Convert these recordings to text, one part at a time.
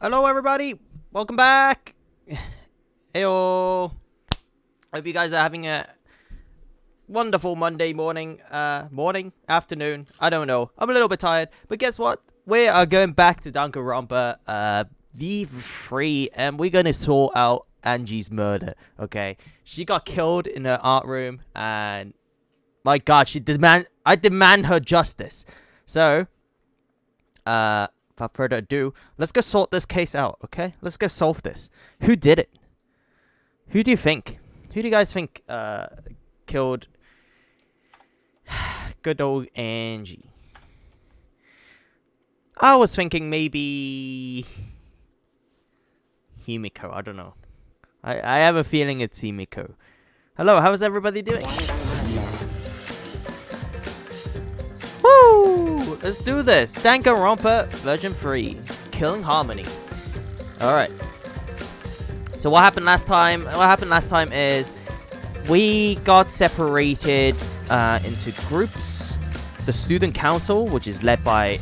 Hello, everybody. Welcome back. Heyo. Hope you guys are having a wonderful Monday morning. Afternoon. I don't know. I'm a little bit tired, but guess what? We are going back to Danganronpa V3, and we're gonna sort out Angie's murder. Okay, she got killed in her art room, and my God, I demand her justice. So, without further ado, let's go sort this case out, okay? Let's go solve this. Who did it? Who do you think? Who do you guys think killed good old Angie? I was thinking maybe Himiko. I don't know. I have a feeling it's Himiko. Hello, how's everybody doing? Woo! Let's do this. Danganronpa version 3. Killing Harmony. Alright. So what happened last time? What happened last time is we got separated into groups. The student council, which is led by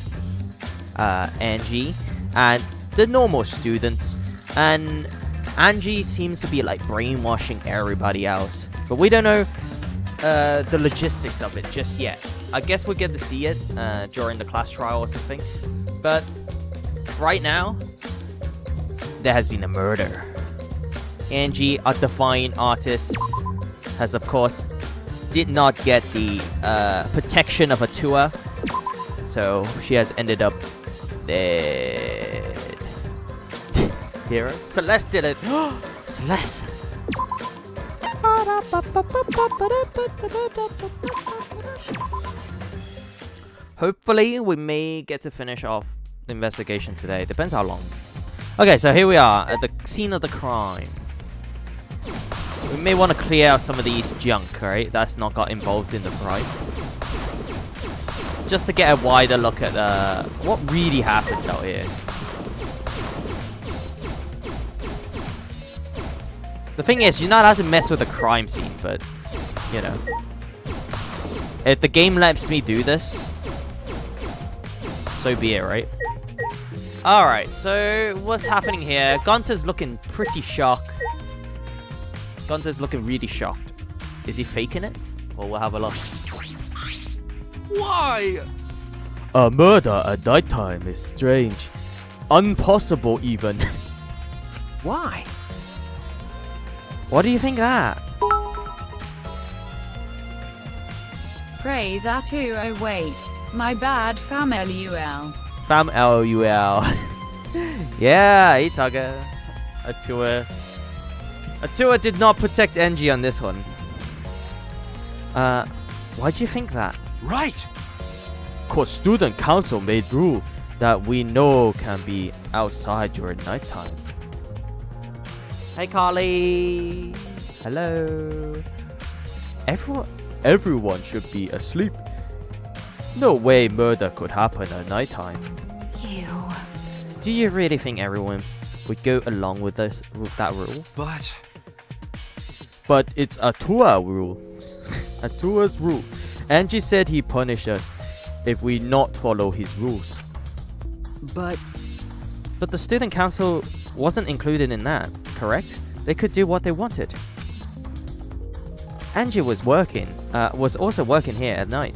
Angie, and the normal students. And Angie seems to be like brainwashing everybody else. But we don't know the logistics of it just yet. I guess we'll get to see it during the class trial or something. But right now, there has been a murder. Angie, a divine artist, has of course did not get the protection of a tour. So she has ended up dead. Here, Celeste did it. Celeste. Hopefully, we may get to finish off the investigation today. Depends how long. Okay, so here we are at the scene of the crime. We may want to clear out some of these junk, right? That's not got involved in the crime. Just to get a wider look at what really happened out here. The thing is, you're not allowed to mess with the crime scene, but, you know. If the game lets me do this, so be it, right? Alright, so what's happening here? Gunter's looking pretty shocked. Gunter's looking really shocked. Is he faking it? Well, we'll have a look. Why? A murder at nighttime is strange. Impossible even. Why? What do you think of that? Praise Atu. Oh wait, my bad. Fam LUL. Fam LUL. Yeah, hey Tugger. Atua did not protect Angie on this one. Why'd you think that? Right. Cause student council made rule that we know can be outside during nighttime. Hey Carly. Hello. Everyone should be asleep. No way murder could happen at nighttime. Ew. Do you really think everyone would go along with that rule? But it's Atua rule. Atua's rule. Angie said he punished us if we not follow his rules. But the student council wasn't included in that, correct? They could do what they wanted. Angie was also working here at night.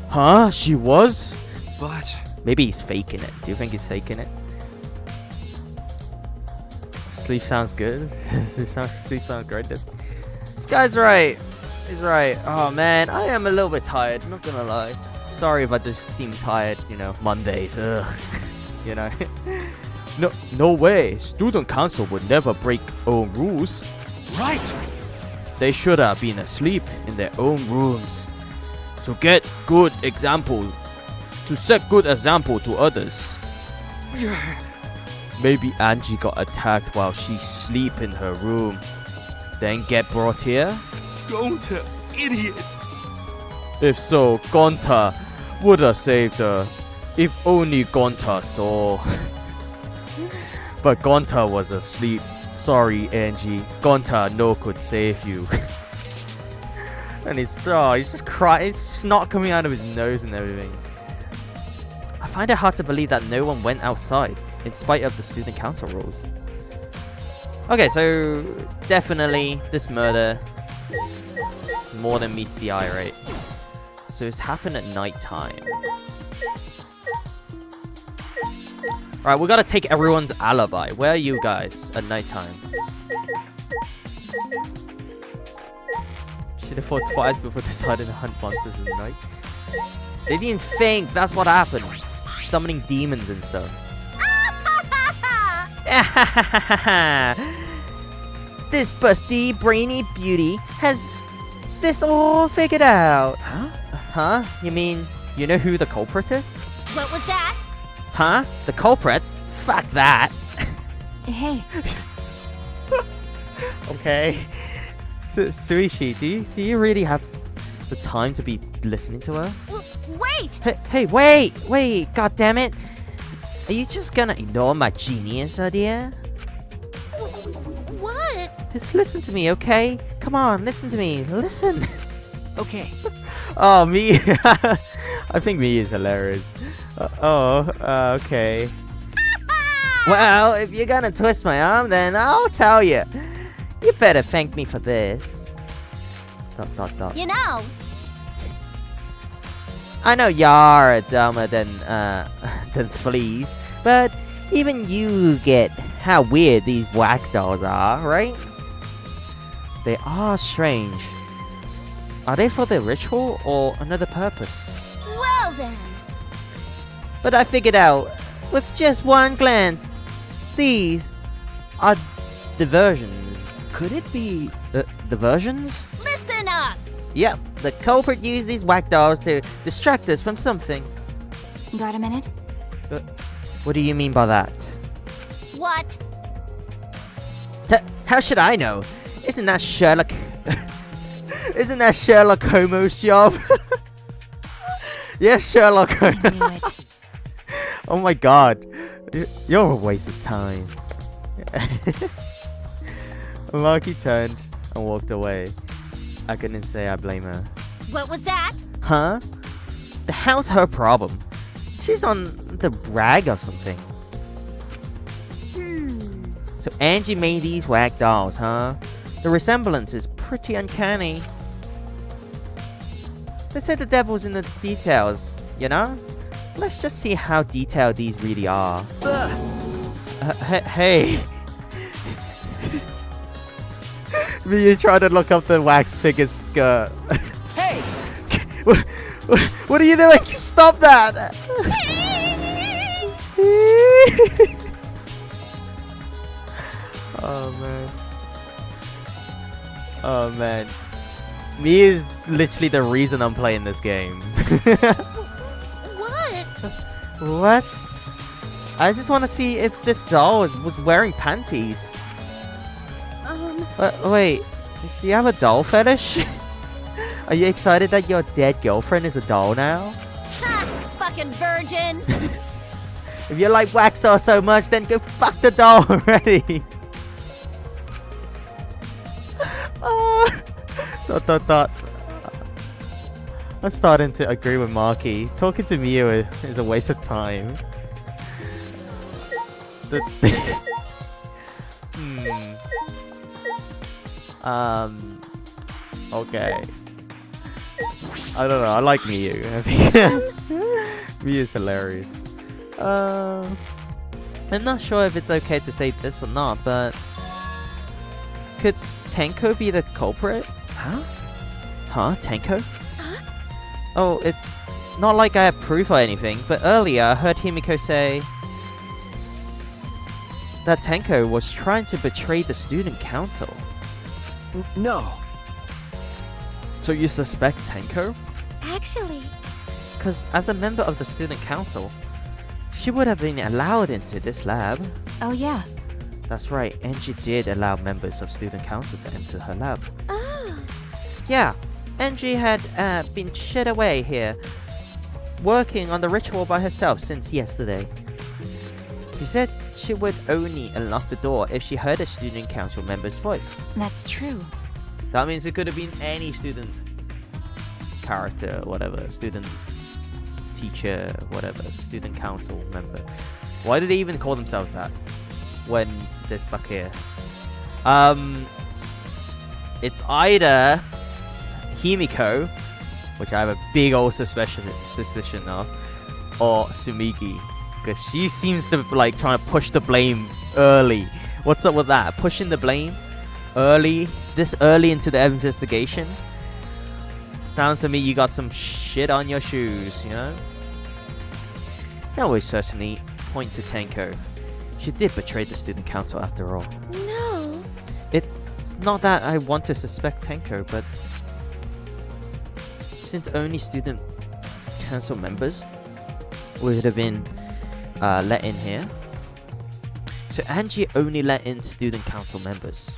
Huh? She was? But Maybe he's faking it. Do you think he's faking it? Sleep sounds good. Sleep sounds great. This guy's right. He's right. Oh man, I am a little bit tired. Not gonna lie. Sorry if I just seem tired. You know, Mondays. Ugh. You know. No way. Student council would never break own rules. right. They should have been asleep in their own rooms. To set good example to others. Maybe Angie got attacked while she sleep in her room, then get brought here? Gonta, idiot. If so, Gonta would have saved her. If only Gonta saw. But Gonta was asleep. Sorry, Angie. Gonta no could save you. And he's just crying. It's snot coming out of his nose and everything. I find it hard to believe that no one went outside. in spite of the student council rules. Okay, so definitely this murder more than meets the eye, right? So it's happened at night time. Alright, we gotta take everyone's alibi. Where are you guys at night time? Should have thought twice before deciding to hunt monsters in the night. They didn't think that's what happened. Summoning demons and stuff. This busty, brainy beauty has this all figured out. Huh? Huh? You mean you know who the culprit is? What was that? Huh? The culprit? Fuck that. Hey. Okay. Suishi, do you really have the time to be listening to her? Wait! Hey, wait, god damn it. Are you just gonna ignore my genius idea? What? Just listen to me, okay? Come on, listen to me. Listen. Okay. Oh, me. I think me is hilarious. Okay. Well, if you're gonna twist my arm, then I'll tell you. You better thank me for this. ... You know. I know you're dumber than fleas, but even you get how weird these wax dolls are, right? They are strange. Are they for the ritual or another purpose? Well then. But I figured out, with just one glance, these are diversions. Could it be diversions? Listen up. Yep, the culprit used these whack dolls to distract us from something. Got a minute? What do you mean by that? What? How should I know? Isn't that Sherlock... Isn't that Sherlock Holmes' job? Yes, Sherlock Holmes. I knew it. Oh my god. You're a waste of time. Marky turned and walked away. I couldn't say I blame her. What was that? Huh? The hell's her problem? She's on the rag or something. So Angie made these whack dolls, huh? The resemblance is pretty uncanny. They say the devil's in the details, you know? Let's just see how detailed these really are. Hey. You trying to look up the wax figure's skirt. Hey! What are you doing? Stop that! Oh man. Oh man. Me is literally the reason I'm playing this game. What? What? I just want to see if this doll was wearing panties. Wait, do you have a doll fetish? Are you excited that your dead girlfriend is a doll now? Ha! Fucking virgin! If you like wax doll so much, then go fuck the doll already. I'm starting to agree with Marky. Talking to Miu is a waste of time. Okay. I don't know, I like Miu. Miu is hilarious. I'm not sure if it's okay to say this or not, but... Could Tenko be the culprit? Huh? Huh? Tenko? Huh? Oh, it's not like I have proof or anything, but earlier I heard Himiko say... that Tenko was trying to betray the student council. No. So you suspect Tenko? Actually, Because as a member of the student council, she would have been allowed into this lab. oh yeah. That's right, Angie did allow members of student council to enter her lab. Ah. Yeah, Angie had been shut away here, working on the ritual by herself since yesterday. She said she would only unlock the door if she heard a student council member's voice. That's true. That means it could have been any student character, whatever, student teacher, whatever, student council member. Why did they even call themselves that when they're stuck here? It's either Himiko, which I have a big old suspicion of, or Sumiki, because she seems to like trying to push the blame early. What's up with that? Pushing the blame early, this early into the investigation? Sounds to me you got some shit on your shoes, you know? That would certainly point to Tenko. She did betray the student council after all. No. It's not that I want to suspect Tenko, but since only student council members would have been let in here. So Angie only let in student council members.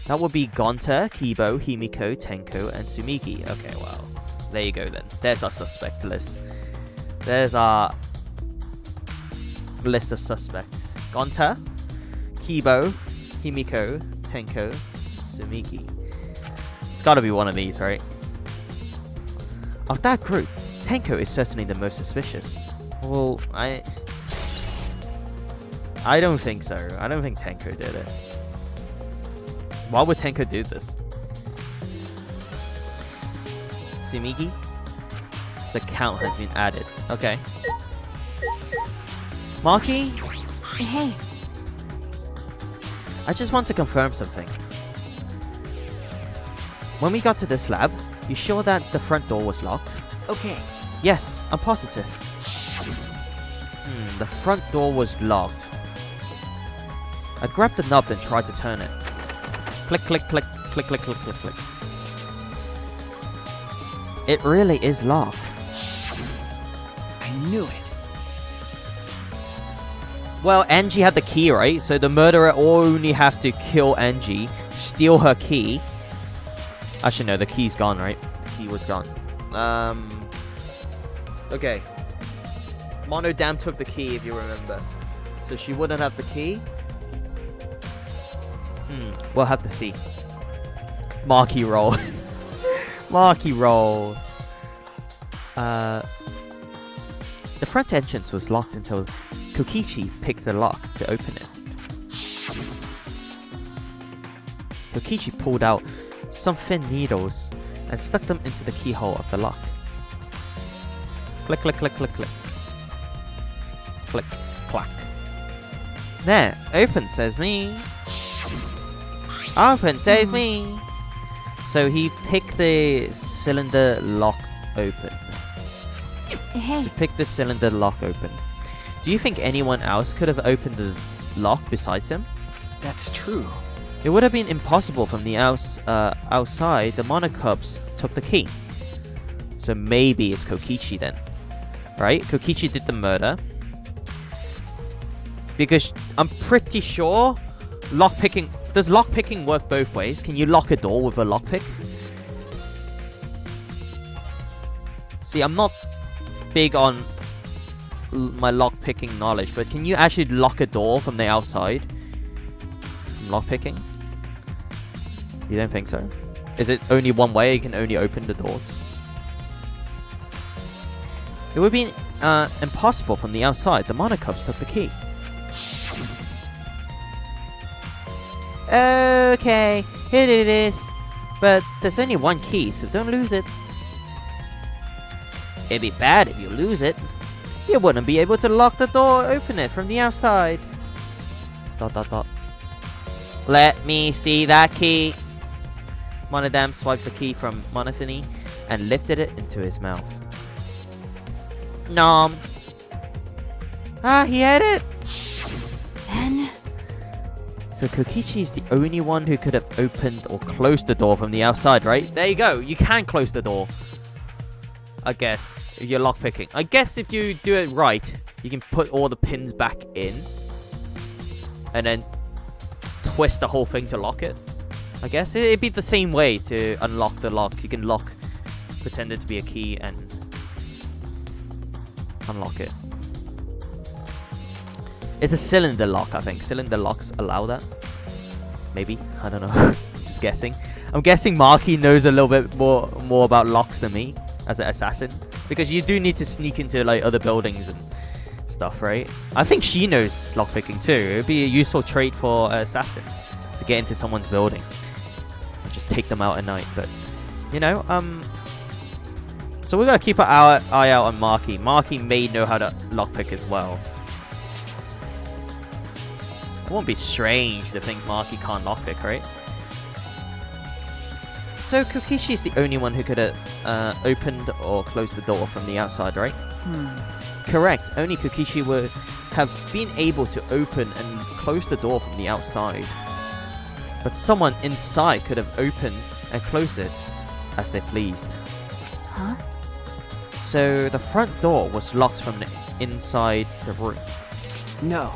That would be Gonta, Kibo, Himiko, Tenko, and Sumiki. Okay, well, there you go then. There's our suspect list. There's our list of suspects. Gonta, Kibo, Himiko, Tenko, Sumiki. It's gotta be one of these, right? Of that group, Tenko is certainly the most suspicious. Well, I don't think so. I don't think Tenko did it. Why would Tenko do this? Sumiki? So count has been added. Okay. Maki? Hey. I just want to confirm something. When we got to this lab, you sure that the front door was locked? Okay. Yes, I'm positive. The front door was locked. I grabbed the knob and tried to turn it. Click, click, click, click, click, click, click, click. It really is locked. I knew it. Well, Angie had the key, right? So the murderer only have to kill Angie, steal her key. Actually, no, the key's gone, right? The key was gone. Okay. Monodam took the key, if you remember. So she wouldn't have the key? We'll have to see. Marky roll. Marky roll. The front entrance was locked until Kokichi picked the lock to open it. Kokichi pulled out some thin needles and stuck them into the keyhole of the lock. Click, click, click, click, click. Click, clack. There, open, says me. Open, says me. So he picked the cylinder lock open. Hey. So pick the cylinder lock open. Do you think anyone else could have opened the lock besides him? That's true. It would have been impossible from the outside. The monocubs took the key. So maybe it's Kokichi then. Right? Kokichi did the murder. Because I'm pretty sure lockpicking... Does lockpicking work both ways? Can you lock a door with a lockpick? See, I'm not big on my lockpicking knowledge, but can you actually lock a door from the outside? From lockpicking? You don't think so? Is it only one way you can only open the doors? It would be impossible from the outside. The monocubs took the key. Okay, here it is. But there's only one key, so don't lose it. It'd be bad if you lose it. You wouldn't be able to lock the door or open it from the outside. ... Let me see that key. Monodam swiped the key from Monothony and lifted it into his mouth. Nom. Ah, he had it. Then... So Kokichi is the only one who could have opened or closed the door from the outside, right? There you go. You can close the door. I guess, if you're lockpicking. I guess if you do it right, you can put all the pins back in. And then twist the whole thing to lock it. I guess it'd be the same way to unlock the lock. You can lock, pretend it to be a key, and unlock it. It's a cylinder lock, I think. Cylinder locks allow that. Maybe. I don't know. Just guessing. I'm guessing Marky knows a little bit more about locks than me as an assassin. Because you do need to sneak into like other buildings and stuff, right? I think she knows lockpicking too. It would be a useful trait for an assassin to get into someone's building. Or just take them out at night, but you know, so we're gonna keep our eye out on Marky. Marky may know how to lockpick as well. It won't be strange to think Marky can't lockpick, right? So Kokishi's the only one who could have opened or closed the door from the outside, right? Correct. Only Kokishi would have been able to open and close the door from the outside. But someone inside could have opened and closed it as they pleased. Huh? So the front door was locked from the inside the room. No.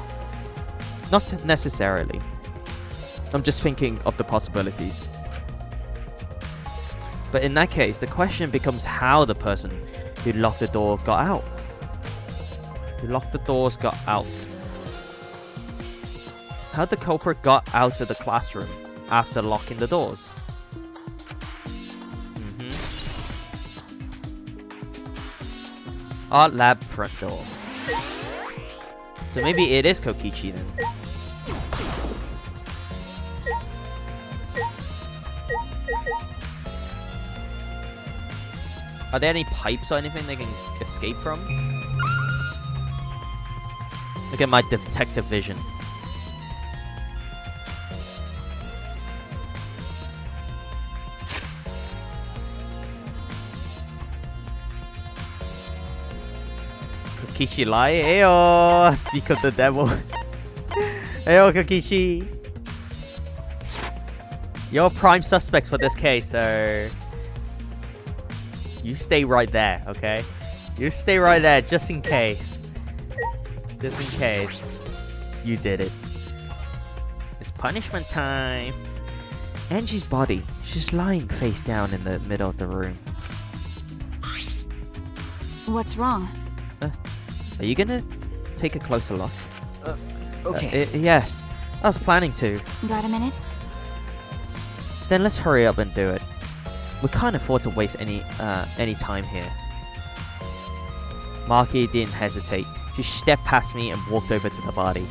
Not necessarily. I'm just thinking of the possibilities. But in that case, the question becomes how the person who locked the door got out. Who locked the doors got out. How the culprit got out of the classroom after locking the doors. Art lab front door. So maybe it is Kokichi then. Are there any pipes or anything they can escape from? Look at my detective vision. Kokishi lie? Ayo! Speak of the devil. Ayo, Kokishi! You're prime suspects for this case, so... You stay right there, okay? You stay right there, just in case. Just in case. You did it. It's punishment time. Angie's body. She's lying face down in the middle of the room. What's wrong? Are you gonna take a closer look? Okay. Yes. I was planning to. Got a minute? Then let's hurry up and do it. We can't afford to waste any time here. Marky didn't hesitate. She stepped past me and walked over to the body.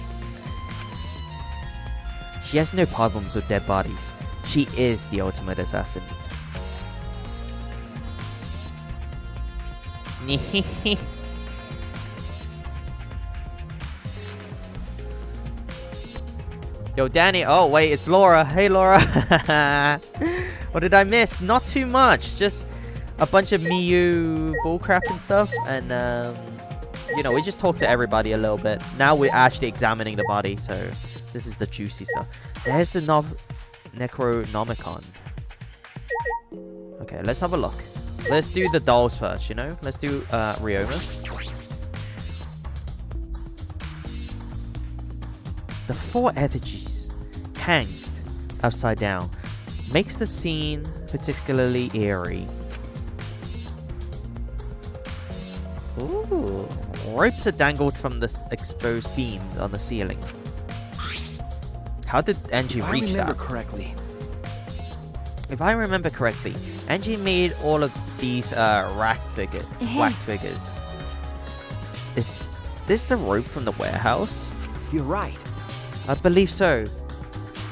She has no problems with dead bodies. She is the ultimate assassin. Yo, Danny. Oh, wait, it's Laura. Hey, Laura. What did I miss? Not too much. Just a bunch of Miyu bullcrap and stuff. And, you know, we just talked to everybody a little bit. Now we're actually examining the body. So this is the juicy stuff. There's the Necronomicon. Okay, let's have a look. Let's do the dolls first, you know? Let's do Ryoma. The 4 effigies hanged upside down makes the scene particularly eerie. Ooh. Ropes are dangled from the exposed beams on the ceiling. How did Angie reach If I remember that? correctly. If I remember correctly, Angie made all of these wax figures. Is this the rope from the warehouse? You're right. I believe so.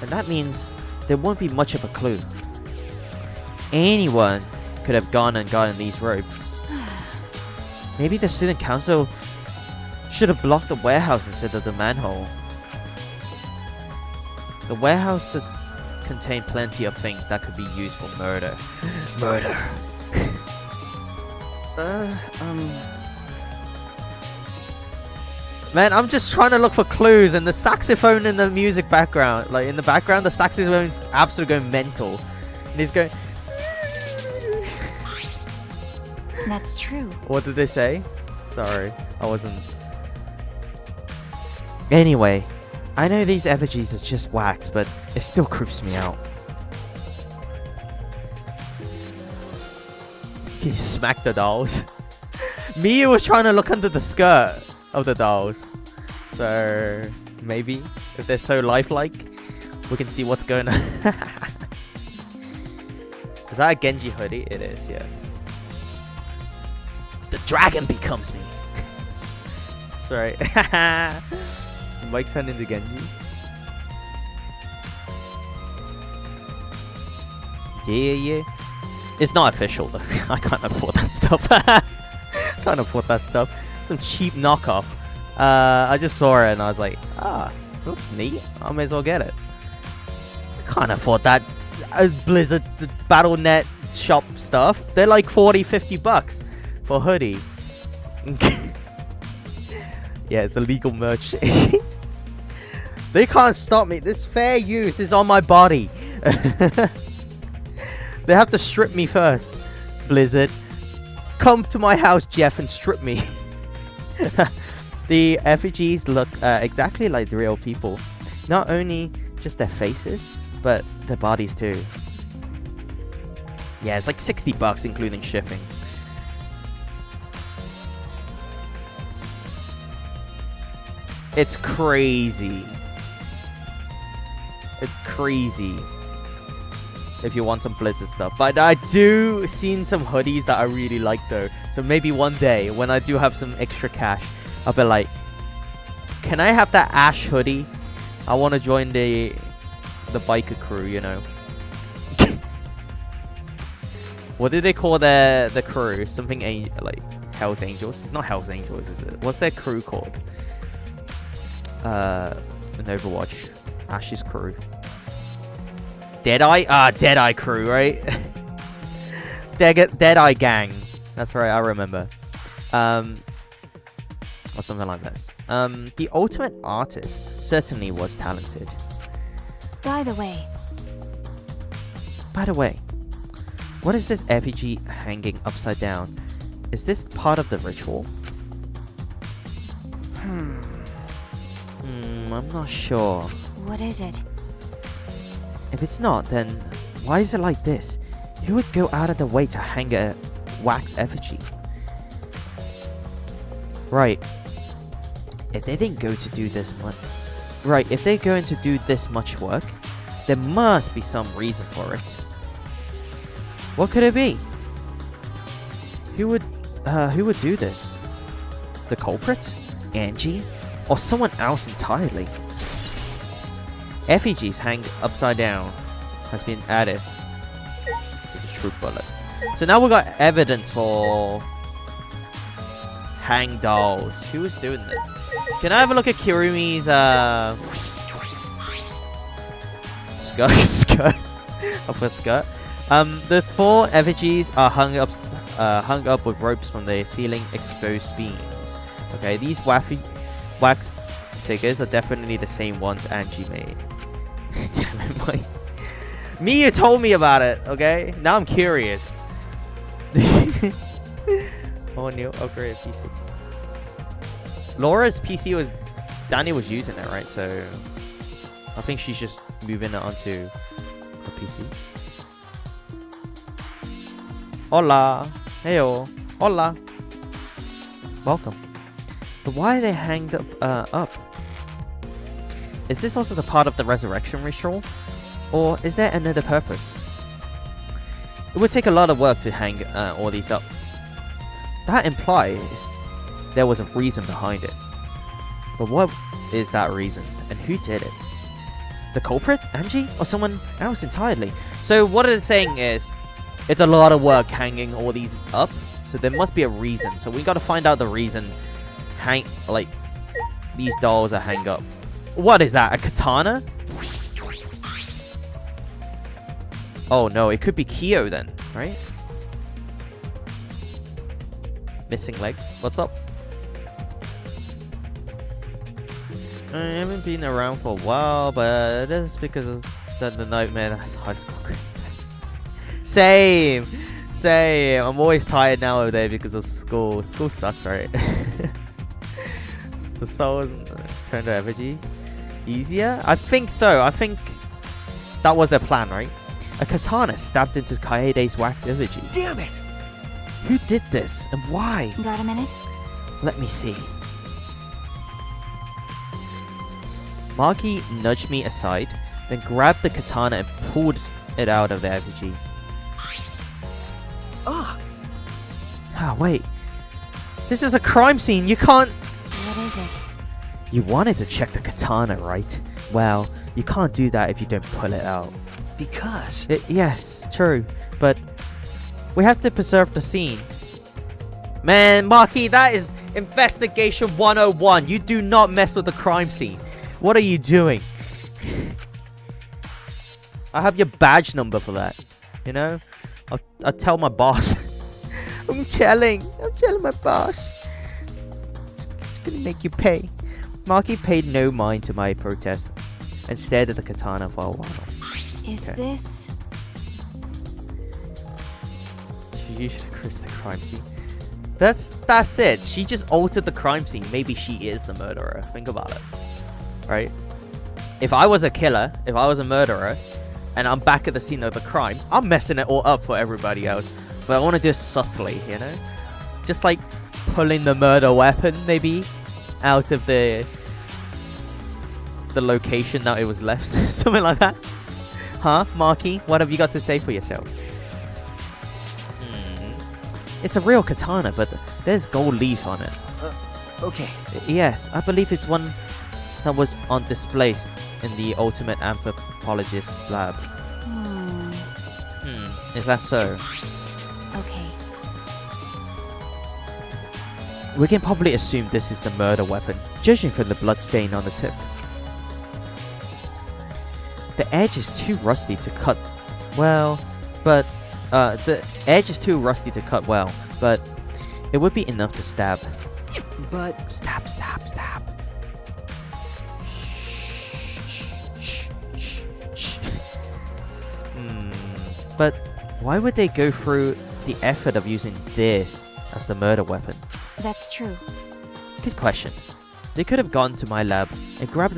And that means there won't be much of a clue. Anyone could have gone and gotten these ropes. Maybe the student council should have blocked the warehouse instead of the manhole. The warehouse does contain plenty of things that could be used for murder. Murder. Man, I'm just trying to look for clues, and the saxophone in the music background, like in the background, the saxophone's absolutely going mental. And he's going... That's true. What did they say? Sorry, I wasn't... Anyway, I know these effigies are just wax, but it still creeps me out. Can you smack the dolls? Miyu was trying to look under the skirt of the dolls. So, maybe, if they're so lifelike, we can see what's going on. Is that a Genji hoodie? It is, yeah. The dragon becomes me. That's right. Mike turned into Genji. Yeah. It's not official though. I can't afford that stuff. Can't afford that stuff. Some cheap knockoff. I just saw it and I was like, looks neat. I may as well get it. Can't afford that Blizzard Battle.net shop stuff. They're like 40-50 bucks for hoodie. Yeah, it's illegal merch. They can't stop me. This fair use is on my body. They have to strip me first. Blizzard, come to my house, Jeff, and strip me. The effigies look exactly like the real people. Not only just their faces, but their bodies too. Yeah, it's like 60 bucks including shipping. It's crazy. It's crazy. If you want some Blizzard stuff. But I do seen some hoodies that I really like though. So maybe one day when I do have some extra cash, I'll be like, can I have that Ash hoodie? I want to join the biker crew, you know. What do they call the crew? Something like Hell's Angels? It's not Hell's Angels, is it? What's their crew called? In Overwatch. Ash's crew. Deadeye? Deadeye crew, right? Deadeye gang. That's right, I remember. Or something like this. The ultimate artist certainly was talented. By the way, what is this effigy hanging upside down? Is this part of the ritual? I'm not sure. what is it? If it's not, then why is it like this? Who would go out of the way to hang a wax effigy? Right. If they didn't go to do this much... Right, if they're going to do this much work, there must be some reason for it. What could it be? Who would do this? The culprit? Angie? Or someone else entirely? Effigies hang upside down has been added to the truth bullet. So now we got evidence for hang dolls. Who is doing this? Can I have a look at Kirumi's skirt? Upper skirt. The 4 effigies are hung up with ropes from the ceiling exposed beams. Okay, these wax figures are definitely the same ones Angie made. Damn it, Mike. Mia told me about it, okay? Now I'm curious. Oh, new upgrade PC. Laura's PC was... Danny was using it, right? So... I think she's just moving it onto her PC. Hola. Heyo. Hola. Welcome. But why are they hanged up? Is this also the part of the resurrection ritual? Or is there another purpose? It would take a lot of work to hang all these up. That implies there was a reason behind it. But what is that reason? And who did it? The culprit? Angie? Or someone else entirely? So what it's saying is, it's a lot of work hanging all these up. So there must be a reason. So we gotta find out the reason these dolls are hang up. What is that? A katana? Oh no, it could be Kyo then, right? Missing legs. What's up? I haven't been around for a while, but that's because of the Nightmare High School. Same! I'm always tired nowadays because of school. School sucks, right? The soul isn't turned to effigy. Easier? I think so. I think that was their plan, right? A katana stabbed into Kaede's wax effigy. Damn it! Who did this and why? Got a minute? Let me see. Maki nudged me aside, then grabbed the katana and pulled it out of the effigy. Ah! Ah, wait. This is a crime scene. You can't... What is is it? You wanted to check the katana, right? Well, you can't do that if you don't pull it out. Because... Yes, true. But we have to preserve the scene. Man, Marky, that is Investigation 101. You do not mess with the crime scene. What are you doing? I have your badge number for that. You know? I'll tell my boss. I'm telling my boss. It's gonna make you pay. Marky paid no mind to my protest and stared at the katana for a while. Is this... She used to Chris the crime scene. That's it. She just altered the crime scene. Maybe she is the murderer. Think about it. Right? If I was a killer, if I was a murderer, and I'm back at the scene of the crime, I'm messing it all up for everybody else. But I want to do it subtly, you know? Just like pulling the murder weapon, maybe, out of the location that it was left. Something like that. Huh, Marky? What have you got to say for yourself? It's a real katana, but there's gold leaf on it. Okay. Yes, I believe it's one that was on display in the Ultimate Anthropologist's lab. Is that so? Okay. We can probably assume this is the murder weapon, judging from the blood stain on the tip. The edge is too rusty to cut well, but the edge is too rusty to cut well, but it would be enough to stab. But... Stab. But why would they go through the effort of using this as the murder weapon? That's true. Good question. They could have gone to my lab and grabbed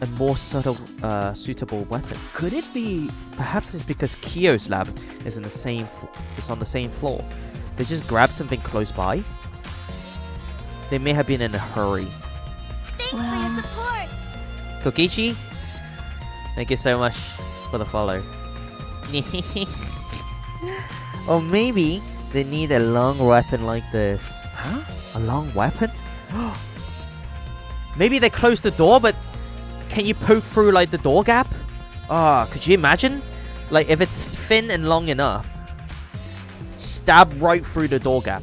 a more suitable weapon. Could it be... Perhaps it's because Kyo's lab is on the same floor. They just grabbed something close by. They may have been in a hurry. Thanks for your support. Kokichi, thank you so much for the follow. Or maybe they need a long weapon like this. Huh? A long weapon? Maybe they closed the door, but can you poke through like the door gap? Could you imagine? Like if it's thin and long enough, stab right through the door gap.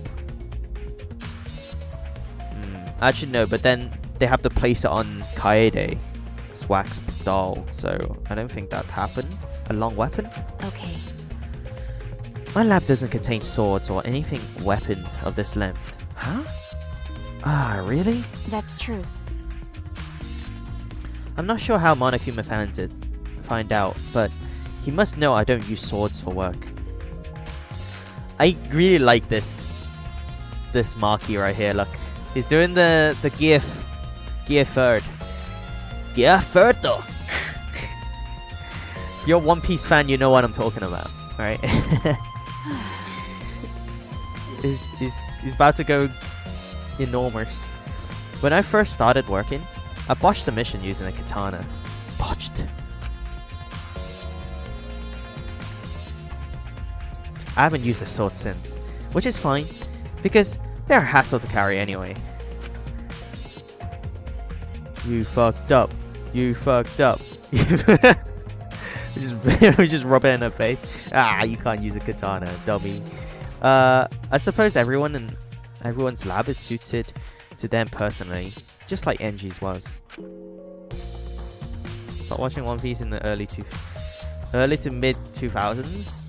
Actually no, but then they have to place it on Kaede's wax doll, so I don't think that happened. A long weapon? Okay. My lab doesn't contain swords or anything weapon of this length. Huh? Really? That's true. I'm not sure how Monokuma find out, but he must know I don't use swords for work. I really like this Marky right here. Look, he's doing the gear third. Gear third though. If you're a One Piece fan, you know what I'm talking about, right? he's about to go enormous. When I first started working, I botched the mission using a katana. Botched. I haven't used a sword since, which is fine, because they're a hassle to carry anyway. You fucked up. You fucked up. we just rub it in her face. You can't use a katana, dummy. I suppose everyone's lab is suited to them personally, just like Enji's was. Start watching One Piece in the early to mid 2000s.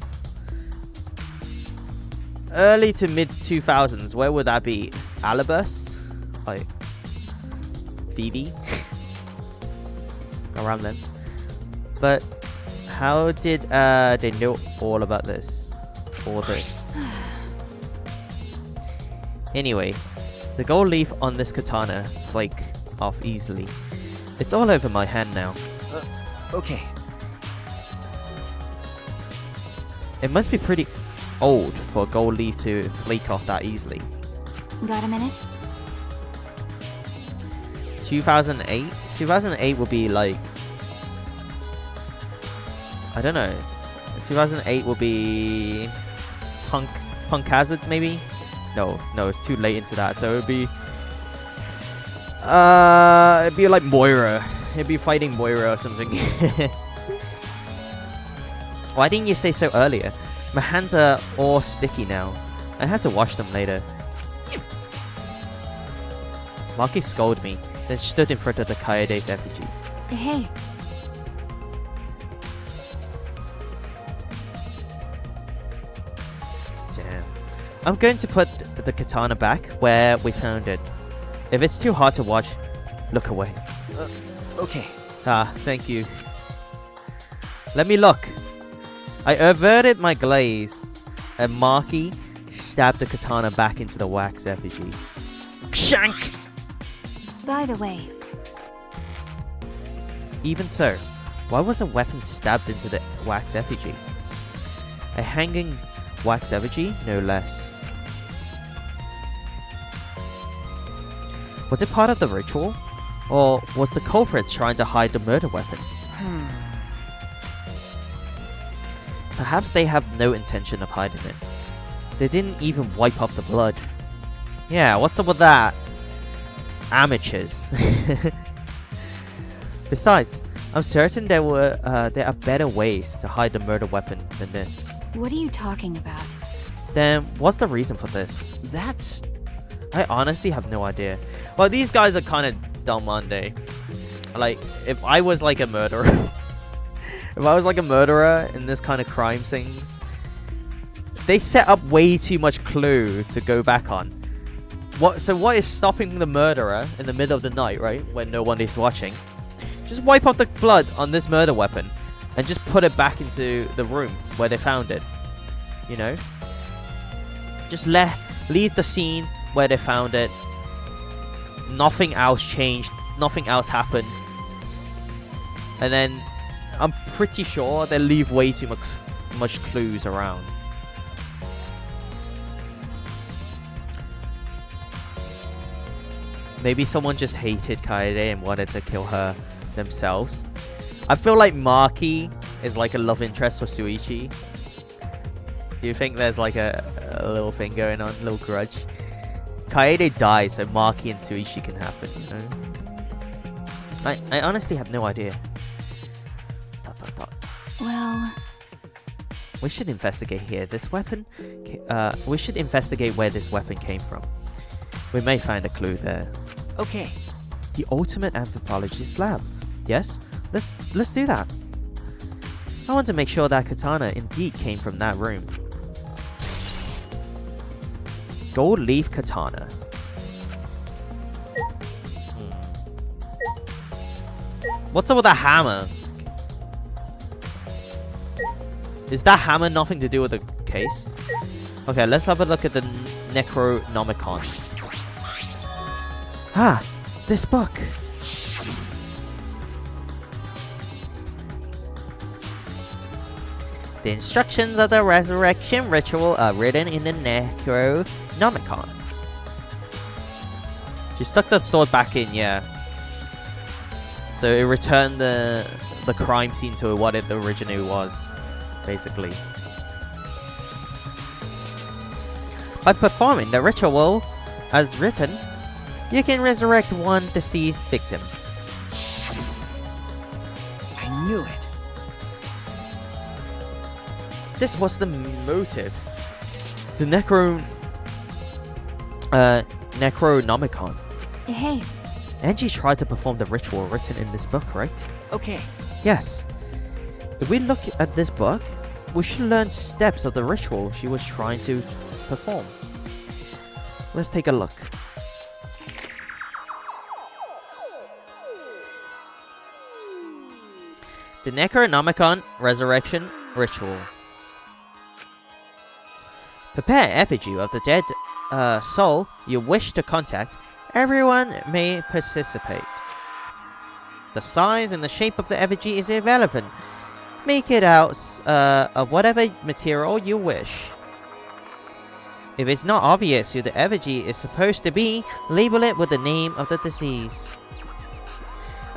Early to mid 2000s. Where would that be? Alibus? Like Phoebe? Around then. But how did they know all about this? All this? Anyway, the gold leaf on this katana flake off easily. It's all over my hand now. Okay. It must be pretty old for a gold leaf to flake off that easily. Got a minute? 2008? 2008 would be like... I don't know. 2008 will be... Punk Hazard maybe? No, it's too late into that. So it would be... It'd be like Moira. It'd be fighting Moira or something. Why didn't you say so earlier? My hands are all sticky now. I have to wash them later. Maki scolded me, then stood in front of the Kaede's effigy. Hey, Damn. I'm going to put the katana back where we found it. If it's too hard to watch, look away. Okay. Ah, thank you. Let me look. I averted my gaze, and Maki stabbed the katana back into the wax effigy. Shank! by the way, Even so, why was a weapon stabbed into the wax effigy? A hanging wax effigy, no less. Was it part of the ritual? Or was the culprit trying to hide the murder weapon? Perhaps they have no intention of hiding it. They didn't even wipe off the blood. Yeah, what's up with that? Amateurs. Besides, I'm certain there are better ways to hide the murder weapon than this. what are you talking about? Then, what's the reason for this? That's... I honestly have no idea. Well, these guys are kind of dumb, aren't they? Like, if I was like a murderer... if I was like a murderer in this kind of crime scenes, they set up way too much clue to go back on. So what is stopping the murderer in the middle of the night, right? When no one is watching? Just wipe off the blood on this murder weapon and just put it back into the room where they found it. You know? Just leave the scene where they found it. Nothing else changed. Nothing else happened. And then I'm pretty sure they leave way too much clues around. Maybe someone just hated Kaede and wanted to kill her themselves. I feel like Maki is like a love interest for Suichi. Do you think there's like a little thing going on, a little grudge? Kaede died, so Maki and Suichi can happen, you know? I honestly have no idea. Well, We should investigate here. This weapon... we should investigate where this weapon came from. We may find a clue there. Okay. The ultimate anthropologist lab. Yes? Let's do that. I want to make sure that katana indeed came from that room. Gold leaf katana. What's up with that hammer? Is that hammer nothing to do with the case? Okay, let's have a look at the Necronomicon. Ah, this book. The instructions of the resurrection ritual are written in the Necronomicon. She stuck that sword back in, yeah. So it returned the crime scene to what it originally was, basically. By performing the ritual as written, you can resurrect one deceased victim. I knew it. This was the motive. The Necronomicon. hey, Angie tried to perform the ritual written in this book, right? Okay. Yes. If we look at this book, we should learn steps of the ritual she was trying to perform. Let's take a look. The Necronomicon Resurrection Ritual. Prepare effigy of the dead soul you wish to contact. Everyone may participate. The size and the shape of the effigy is irrelevant. Make it out of whatever material you wish. If it's not obvious who the effigy is supposed to be, label it with the name of the deceased.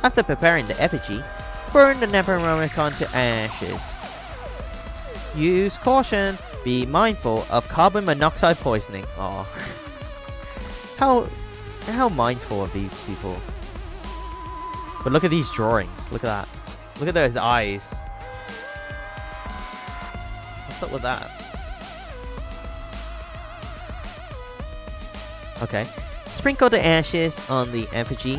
After preparing the effigy, burn the Necronomicon to ashes. Use caution. Be mindful of carbon monoxide poisoning. Aw. They're how mindful of these people. But look at these drawings. Look at that. Look at those eyes. What's up with that? Okay. Sprinkle the ashes on the effigy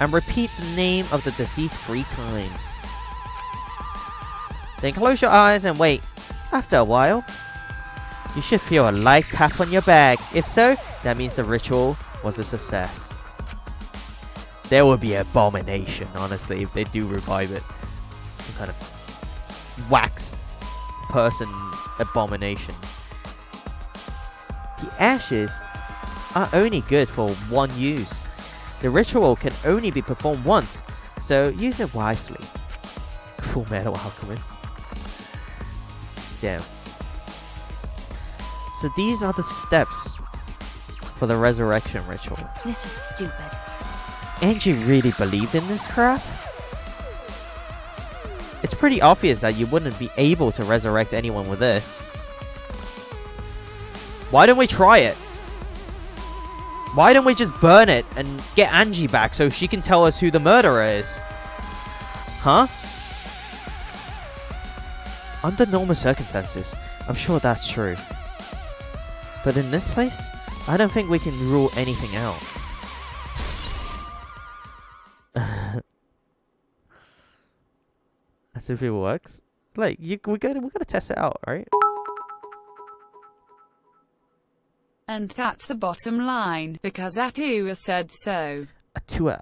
and repeat the name of the deceased 3 times. Then close your eyes and wait. After a while, you should feel a light tap on your back. If so, that means the ritual was a success. There will be abomination, honestly, if they do revive it. Some kind of wax person abomination. The ashes are only good for 1 use. The ritual can only be performed once, so use it wisely. Full Metal Alchemist. Damn. So these are the steps for the resurrection ritual. This is stupid. Angie really believed in this crap? It's pretty obvious that you wouldn't be able to resurrect anyone with this. Why don't we try it? Why don't we just burn it and get Angie back so she can tell us who the murderer is? Huh? Under normal circumstances, I'm sure that's true. But in this place, I don't think we can rule anything out. As if it works. Like, we gotta test it out, right? And that's the bottom line, because Atua said so. Atua.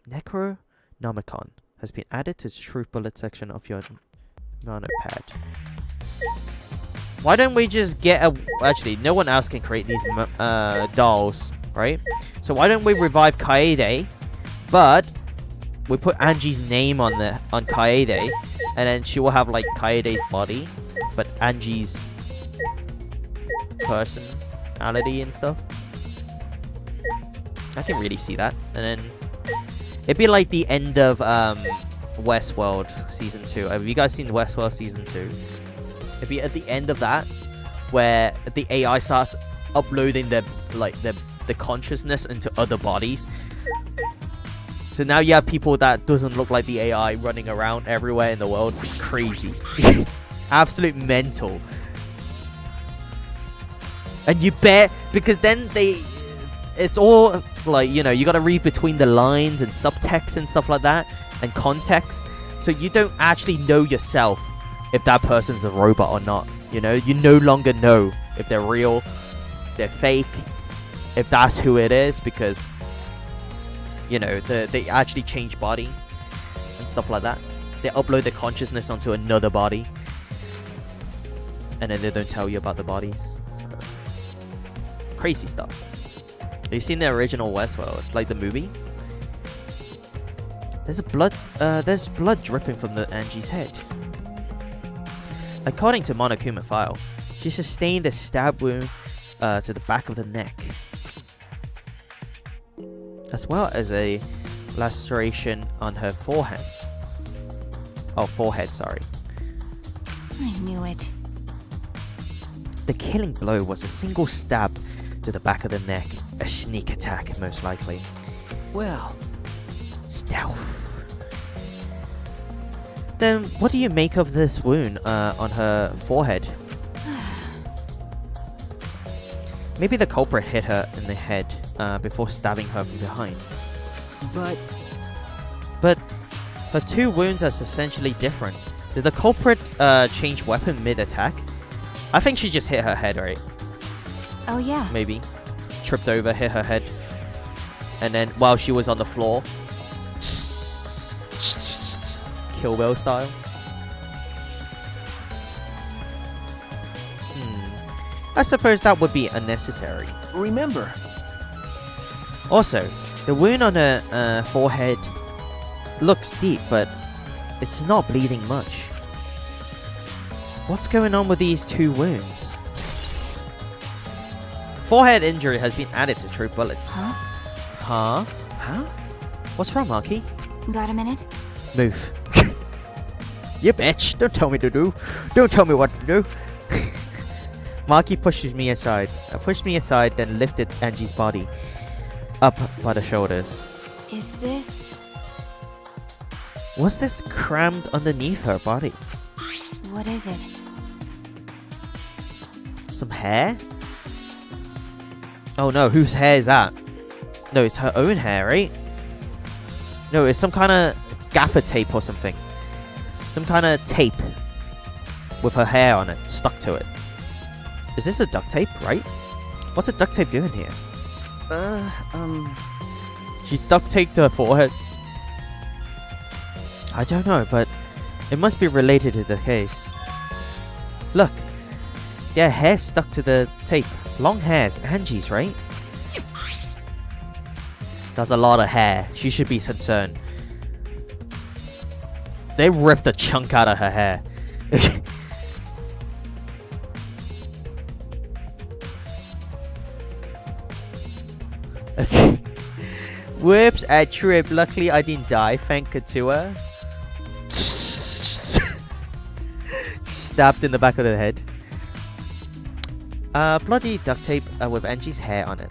Necronomicon has been added to the truth bullet section of your nanopad. Why don't we just get a... Actually, no one else can create these dolls, right? So why don't we revive Kaede, but we put Angie's name on Kaede, and then she will have like Kaede's body, but Angie's personality and stuff. I can really see that. And then it'd be like the end of Westworld season 2. Have you guys seen Westworld season 2? It'd be at the end of that where the AI starts uploading the consciousness into other bodies. So now you have people that doesn't look like the AI running around everywhere in the world. It's crazy. Absolute mental. And you bet, because then it's all like, you know, you gotta read between the lines and subtext and stuff like that, and context. So you don't actually know yourself if that person's a robot or not. You know, you no longer know if they're real, they're fake, if that's who it is, because, you know, they actually change body and stuff like that. They upload their consciousness onto another body, and then they don't tell you about the bodies. Crazy stuff. Have you seen the original Westworld, like the movie? There's blood dripping from Angie's head. According to Monokuma file, she sustained a stab wound to the back of the neck, as well as a laceration on her forehead. Oh, forehead, sorry. I knew it. The killing blow was a single stab to the back of the neck. A sneak attack, most likely. Well, Stealth. Then, what do you make of this wound on her forehead? Maybe the culprit hit her in the head before stabbing her from behind. But her 2 wounds are essentially different. Did the culprit change weapon mid-attack? I think she just hit her head, right? Oh yeah. Maybe. Tripped over, hit her head. And then while she was on the floor, Kill Bill style. I suppose that would be unnecessary. remember. Also, the wound on her forehead looks deep, but it's not bleeding much. What's going on with these 2 wounds? Forehead injury has been added to true bullets. Huh? Huh? What's wrong, Maki? Got a minute? Move. You bitch! Don't tell me to do. Don't tell me what to do. Marky pushes me aside. Pushed me aside, then lifted Angie's body up by the shoulders. Is this... Was this crammed underneath her body? What is it? Some hair? Oh no, whose hair is that? No, it's her own hair, right? No, it's some kind of gaffer tape or something. Some kind of tape with her hair on it, stuck to it. Is this a duct tape, right? What's a duct tape doing here? She duct taped her forehead. I don't know, but it must be related to the case. Look. Yeah, hair stuck to the tape. Long hairs. Angie's, right? That's a lot of hair. She should be concerned. They ripped a chunk out of her hair. Okay. Whoops, I tripped. Luckily, I didn't die. Thank Katua. Stabbed in the back of the head. Bloody duct tape with Angie's hair on it.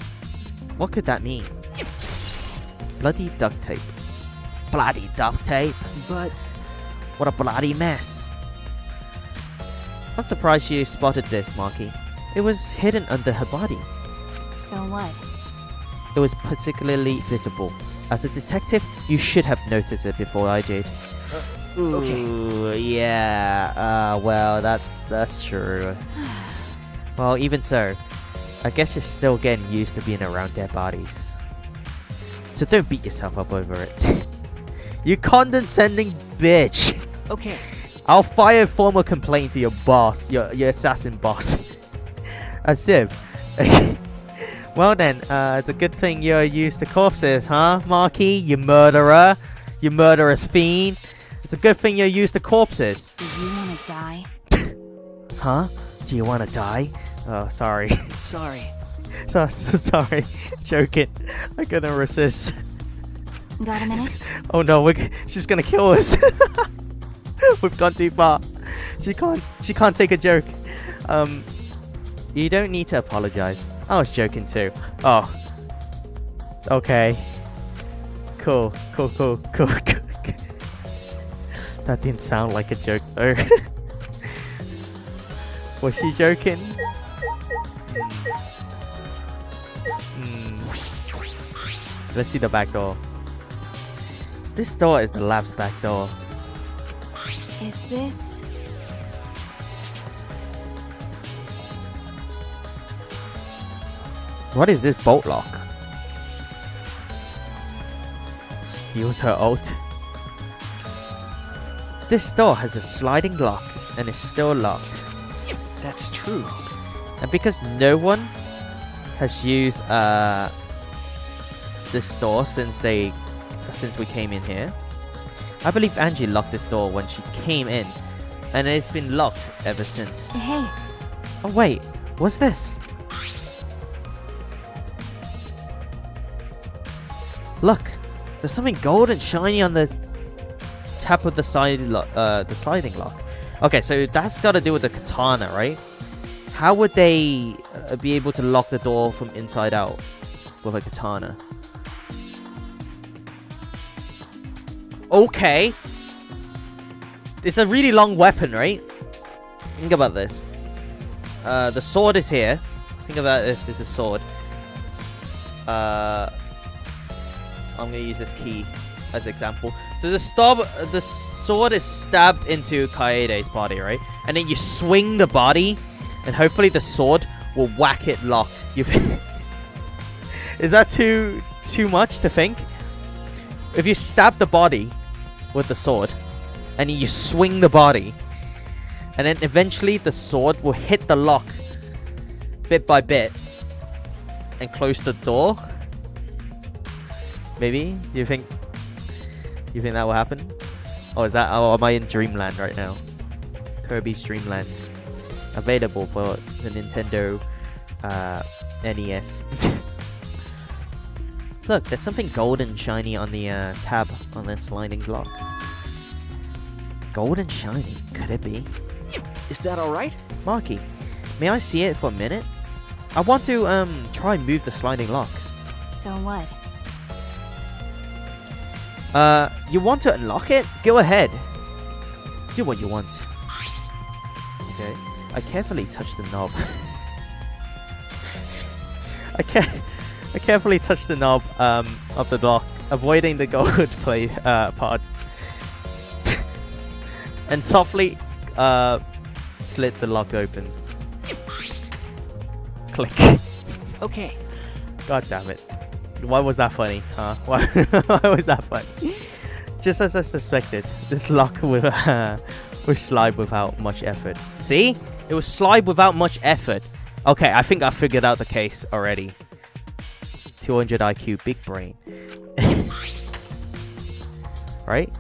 What could that mean? Bloody duct tape. Bloody duct tape. But What a bloody mess. I'm surprised you spotted this, Marky. It was hidden under her body. So what? It was particularly visible. As a detective, you should have noticed it before I did. Ooh, yeah. Well, that's true. Well, even so, I guess you're still getting used to being around dead bodies. So don't beat yourself up over it. You condescending bitch. okay. I'll file a formal complaint to your boss, your assassin boss. As if. Well then, it's a good thing you're used to corpses, huh, Marky? You murderer. You murderous fiend. It's a good thing you're used to corpses. Do you want to die? Huh? Do you want to die? Oh, sorry. Sorry. so sorry. Joking. I couldn't resist. Got a minute? Oh no, she's gonna kill us. We've gone too far. She can't take a joke. You don't need to apologize. I was joking too. Oh. Okay. Cool. That didn't sound like a joke though. Was she joking? Let's see the back door. This door is the lab's back door. Is this... What is this bolt lock? Steals her ult. This door has a sliding lock and is still locked. That's true. And because no one has used this door since we came in here, I believe Angie locked this door when she came in, and it's been locked ever since. Hey. Oh wait, what's this? Look, there's something gold and shiny on the tap of the sliding lock. Okay, so that's got to do with the katana, right? How would they be able to lock the door from inside out with a katana? Okay. It's a really long weapon, right? Think about this. The sword is here. Think about this as a sword. I'm gonna use this key as an example. So the sword is stabbed into Kaede's body, right? And then you swing the body, and hopefully the sword will whack it lock. Is that too much to think? If you stab the body with the sword, and you swing the body, and then eventually the sword will hit the lock bit by bit and close the door. Maybe? Do you think that will happen? Or am I in Dreamland right now? Kirby's Dreamland. Available for the Nintendo NES. Look, there's something golden shiny on the tab on the sliding lock. Golden shiny? Could it be? Is that alright? Marky, May I see it for a minute? I want to try and move the sliding lock. So what? You want to unlock it? Go ahead. Do what you want. Okay. I carefully touch the knob. I carefully touch the knob of the lock, avoiding the gold play parts, and softly slit the lock open. Click. Okay. God damn it! Why was that funny? Huh? Why was that funny? Just as I suspected, this lock will slide without much effort. See? It will slide without much effort. Okay, I think I figured out the case already. 200 IQ, big brain. Right?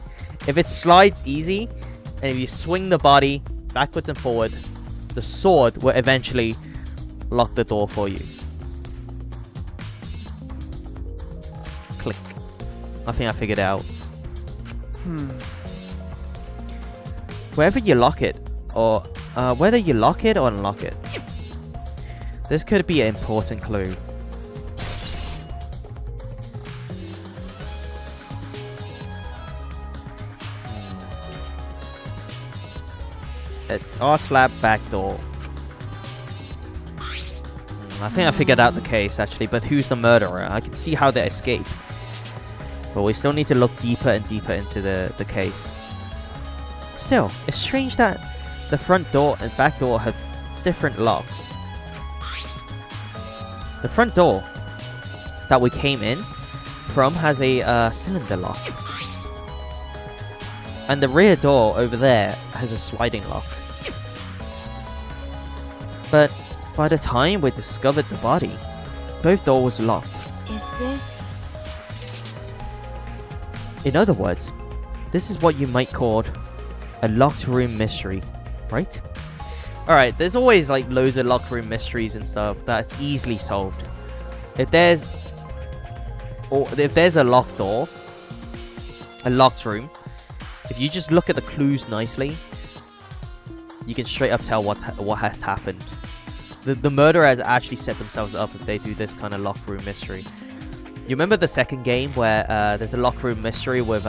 If it slides easy, and if you swing the body backwards and forward, the sword will eventually lock the door for you. Click. I think I figured it out. Wherever you lock it, or whether you lock it or unlock it, this could be an important clue. Art lab back door. I think I figured out the case actually, but who's the murderer? I can see how they escape. But we still need to look deeper and deeper into the case. Still, it's strange that the front door and back door have different locks. The front door that we came in from has a cylinder lock. And the rear door over there has a sliding lock. But by the time we discovered the body, both doors were locked. Is this... In other words, this is what you might call a locked room mystery, right? Alright, there's always like loads of locked room mysteries and stuff that's easily solved. If there's a locked door, a locked room, if you just look at the clues nicely, you can straight up tell what has happened. The murderer has actually set themselves up if they do this kind of locked room mystery. You remember the second game where there's a locked room mystery with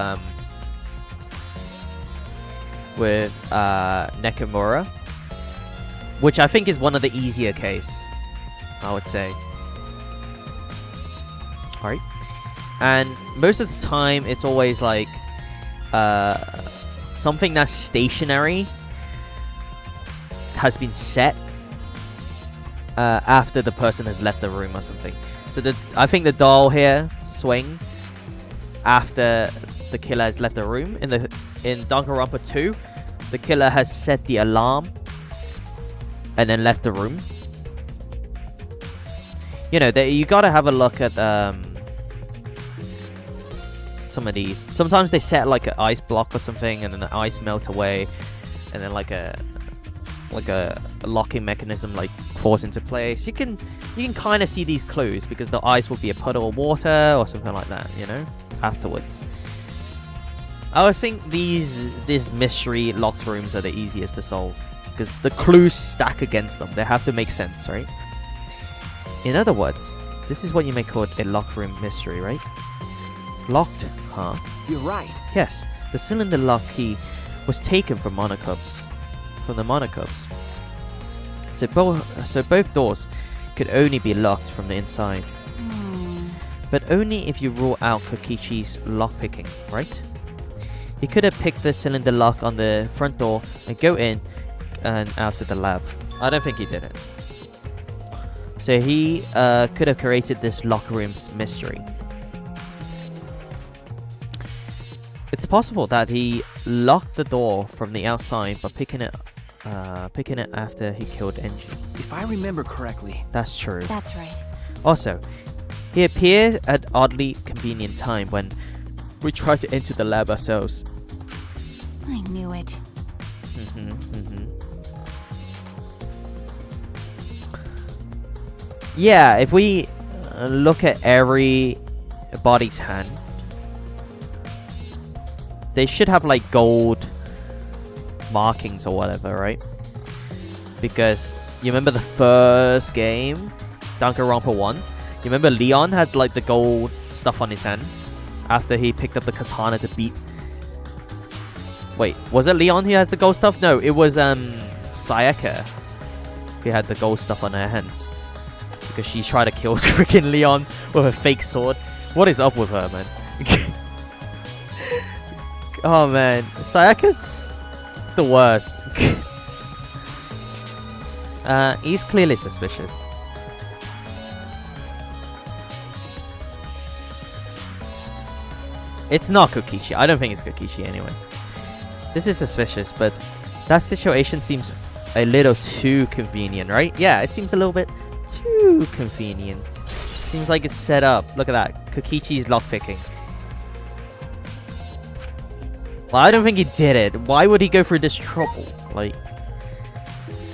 Nakamura, which I think is one of the easier case, I would say. Alright. And most of the time it's always like something that's stationary has been set after the person has left the room or something. So I think the doll here swing after the killer has left the room. In Danganronpa 2, the killer has set the alarm and then left the room. You know, you gotta have a look at some of these. Sometimes they set like an ice block or something, and then the ice melt away, and then like a locking mechanism like falls into place. You can kind of see these clues because the ice will be a puddle of water or something like that, you know, afterwards. I would think these mystery locked rooms are the easiest to solve because the clues stack against them. They have to make sense, right? In other words, this is what you may call a locked room mystery, right? Locked, huh? You're right. Yes, the cylinder lock key was taken from the monocubs. So both doors could only be locked from the inside. But only if you rule out Kokichi's lockpicking, right? He could have picked the cylinder lock on the front door and go in and out of the lab. I don't think he did it. So he could have created this locker room's mystery. It's possible that he locked the door from the outside by picking it after he killed Enji. If I remember correctly. That's true. That's right. Also, he appeared at oddly convenient time when we tried to enter the lab ourselves. I knew it. Yeah, if we look at every body's hand, they should have like gold markings or whatever, right? Because You remember the first game? Danganronpa 1? You remember Leon had like the gold stuff on his hand? After he picked up the katana to beat... Wait, was it Leon who has the gold stuff? No, it was Sayaka who had the gold stuff on her hands. Because she's trying to kill freaking Leon with a fake sword. What is up with her, man? Oh man, Sayaka's the worst. He's clearly suspicious. It's not Kokichi. I don't think it's Kokichi anyway. This is suspicious, but that situation seems a little too convenient, right? Yeah, it seems a little bit too convenient. Seems like it's set up. Look at that. Kokichi's lockpicking. Well, I don't think he did it. Why would he go through this trouble? Like,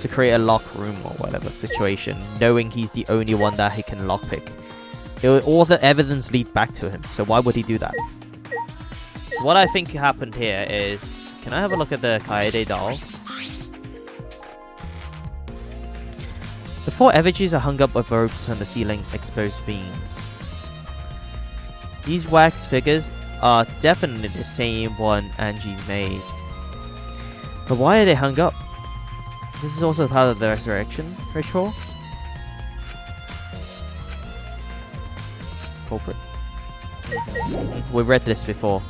to create a lock room or whatever situation, knowing he's the only one that he can lockpick. All the evidence leads back to him, so why would he do that? What I think happened here is... Can I have a look at the Kaede doll? The 4 effigies are hung up with ropes on the ceiling, exposed beams. These wax figures are definitely the same one Angie made. But why are they hung up? This is also part of the resurrection ritual? Culprit. We've read this before.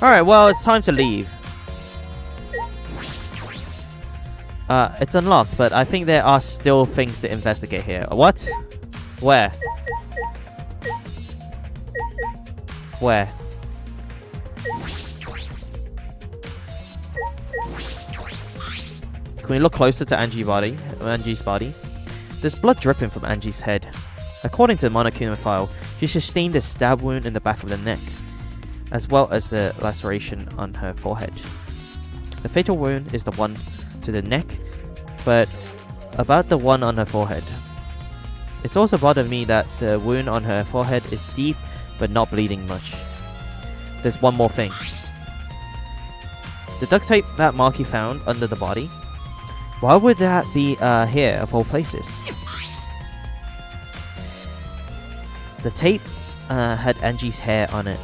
Alright, well, it's time to leave. It's unlocked, but I think there are still things to investigate here. What? Where? Where? Can we look closer to Angie's body? There's blood dripping from Angie's head. According to the Monokuma file, she sustained a stab wound in the back of the neck, as well as the laceration on her forehead. The fatal wound is the one to the neck, but about the one on her forehead. It's also bothered me that the wound on her forehead is deep but not bleeding much. There's one more thing. The duct tape that Marky found under the body, why would that be here of all places? The tape had Angie's hair on it.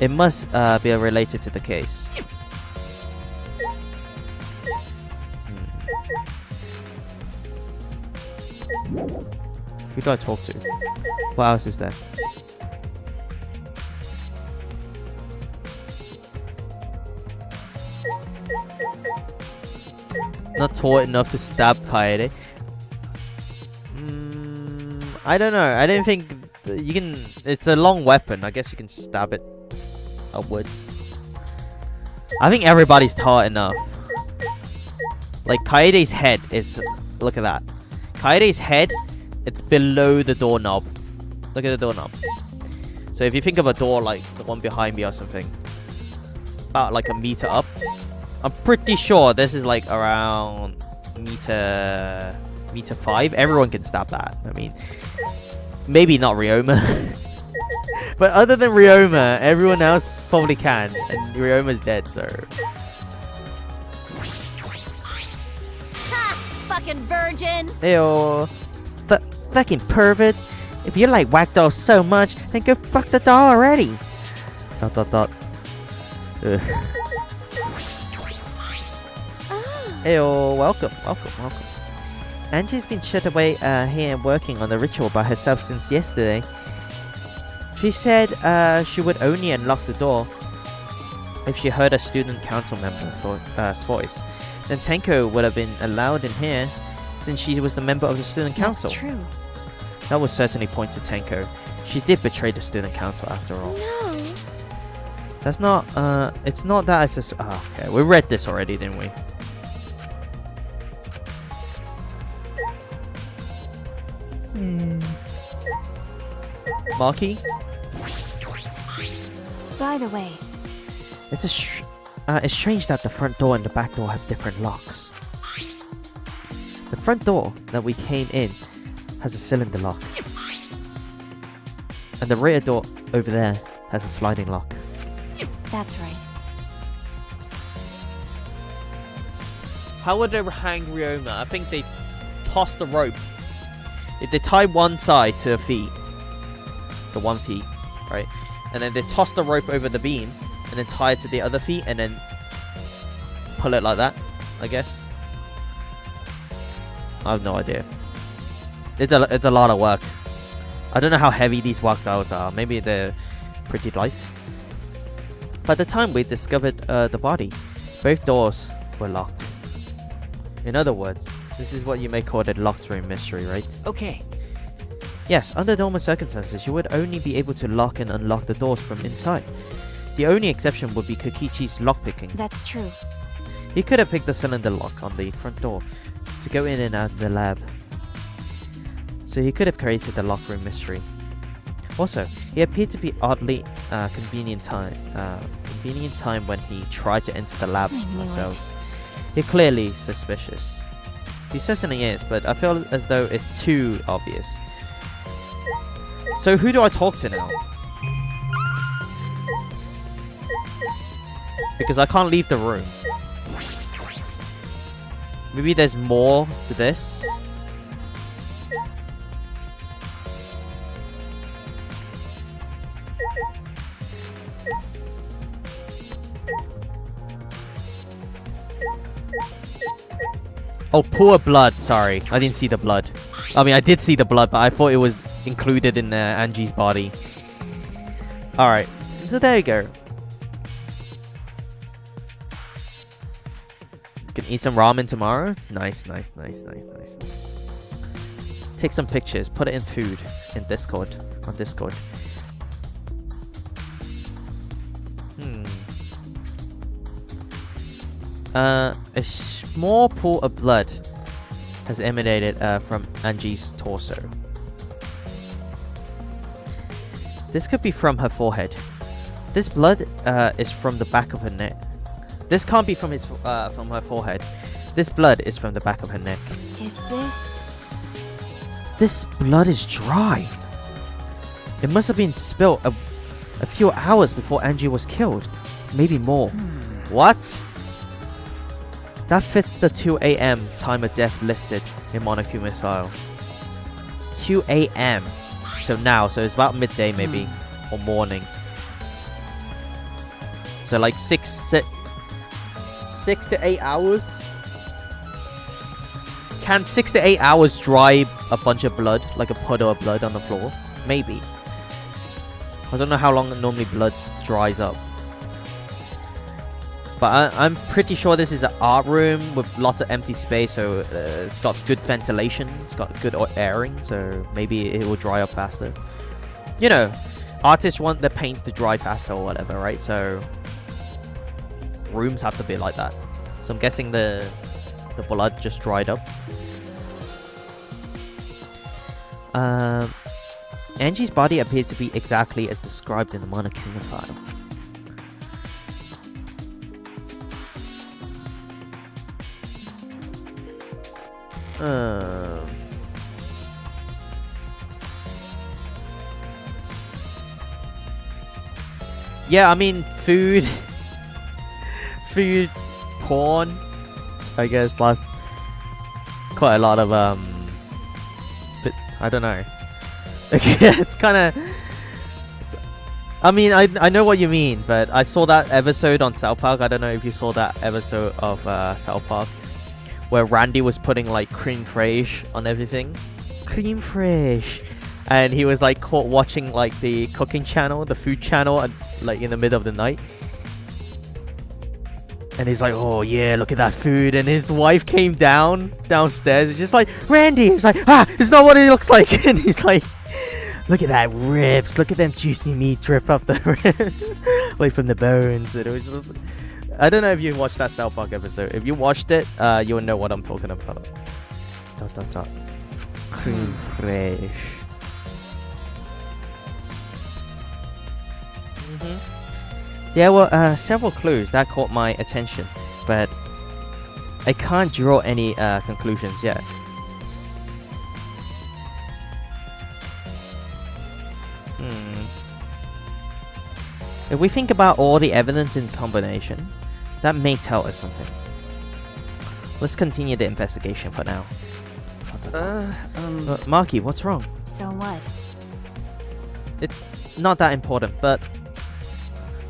It must be related to the case. We gotta talk to. What else is there? Not tall enough to stab Kaede. I don't know. I don't think you can. It's a long weapon. I guess you can stab it upwards. I think everybody's tall enough. Like Kaede's head is. Look at that. Kaede's head. It's below the doorknob. Look at the doorknob. So if you think of a door like the one behind me or something, it's about like a meter up. I'm pretty sure this is like around meter 5. Everyone can stab that. I mean, maybe not Ryoma. But other than Ryoma, everyone else probably can. And Ryoma's dead, so... Ha! Fucking virgin! Ew. Fucking pervert. If you like whack dolls so much, then go fuck the doll already. ... Ew, welcome. Angie's been shut away here working on the ritual by herself since yesterday. She said she would only unlock the door if she heard a student council member's voice. Then Tenko would have been allowed in here since she was the member of the student council. That's true. That would certainly point to Tenko. She did betray the student council after all. No. That's not, it's not that it's just... Oh, okay, we read this already, didn't we? Marky? By the way, it's strange that the front door and the back door have different locks. The front door that we came in has a cylinder lock. And the rear door over there has a sliding lock. that's right. How would they hang Ryoma? I think they toss the rope. If they tie one side to a feet, the one feet, right? And then they toss the rope over the beam, and then tie it to the other feet, and then pull it like that, I guess. I have no idea. It's a lot of work. I don't know how heavy these walk dials are. Maybe they're pretty light. By the time we discovered the body, both doors were locked. In other words, this is what you may call a locked room mystery, right? Okay. Yes, under normal circumstances, you would only be able to lock and unlock the doors from inside. The only exception would be Kokichi's lockpicking. That's true. He could have picked the cylinder lock on the front door to go in and out of the lab. So he could have created the lock room mystery. Also, he appeared to be oddly convenient time when he tried to enter the lab I knew themselves. He's clearly suspicious. He certainly is, but I feel as though it's too obvious. So who do I talk to now? Because I can't leave the room. Maybe there's more to this. Oh, poor blood. Sorry, I didn't see the blood. I mean, I did see the blood, but I thought it was included in Angie's body. Alright, so there you go. Can eat some ramen tomorrow. Nice. Take some pictures. Put it in food in Discord. On Discord. A small pool of blood has emanated from Angie's torso. This could be from her forehead. This blood is from the back of her neck. This can't be from from her forehead. This blood is from the back of her neck. Is this... This blood is dry. It must have been spilled a few hours before Angie was killed. Maybe more. What? That fits the 2 a.m. time of death listed in Monokuma file. 2 a.m. So it's about midday maybe. Or morning. So like 6 to 8 hours? Can 6 to 8 hours dry a bunch of blood? Like a puddle of blood on the floor? Maybe. I don't know how long normally blood dries up. But I'm pretty sure this is an art room with lots of empty space, so it's got good ventilation, it's got good airing, so maybe it will dry up faster. You know, artists want their paints to dry faster or whatever, right? So rooms have to be like that. So I'm guessing the blood just dried up. Angie's body appeared to be exactly as described in the Monokuma file. Yeah, I mean, food, porn, I guess, quite a lot of, I don't know. It's kind of, I mean, I know what you mean, but I saw that episode on South Park. I don't know if you saw that episode of South Park, where Randy was putting like cream fraiche on everything. Cream fraiche. And he was like caught watching like the cooking channel, the food channel, and like in the middle of the night. And he's like, oh yeah, look at that food. And his wife came downstairs. It's just like, Randy. He's like, it's not what it looks like. And he's like, look at that ribs. Look at them juicy meat drip up the ribs. Like from the bones. And it was just, I don't know if you watched that South Park episode. If you watched it, you'll know what I'm talking about. Cream fraiche. There were several clues that caught my attention, but I can't draw any conclusions yet. If we think about all the evidence in combination, that may tell us something. Let's continue the investigation for now. Marky, what's wrong? So what? It's not that important, but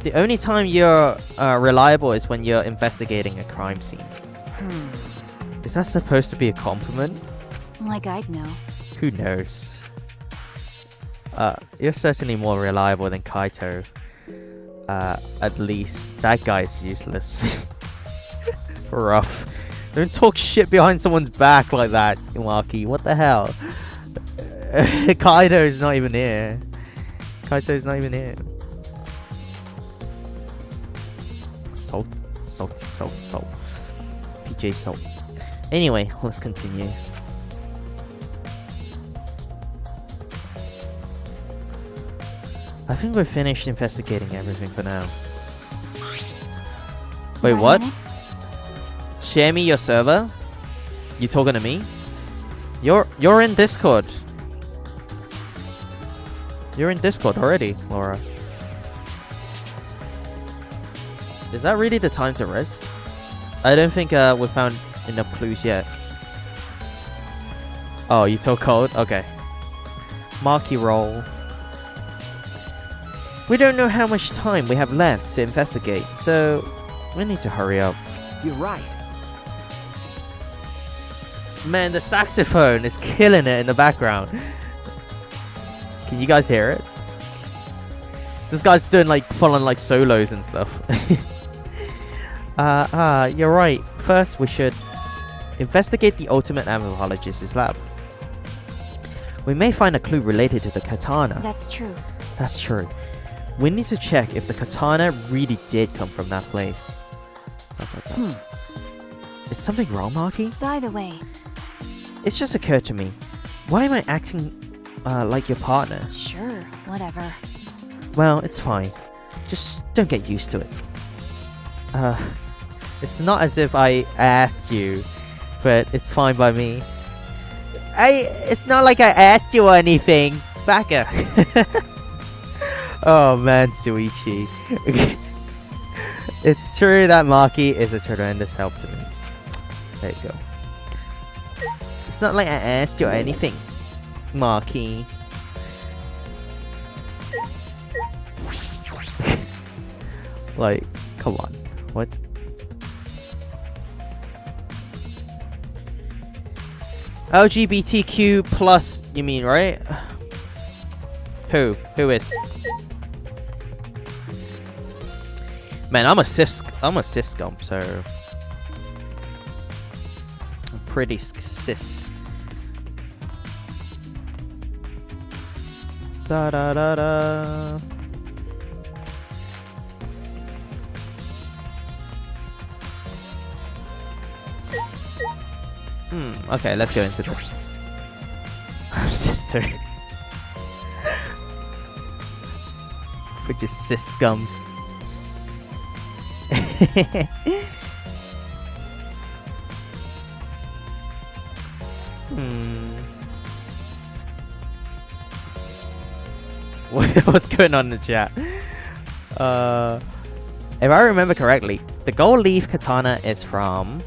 the only time you're reliable is when you're investigating a crime scene. Is that supposed to be a compliment? Like I'd know. Who knows? You're certainly more reliable than Kaito. At least that guy's useless. Rough. Don't talk shit behind someone's back like that, Marky. What the hell? Kaido's not even here. Kaito's not even here. Salt. Salty salt. Salt. PJ salt. Anyway, let's continue. I think we're finished investigating everything for now. Wait, Want a what? minute? Share me your server? You talking to me? You're in Discord. You're in Discord already, Laura. Is that really the time to rest? I don't think we found enough clues yet. Oh, you told code? Okay. Marky roll. We don't know how much time we have left to investigate, so we need to hurry up. You're right. Man, the saxophone is killing it in the background. Can you guys hear it? This guy's doing like full-on like solos and stuff. You're right. First, we should investigate the ultimate anthropologist's lab. We may find a clue related to the katana. That's true. That's true. We need to check if the katana really did come from that place. Is something wrong, Marky? By the way, It's just occurred to me. Why am I acting like your partner? sure, whatever. Well, it's fine. Just don't get used to it. It's not as if I asked you, but it's fine by me. It's not like I asked you or anything. Baka. Oh man, Suichi. It's true that Maki is a tremendous help to me. There you go. It's not like I asked you or anything, Maki. Like, come on. What? LGBTQ plus, you mean, right? Who? Who is? Man, I'm a cis scum, so I'm pretty cis. Da da da da. Okay, let's go into this. I'm sister. We're just cis scums. What's going on in the chat? If I remember correctly, the gold leaf katana is from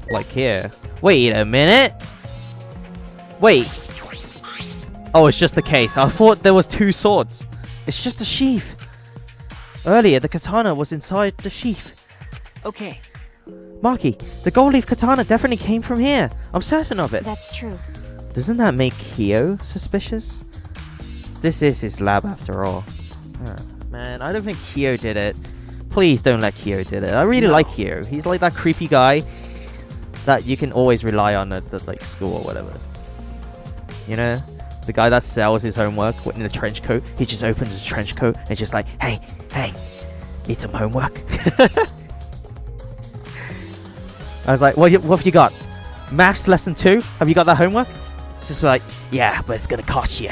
like here. Wait a minute. Wait. Oh, it's just the case. I thought there was two swords. It's just a sheath. Earlier, the katana was inside the sheath. Okay. Maki, the gold leaf katana definitely came from here. I'm certain of it. That's true. Doesn't that make Hio suspicious? This is his lab after all. Man, I don't think Hio did it. Please don't let Hio did it. I really like Hio. He's like that creepy guy that you can always rely on at the like school or whatever. You know? The guy that sells his homework in a trench coat. He just opens his trench coat and just like, hey, need some homework? I was like, what have you got? Maths lesson 2? Have you got that homework? Just like, yeah, but it's gonna cost you.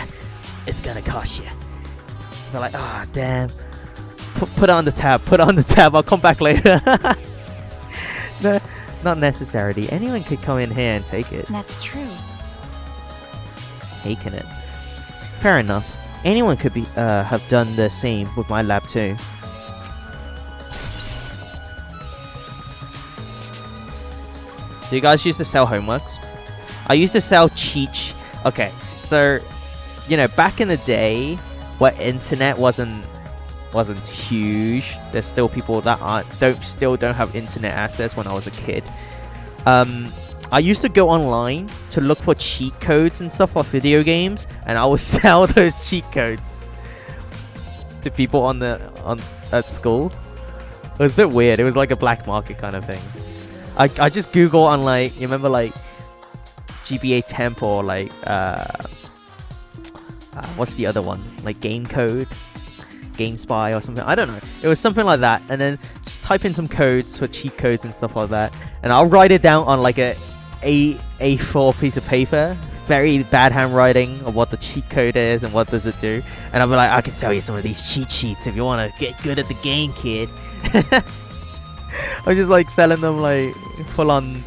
It's gonna cost you. They're like, ah, oh, damn. Put it on the tab. Put it on the tab. I'll come back later. No, not necessarily. Anyone could come in here and take it. That's true. Taking it. Fair enough. Anyone could be have done the same with my lab too. Do you guys used to sell homeworks? I used to sell cheat. Okay, so you know, back in the day, where internet wasn't huge, there's still people that don't have internet access. When I was a kid, I used to go online to look for cheat codes and stuff for video games, and I would sell those cheat codes to people at school. It was a bit weird. It was like a black market kind of thing. I just Google on, like, you remember, like, GBA Temp or like what's the other one? Like Game Code, Game Spy or something. I don't know. It was something like that, and then just type in some codes for cheat codes and stuff like that, and I'll write it down on like a A4 piece of paper, very bad handwriting, of what the cheat code is and what does it do, and I'll be like, I can sell you some of these cheat sheets if you want to get good at the game, kid. I'm just like selling them like full on,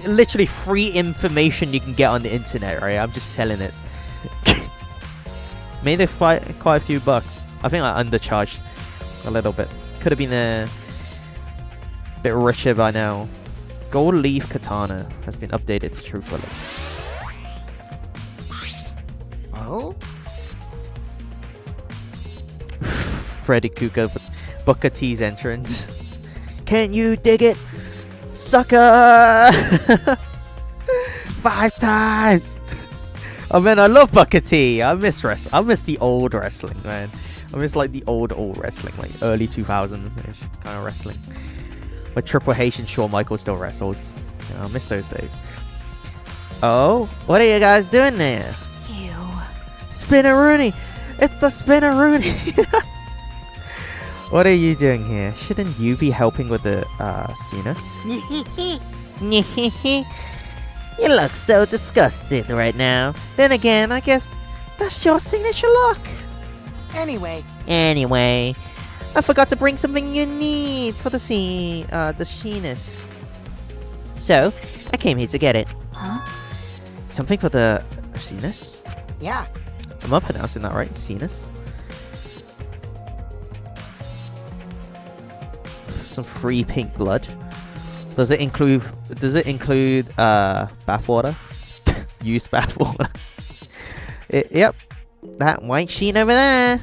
literally free information you can get on the internet, right? I'm just selling it. Made it quite a few bucks. I think I undercharged a little bit. Could have been a bit richer by now. Gold Leaf Katana has been updated to true bullets. Oh? Freddy Krueger with Booker T's entrance. Can you dig it, sucker? 5 times. Oh man, I love Booker T. I miss the old wrestling, man. I miss like the old wrestling, like early 2000s-ish kind of wrestling. But Triple H and Shawn Michaels still wrestled. Yeah, I miss those days. Oh, what are you guys doing there? Ew. Spinneroonie! It's the Spinneroonie! What are you doing here? Shouldn't you be helping with the sinus? You look so disgusted right now. Then again, I guess that's your signature look. Anyway, I forgot to bring something you need for the sinus. So, I came here to get it. Huh? Something for the sinus? yeah. Am I pronouncing that right? Sinus? Some free pink blood. Does it include bathwater? Used bathwater. Yep. That white sheet over there.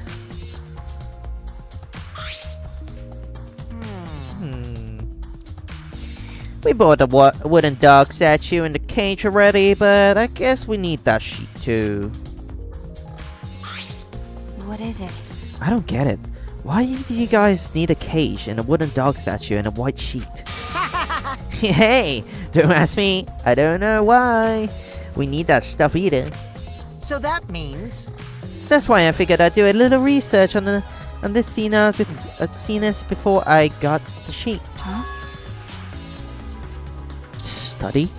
We bought the wooden dog statue in the cage already, but I guess we need that sheet too. What is it? I don't get it. Why do you guys need a cage and a wooden dog statue and a white sheet? Hey, don't ask me. I don't know why. We need that stuff either. So that means... That's why I figured I'd do a little research on this sinus before I got the sheet. Huh? Study?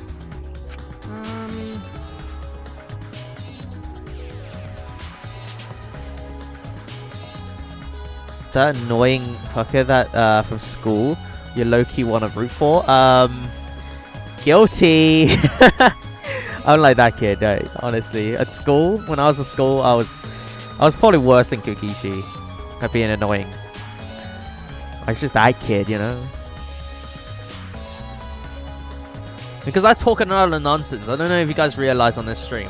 That annoying fucker that from school you low-key want to root for. Guilty. I'm like that kid, honestly. At school, when I was at school, I was probably worse than Kokishi at being annoying. I was just that kid, you know. Because I talk another nonsense. I don't know if you guys realize on this stream.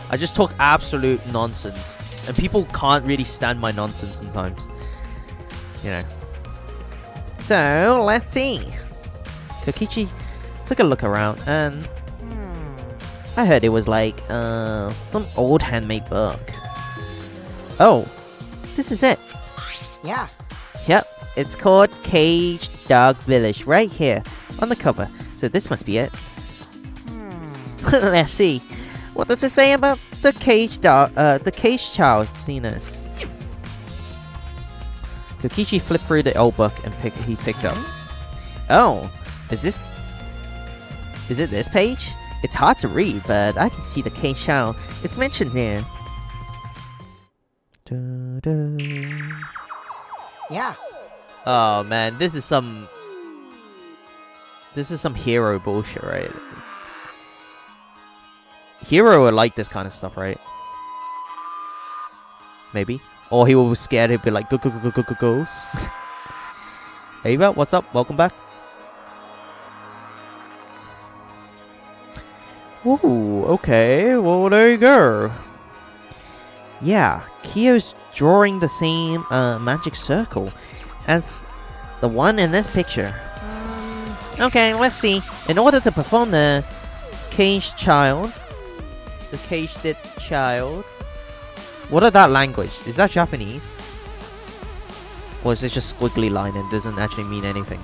I just talk absolute nonsense. And people can't really stand my nonsense sometimes. You know. So, let's see. Kokichi took a look around and... I heard it was like, some old handmade book. Oh, this is it. Yeah. Yep, it's called Caged Dog Village right here on the cover. So this must be it. Let's see. What does it say about the caged dog, the caged child sinus? Kokichi flipped through the old book and he picked up. Oh, is it this page? It's hard to read, but I can see the caged child. It's mentioned here. Yeah. Oh man, this is some hero bullshit, right? Hero would like this kind of stuff, right? Maybe. Or he will be scared, he'll be like, go, goes. Ava, what's up? Welcome back. Ooh, okay. Well, there you go. Yeah, Kyo's drawing the same magic circle as the one in this picture. Okay, let's see. In order to perform the caged child, what is that language? Is that Japanese? Or is it just squiggly line and doesn't actually mean anything?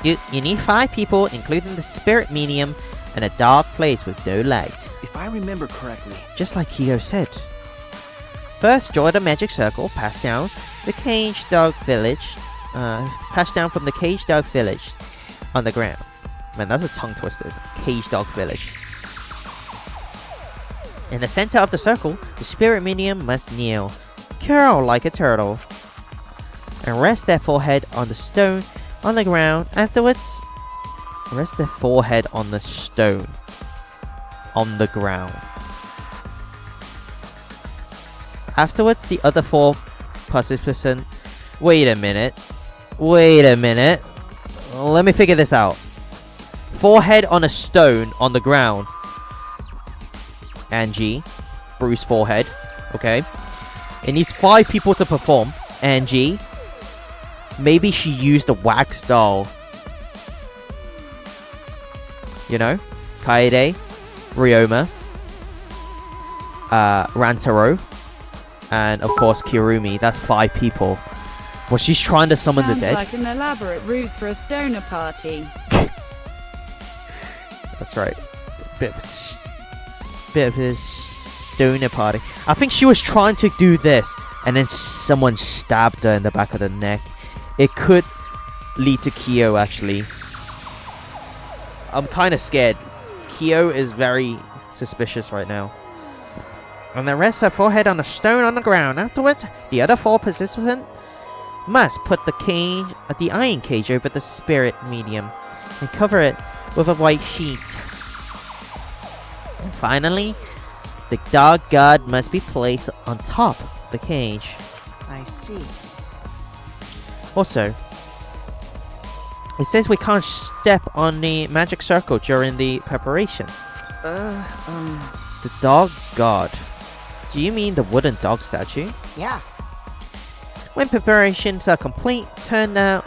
You need 5 people, including the spirit medium, and a dark place with no light. If I remember correctly. Just like Kyo said. First, join the magic circle, pass down the caged dog village. Pass down from the caged dog village on the ground. Man, that's a tongue twister. Caged dog village. In the center of the circle, the spirit medium must kneel, curl like a turtle, and rest their forehead on the stone on the ground. Afterwards, rest their forehead on the stone on the ground. Afterwards, the other 4 participants... Wait a minute. Let me figure this out. Forehead on a stone on the ground. Angie. Bruce forehead. Okay. It needs 5 people to perform. Angie. Maybe she used a wax doll. You know? Kaede. Ryoma. Rantaro. And of course Kirumi. That's 5 people. Well, she's trying to summon the dead. Sounds like an elaborate ruse for a stoner party. That's right. Bit of a stoner party. I think she was trying to do this, and then someone stabbed her in the back of the neck. It could lead to Kyo, actually. I'm kind of scared. Kyo is very suspicious right now. And then rest her forehead on a stone on the ground. Afterwards, the other 4 participants must put the iron cage over the spirit medium and cover it with a white sheet. And finally, the dog god must be placed on top of the cage. I see. Also, it says we can't step on the magic circle during the preparation. The dog god. Do you mean the wooden dog statue? Yeah. When preparations are complete, turn out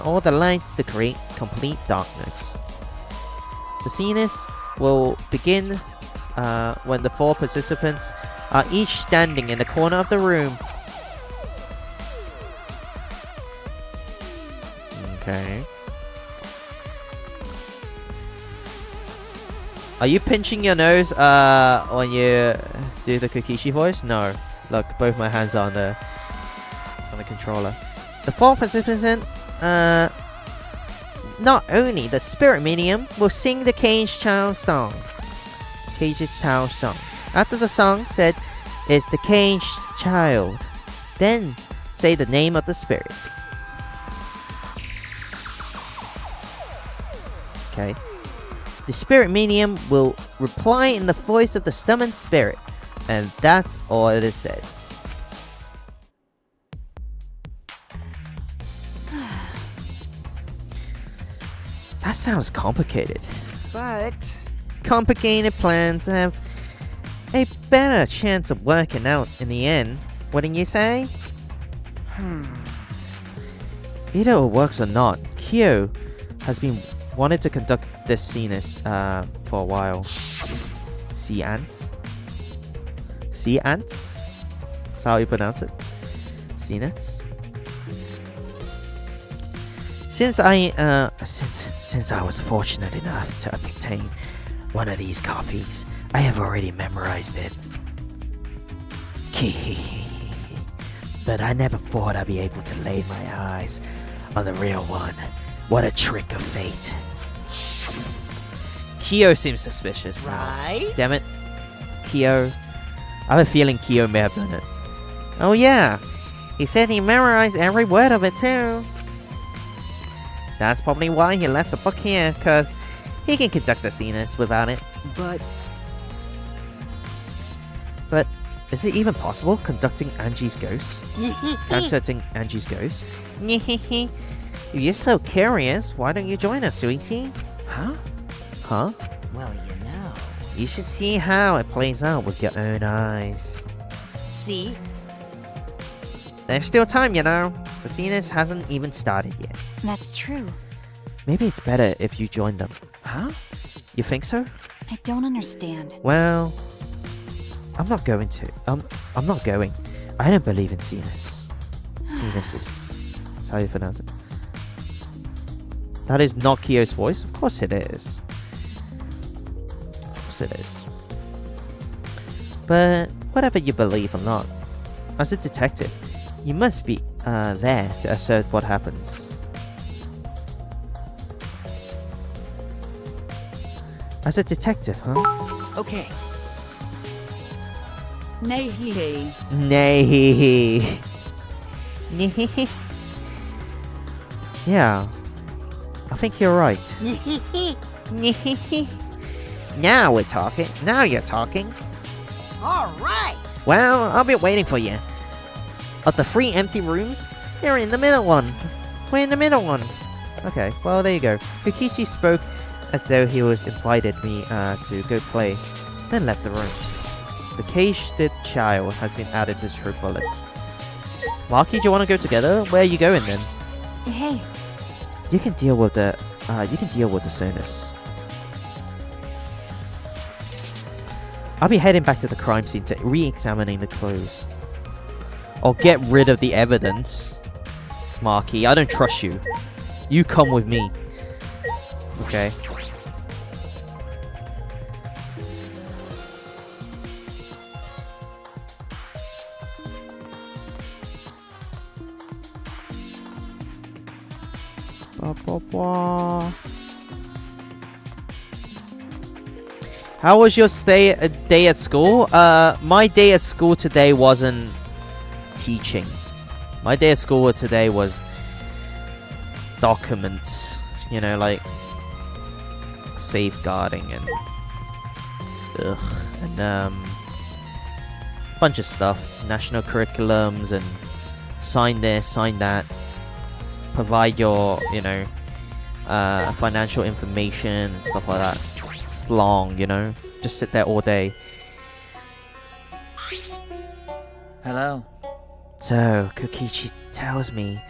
all the lights to create complete darkness. The scene will begin when the 4 participants are each standing in the corner of the room. Okay. Are you pinching your nose when you do the Kokishi voice? No. Look, both my hands are on the controller. The 4 participants, not only the spirit medium will sing the Cage's Child song. After the song said, it's the Caged Child. Then say the name of the spirit. Okay. The spirit medium will reply in the voice of the summoned spirit. And that's all it says. That sounds complicated. But Complicated plans have a better chance of working out in the end, wouldn't you say? Either it works or not, Kyo has been wanted to conduct this scene for a while. Sea ants? Sea ants? That's how you pronounce it? Sea nets? Since I was fortunate enough to obtain one of these copies, I have already memorized it. But I never thought I'd be able to lay my eyes on the real one. What a trick of fate. Kyo seems suspicious now. right? Damn it. Kyo. I have a feeling Kyo may have done it. Oh yeah. He said he memorized every word of it too. That's probably why he left the book here, because he can conduct the scenes without it. But is it even possible conducting Angie's ghost? Contacting Angie's ghost? If you're so curious, why don't you join us, sweetie? Huh? Huh? Well, you know. You should see how it plays out with your own eyes. See? There's still time, you know. The scene hasn't even started yet. That's true. Maybe it's better if you join them. Huh? You think so? I don't understand. Well, I'm not going to. I'm not going. I don't believe in Cenas. Cenas is... That's how you pronounce it. That is not Kyo's voice? Of course it is. Of course it is. But whatever you believe or not, as a detective, you must be there to assert what happens. As a detective, huh? Okay. Nay hee hee. Nay. Yeah. I think you're right. Now we're talking. Now you're talking. All right. Well, I'll be waiting for you. Of the 3 empty rooms, you're in the middle one. We're in the middle one. Okay, well, there you go. Kokichi spoke as though he was invited me to go play, then left the room. The caged child has been added to her bullets. Marky, do you want to go together? Where are you going then? Hey, You can deal with the Sonus. I'll be heading back to the crime scene to re-examining the clothes. Or get rid of the evidence. Marky, I don't trust you. You come with me. Okay. How was your day at school? My day at school today wasn't teaching. My day at school today was documents, you know, like safeguarding and bunch of stuff, national curriculums and sign this, sign that, provide your, you know, financial information and stuff like that. It's long, you know, just sit there all day. Hello. So, Kokichi tells me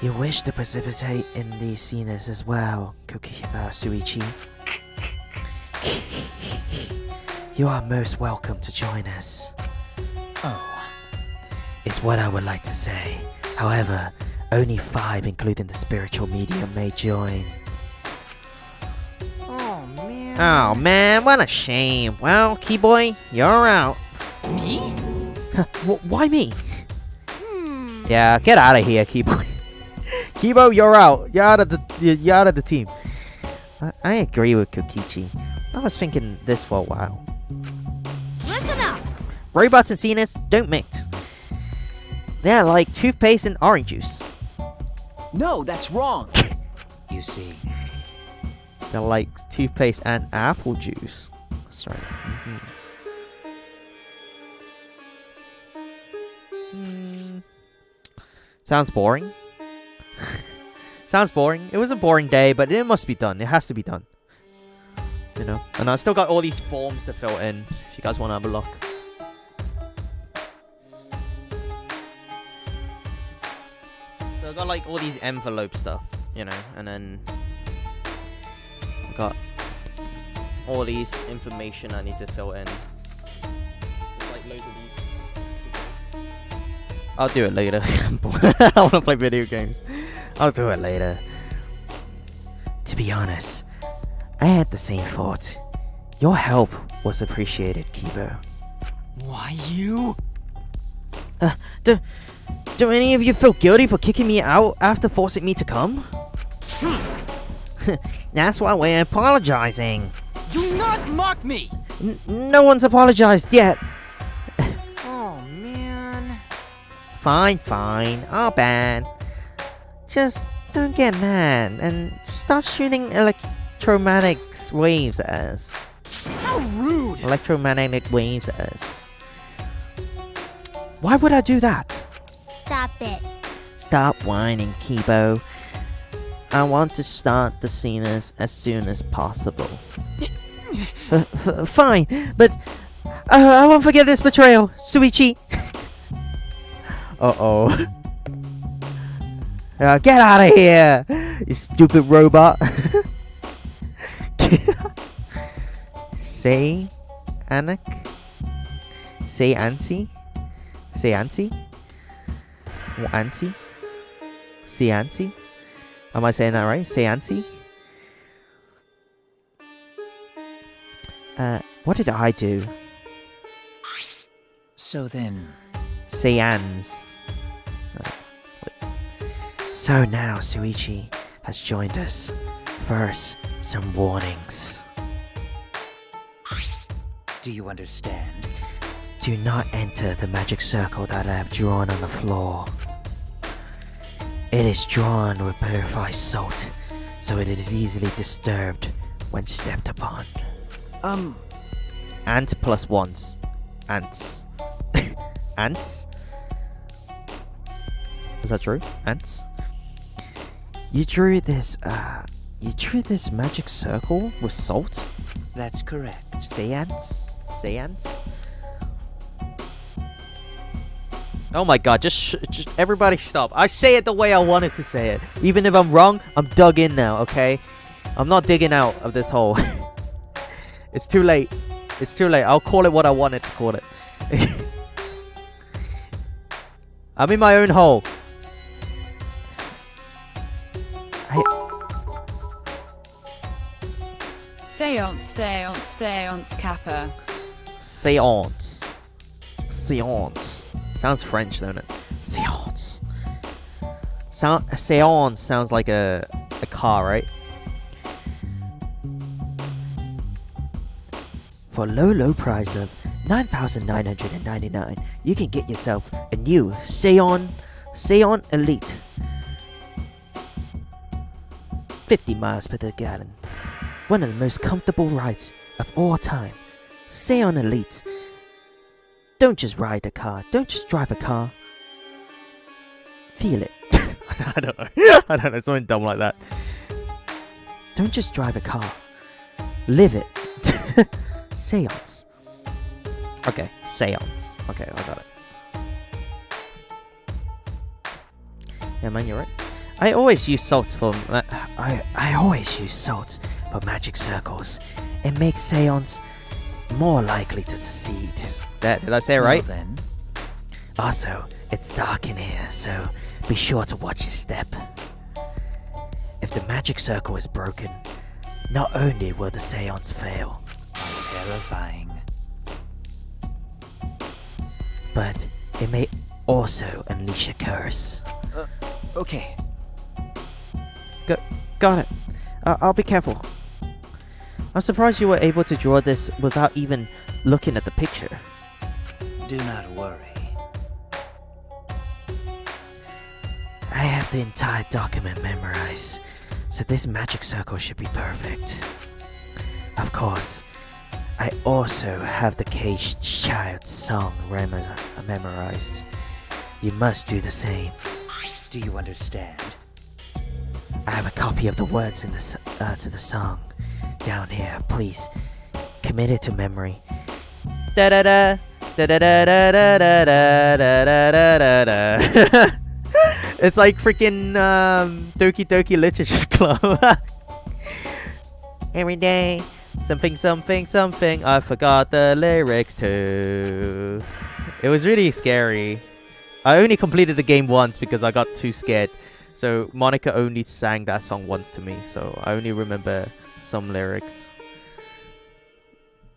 you wish to participate in these scenes as well, Suichi. You are most welcome to join us. Oh. Is what I would like to say. However, only 5, including the spiritual medium, may join. Oh, man. Oh man, what a shame. Well, Keyboy, you're out. Me? Why me? Yeah, get out of here, Keyboy. Keybo, you're out. You're out of the team. I agree with Kokichi. I was thinking this for a while. listen up! Robots and Cenas don't mix. They're like toothpaste and orange juice. No, that's wrong. You see. They're like toothpaste and apple juice. That's right. Sounds boring. Sounds boring. It was a boring day, but it must be done. It has to be done. You know? And I still got all these forms to fill in. If you guys want to have a look. So I got like all these envelope stuff, you know, and then I got all these information I need to fill in. There's like loads of these. I'll do it later. I want to play video games. I'll do it later. To be honest, I had the same thought. Your help was appreciated, Kibo. Why you? Do any of you feel guilty for kicking me out after forcing me to come? That's why we're apologizing. Do not mock me! No one's apologized yet. Oh, man. Fine, I'll ban. Just don't get mad and stop shooting electromagnetic waves at us. How rude! Electromagnetic waves at us. Why would I do that? Stop it. Stop whining, Kibo. I want to start the scene as soon as possible. Fine, but I won't forget this betrayal, Suichi. Uh-oh. Get out of here, you stupid robot. Say, Anak? Say Ansi? Say Ansi? Or Ansi? Say Ansi? Am I saying that right? Say Ansi? What did I do? So then, Seance. So now Suichi has joined us. First, some warnings. do you understand? Do not enter the magic circle that I have drawn on the floor. It is drawn with purified salt, so it is easily disturbed when stepped upon. Ant plus ones. Ants. Ants? Is that true? Ants? You drew this magic circle with salt? That's correct. Seance? Seance? Oh my god, just everybody stop. I say it the way I wanted to say it. Even if I'm wrong, I'm dug in now, okay? I'm not digging out of this hole. It's too late. It's too late. I'll call it what I wanted to call it. I'm in my own hole. Seance, seance, seance, kappa. Seance. Seance. Sounds French, don't it? Seance. Seance sounds like a car, right? For low price of 9,999, you can get yourself a new Seon Elite. 50 miles per gallon. One of the most comfortable rides of all time. Seon Elite. Don't just ride a car. Don't just drive a car. Feel it. I don't know. I don't know. Something dumb like that. Don't just drive a car. Live it. Seance. Okay. Seance. Okay, I got it. Yeah, man, you're right. I always use salt for magic circles. It makes seance more likely to succeed. Did I say it right? Well, then. Also, it's dark in here, so be sure to watch your step. If the magic circle is broken, not only will the seance fail, Terrifying. but it may also unleash a curse. Okay. Got it. I'll be careful. I'm surprised you were able to draw this without even looking at the picture. Do not worry. I have the entire document memorized, so this magic circle should be perfect. Of course, I also have the caged child's song memorized. You must do the same. Do you understand? I have a copy of the words in this to the song down here. Please commit it to memory. Da da da da da da da da da da da da da. It's like freaking Doki Doki Literature Club. Every day, something something something. I forgot the lyrics too. It was really scary. I only completed the game once because I got too scared. So Monica only sang that song once to me, so I only remember some lyrics,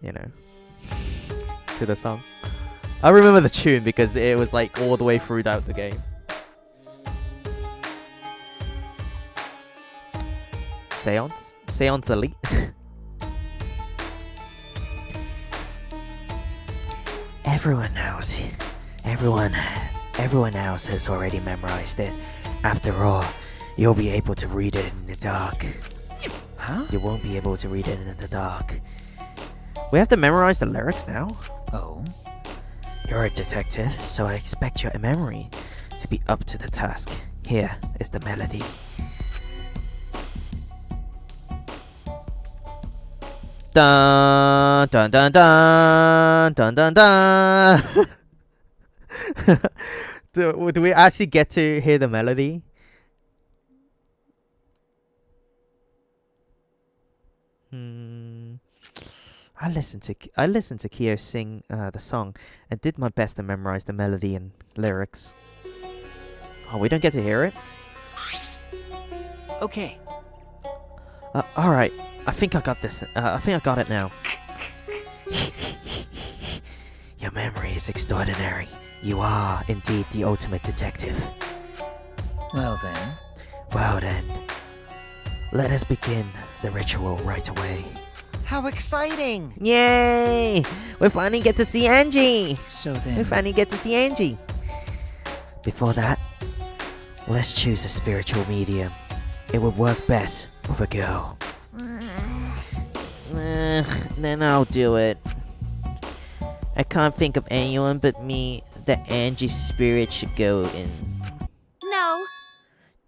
you know, to the song. I remember the tune because it was like all the way throughout the game. Seance? Seance Elite? Everyone else has already memorized it. After all, you'll be able to read it in the dark. Huh? You won't be able to read it in the dark. We have to memorize the lyrics now? Oh? You're a detective, so I expect your memory to be up to the task. Here is the melody. Dun dun dun dun dun dun dun. do we actually get to hear the melody? I listened to Kyo sing the song and did my best to memorize the melody and lyrics. Oh, we don't get to hear it? Okay. All right. I think I got this. I think I got it now. Your memory is extraordinary. You are indeed the ultimate detective. Well then. Well then, let us begin the ritual right away. How exciting! Yay! We finally get to see Angie. So We then. finally get to see Angie. Before that, let's choose a spiritual medium. It would work best with a girl. Then I'll do it. I can't think of anyone but me that Angie's spirit should go in. No.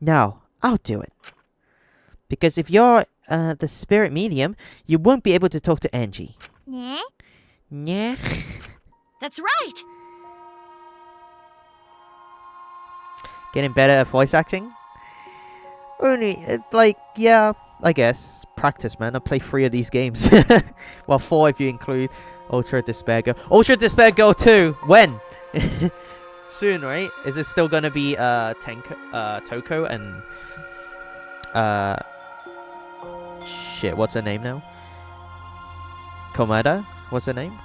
No, I'll do it. Because if you're the spirit medium, you won't be able to talk to Angie. Yeah? Yeah? That's right. Getting better at voice acting? Only, yeah, I guess. Practice, man. I play 3 of these games. Well, 4 if you include Ultra Despair Girl. Ultra Despair Girl 2! When? Soon, right? Is it still gonna be Toko and shit, what's her name now? Komada? What's her name?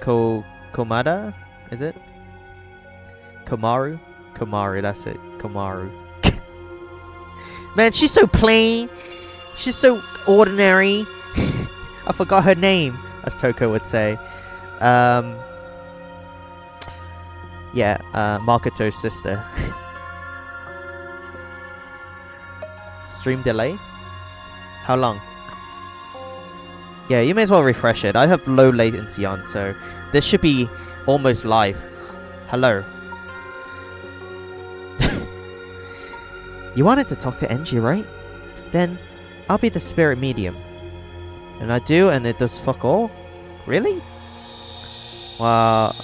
Komada? Is it? Komaru? Komaru, that's it. Komaru. Man, she's so plain. She's so ordinary. I forgot her name, as Toko would say. Yeah, Makoto's sister. Stream delay? How long? Yeah, you may as well refresh it. I have low latency on, so this should be almost live. Hello. You wanted to talk to Angie, right? Then I'll be the spirit medium. And I do, and it does fuck all? Really? Well,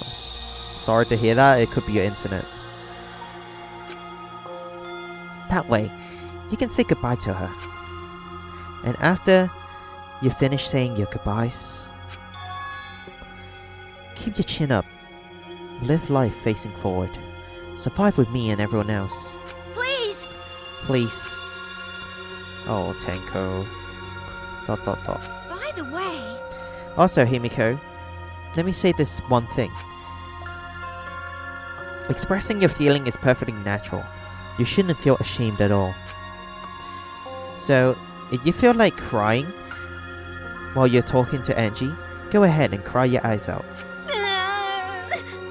sorry to hear that. It could be your internet. That way, you can say goodbye to her. And after you finish saying your goodbyes, keep your chin up. Live life facing forward. Survive with me and everyone else. Please. Please. Oh, Tenko. ... By the way. Also, Himiko, let me say this one thing. Expressing your feeling is perfectly natural. You shouldn't feel ashamed at all. So, if you feel like crying while you're talking to Angie, go ahead and cry your eyes out.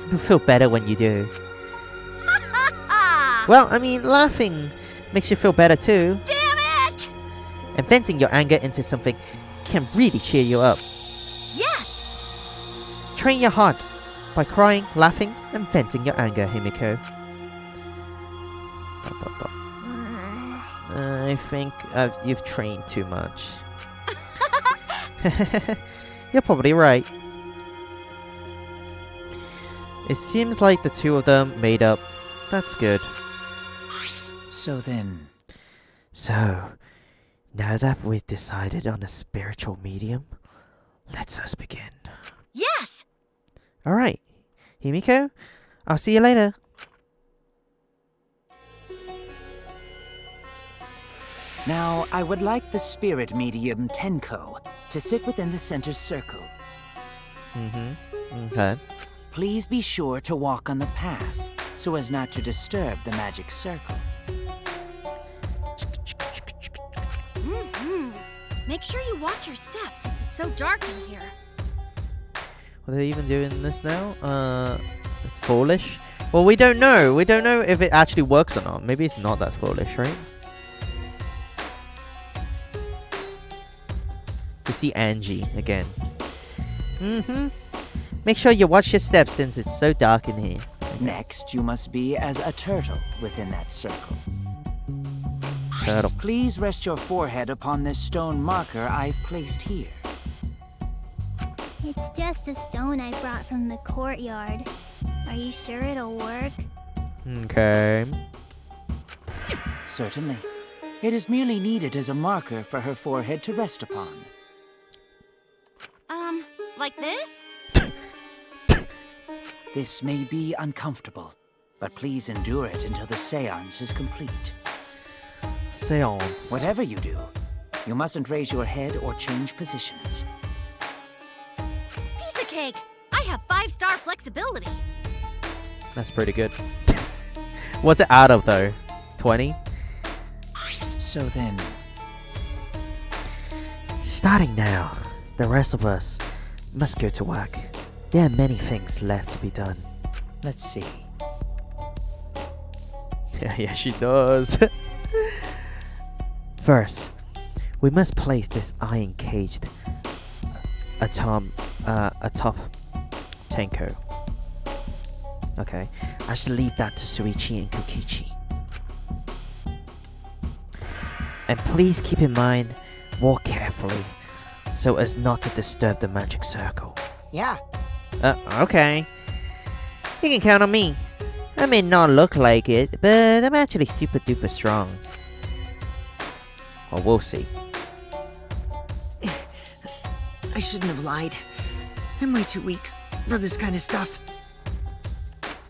You'll feel better when you do. Well, I mean, laughing makes you feel better too. Damn it! And venting your anger into something can really cheer you up. Yes. Train your heart by crying, laughing, and venting your anger, Himiko. I think you've trained too much. You're probably right. It seems like the two of them made up. That's good. So then. So, now that we've decided on a spiritual medium, let us begin. Yes. Alright, Himiko, I'll see you later. Now, I would like the spirit medium Tenko to sit within the center circle. Okay. Please be sure to walk on the path so as not to disturb the magic circle. Make sure you watch your steps since it's so dark in here. Are they even doing this now? It's foolish. Well, we don't know. We don't know if it actually works or not. Maybe it's not that foolish, right? To see Angie again. Make sure you watch your steps since it's so dark in here. Next, you must be as a turtle within that circle. Turtle. Please rest your forehead upon this stone marker I've placed here. It's just a stone I brought from the courtyard. Are you sure it'll work? Okay. Certainly. It is merely needed as a marker for her forehead to rest upon. Like this? This may be uncomfortable, but please endure it until the seance is complete. Seance. Whatever you do, you mustn't raise your head or change positions. Piece of cake! I have 5-star flexibility. That's pretty good. What's it out of though? 20? So then, Starting now, the rest of us must go to work. There are many things left to be done. let's see. Yeah, she does. First, we must place this iron caged atop Tenko. Okay, I should leave that to Suichi and Kokichi. And please keep in mind, walk carefully, so as not to disturb the magic circle. Yeah. Okay. You can count on me. I may not look like it, but I'm actually super duper strong. Well, we'll see. I shouldn't have lied. I'm way too weak for this kind of stuff.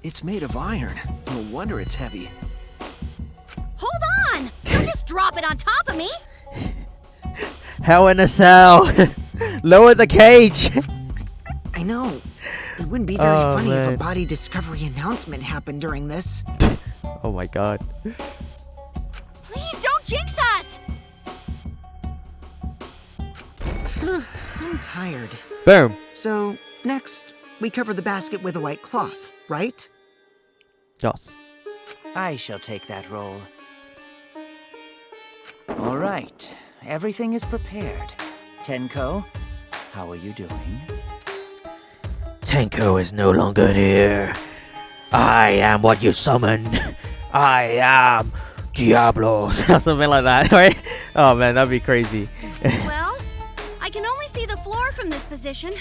It's made of iron. No wonder it's heavy. Hold on! Don't just drop it on top of me! Hell in a cell! Lower the cage! I know. It wouldn't be very funny if man. a body discovery announcement happened during this. Oh my god. Please don't jinx us! I'm tired. Boom. So, next, we cover the basket with a white cloth, right? Yes. I shall take that role. All right, everything is prepared. Tenko, how are you doing? Tenko is no longer here. I am what you summoned. I am Diablos. Something like that, right? Oh man, that'd be crazy. Well, I can only see the floor from this position,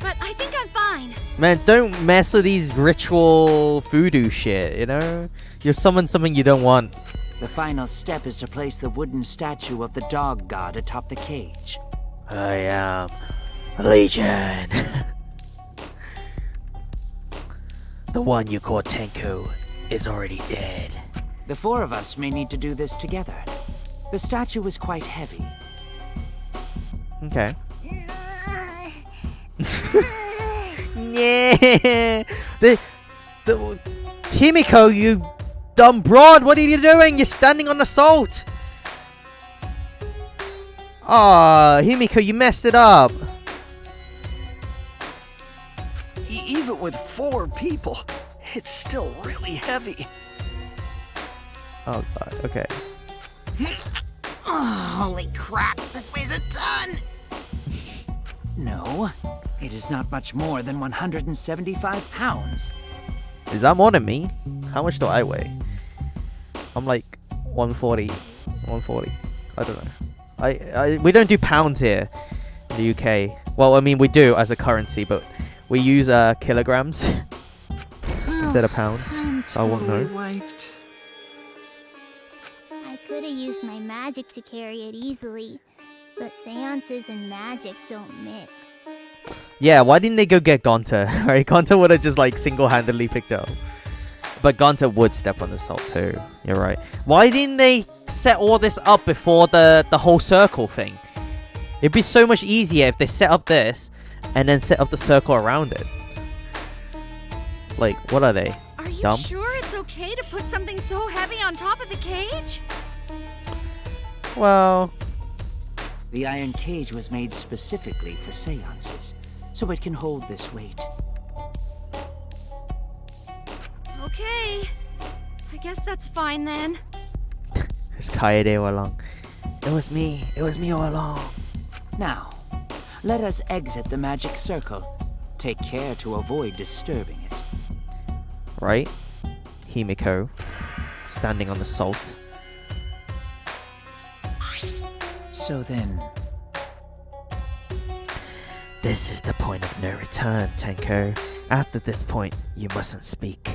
but I think I'm fine. Man, don't mess with these ritual voodoo shit, you know? You summon something you don't want. The final step is to place the wooden statue of the dog god atop the cage. I am Legion. The one you call Tenko is already dead. The four of us may need to do this together. The statue is quite heavy. Okay. Yeah. The Himiko, you dumb broad, what are you doing? You're standing on the salt. Ah, Himiko, you messed it up. Even with 4 people, it's still really heavy. Oh god, okay. Oh, holy crap, this weighs a ton! No, it is not much more than 175 pounds. Is that more than me? How much do I weigh? I'm like 140. 140. I don't know. We don't do pounds here in the UK. Well, I mean, we do as a currency, but we use kilograms instead of pounds. I'm I won't know. totally wiped. I could have used my magic to carry it easily, but seances and magic don't mix. Yeah, why didn't they go get Gonta? Right, Gonta would have just like single-handedly picked it up. But Gonta would step on the salt too. You're right. Why didn't they set all this up before the whole circle thing? It'd be so much easier if they set up this and then set up the circle around it. Like, what are they? Are you Dumb? sure it's okay to put something so heavy on top of the cage? Well, The iron cage was made specifically for seances, so it can hold this weight. Okay. I guess that's fine then. it's Kaede all along. It was me all along. Now, let us exit the magic circle. Take care to avoid disturbing it. Right? Himiko, standing on the salt. So then... This is the point of no return, Tenko. After this point, you mustn't speak.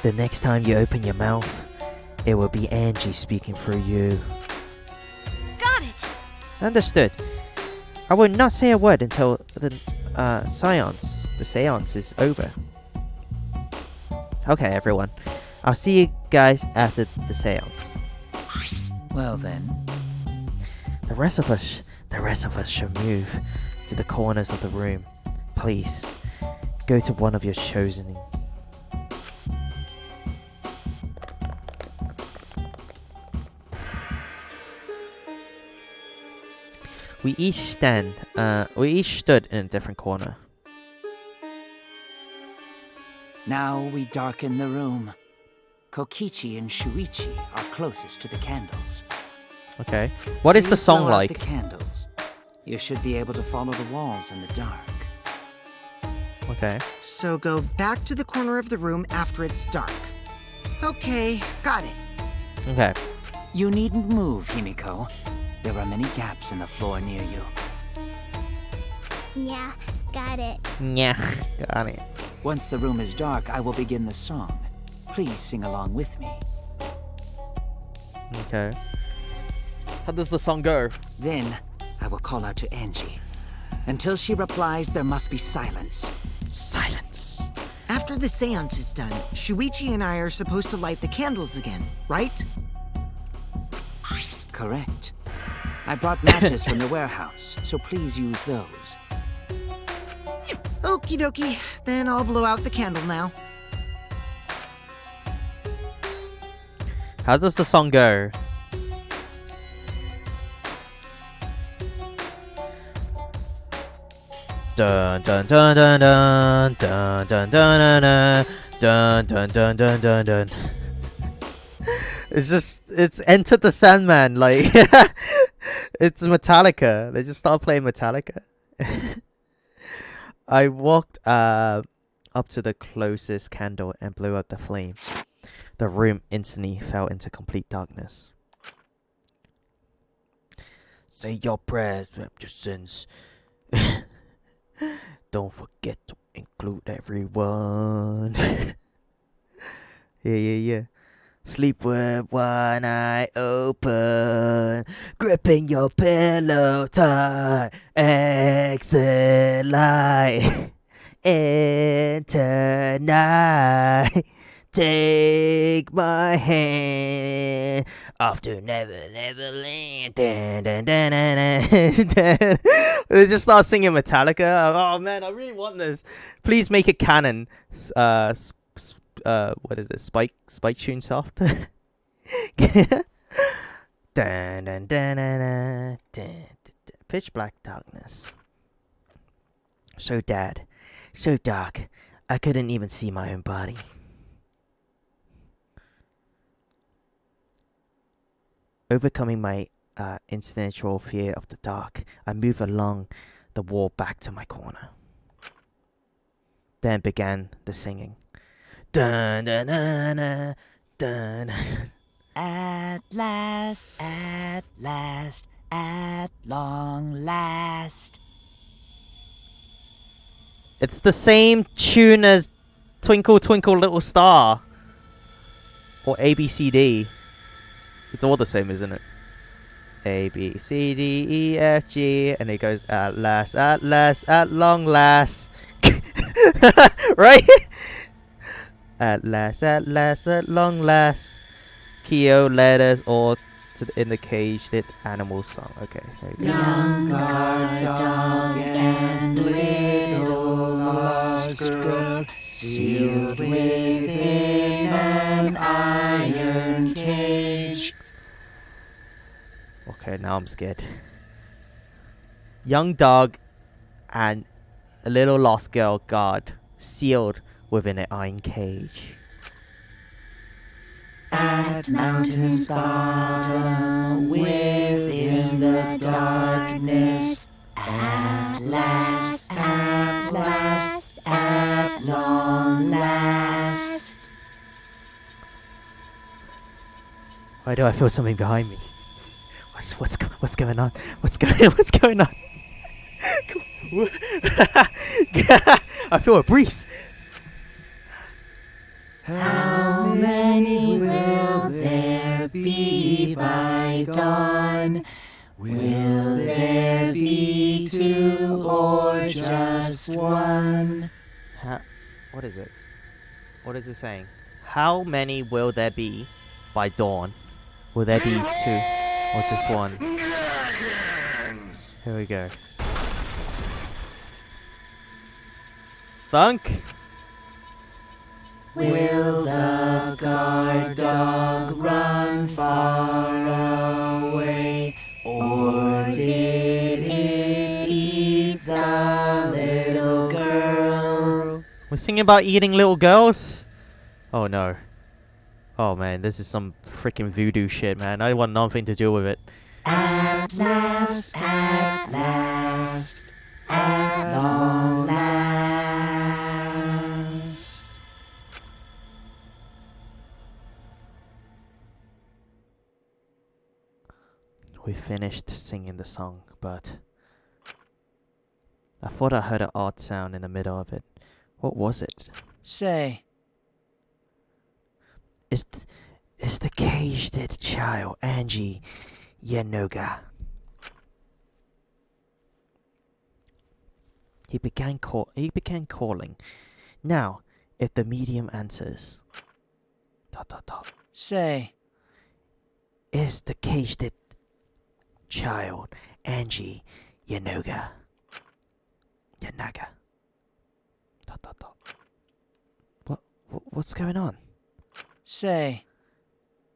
The next time you open your mouth, it will be Angie speaking through you. Got it! Understood. I will not say a word until the seance is over. Okay, everyone. I'll see you guys after the seance. Well then. The rest of us should move to the corners of the room. Please, go to one of your chosen. We each stood in a different corner. Now we darken the room. Kokichi and Shuichi are closest to the candles. Okay. What is the Please song blow out like? the candles. You should be able to follow the walls in the dark. Okay. So go back to the corner of the room after it's dark. Okay, got it. Okay. You needn't move, Himiko. There are many gaps in the floor near you. Yeah, got it. Yeah, got it. Once the room is dark, I will begin the song. Please sing along with me. Okay. How does the song go? Then, I will call out to Angie. Until she replies, there must be silence. Silence. After the seance is done, Shuichi and I are supposed to light the candles again, right? Correct. I brought matches from the warehouse, so please use those. Okie dokie, then I'll blow out the candle now. How does the song go? Dun dun dun dun dun dun dun dun dun dun dun dun dun dun. It's Enter the Sandman, like it's Metallica. They just start playing Metallica. I walked up to the closest candle and blew out the flame. The room instantly fell into complete darkness. Say your prayers, rep your sins. Don't forget to include everyone. Yeah. Sleep with one eye open, gripping your pillow tight. Exit light into night. Take my hand off to Neverland. Dun, dun, dun, dun, dun, dun. They just start singing Metallica. Oh man, I really want this. Please make it canon. What is it? Spike Tune Soft. Dun, dun, dun, dun, dun, dun. Pitch black darkness. So dark, I couldn't even see my own body. Overcoming my instinctual fear of the dark, I moved along the wall back to my corner. Then began the singing. Dun dun dun dun dun. At last, at long last. It's the same tune as Twinkle Twinkle Little Star. Or ABCD. It's all the same, isn't it? A, B, C, D, E, F, G. And it goes at last, at long last. Right? At last, at long last. Kyo led us all in the cage did animal song. Okay, there we go. Young guard dog and little lost girl, sealed within an iron cage. Okay, now I'm scared. Young dog and a little lost girl guard, sealed within an iron cage. At mountain's bottom, within the darkness, at last, at long last. Why do I feel something behind me? What's going on? What's going on? I feel a breeze. How many will there be by dawn? Will there be 2 or just 1? What is it? What is it saying? How many will there be by dawn? Will there be 2 or just 1? Here we go. Thunk! Will the guard dog run far away, or did it eat the little girl? We're singing about eating little girls? Oh no. Oh man, this is some freaking voodoo shit, man. I want nothing to do with it. At last, at long last. We finished singing the song, but I thought I heard an odd sound in the middle of it. What was it? Say, It's the caged child, Angie Yanoga. He began calling. Now, if the medium answers, ... Say, is the caged child, Angie Yanoga. What's going on? say,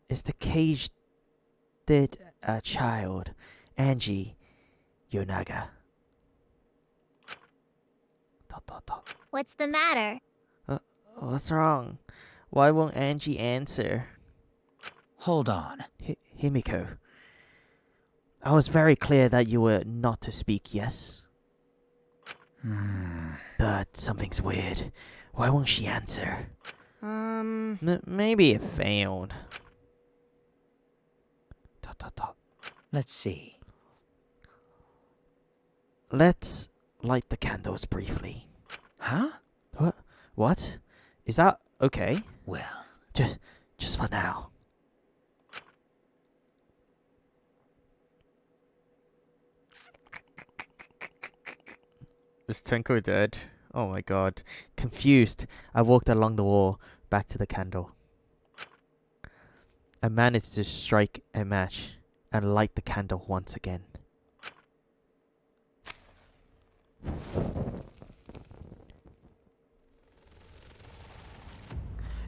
Is the caged child, Angie Yonaga. ... What's the matter? What's wrong? Why won't Angie answer? hold on. Himiko, I was very clear that you were not to speak, yes? But something's weird. Why won't she answer? Maybe it failed. ... Let's see. Let's light the candles briefly. Huh? What? Is that okay? Well, Just for now. Is Tenko dead? Oh my god. Confused, I walked along the wall, back to the candle. I managed to strike a match and light the candle once again.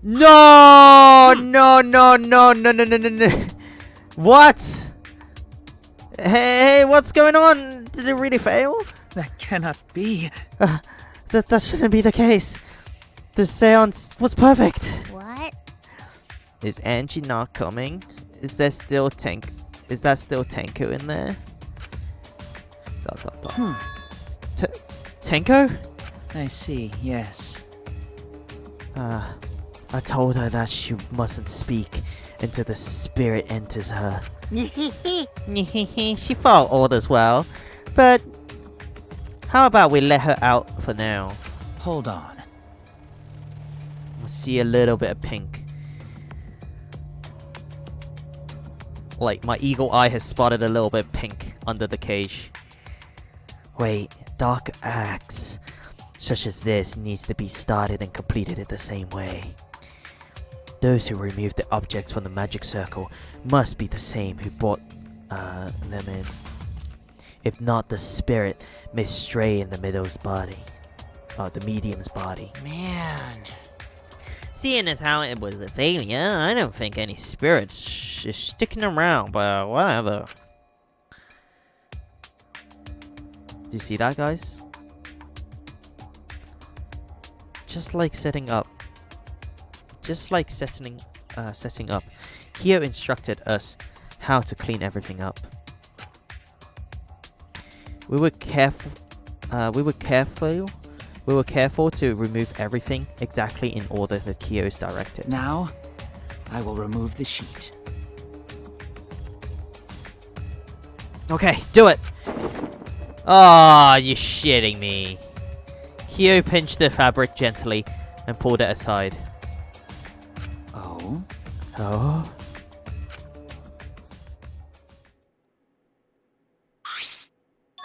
No! No. What? Hey, what's going on? Did it really fail? that cannot be. That shouldn't be the case. The seance was perfect. What? Is Angie not coming? Is that still Tenko in there? ... Tenko? I see, yes. I told her that she mustn't speak until the spirit enters her. She followed orders well, but how about we let her out for now? Hold on. I see a little bit of pink. Like, my eagle eye has spotted a little bit pink under the cage. Wait, dark acts such as this needs to be started and completed in the same way. Those who remove the objects from the magic circle must be the same who brought them in. If not, the spirit may stray in the medium's body. Man. Seeing as how it was a failure, I don't think any spirit is sticking around, but whatever. Do you see that, guys? Just like setting up. Setting up. Hio instructed us how to clean everything up. We were careful to remove everything exactly in order that Kyo's directed. Now, I will remove the sheet. Okay, do it. Oh, you're shitting me. Kyo pinched the fabric gently and pulled it aside. Oh? Oh?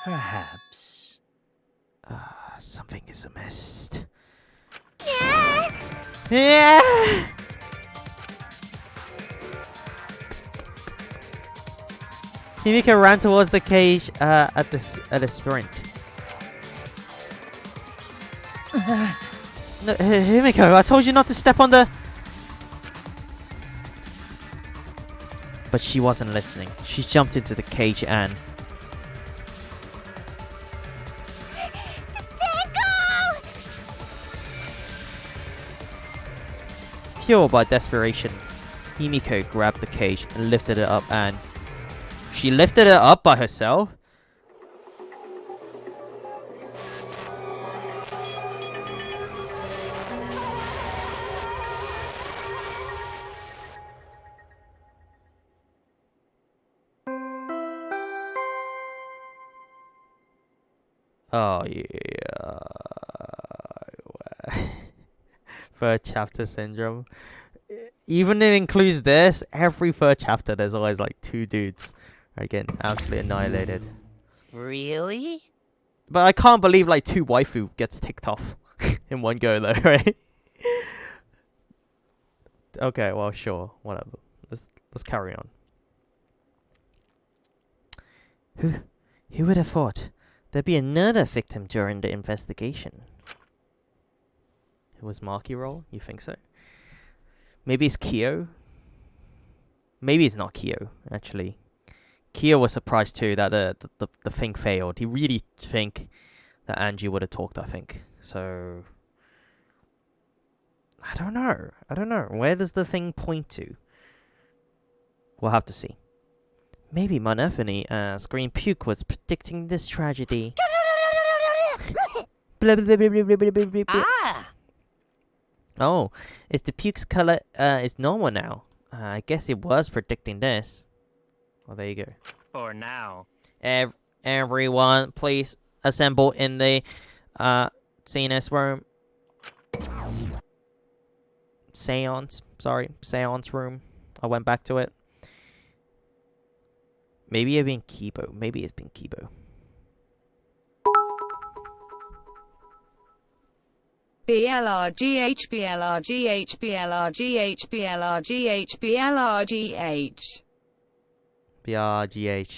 Perhaps. Something is amiss. Yeah! Himiko ran towards the cage at a sprint. No, Himiko, I told you not to step on the... But she wasn't listening. She jumped into the cage and... Fueled by desperation, Himiko grabbed the cage and lifted it up and... She lifted it up by herself? Oh, yeah. Third chapter syndrome. Even it includes this, every third chapter there's always like 2 dudes are getting absolutely annihilated. Really? But I can't believe like 2 waifu gets ticked off in one go though, right? Okay, well sure, whatever. Let's carry on. Who would have thought there'd be another victim during the investigation? It was Maki roll? You think so? Maybe it's Kyo? Maybe it's not Kyo, actually. Kyo was surprised too that the thing failed. He really think that Angie would have talked, I think. So... I don't know. Where does the thing point to? We'll have to see. Maybe Monophony Scream Puke was predicting this tragedy. Blah, blah, blah, blah, blah, blah, blah, blah. Ah! Oh, is the puke's color is normal now? I guess it was predicting this. Well, there you go. For now. Everyone, please assemble in the CNS room. Seance room. I went back to it. Maybe it's been Kibo. BLRGH BLRGH BLRGH BLRGH BLRGH BRGH.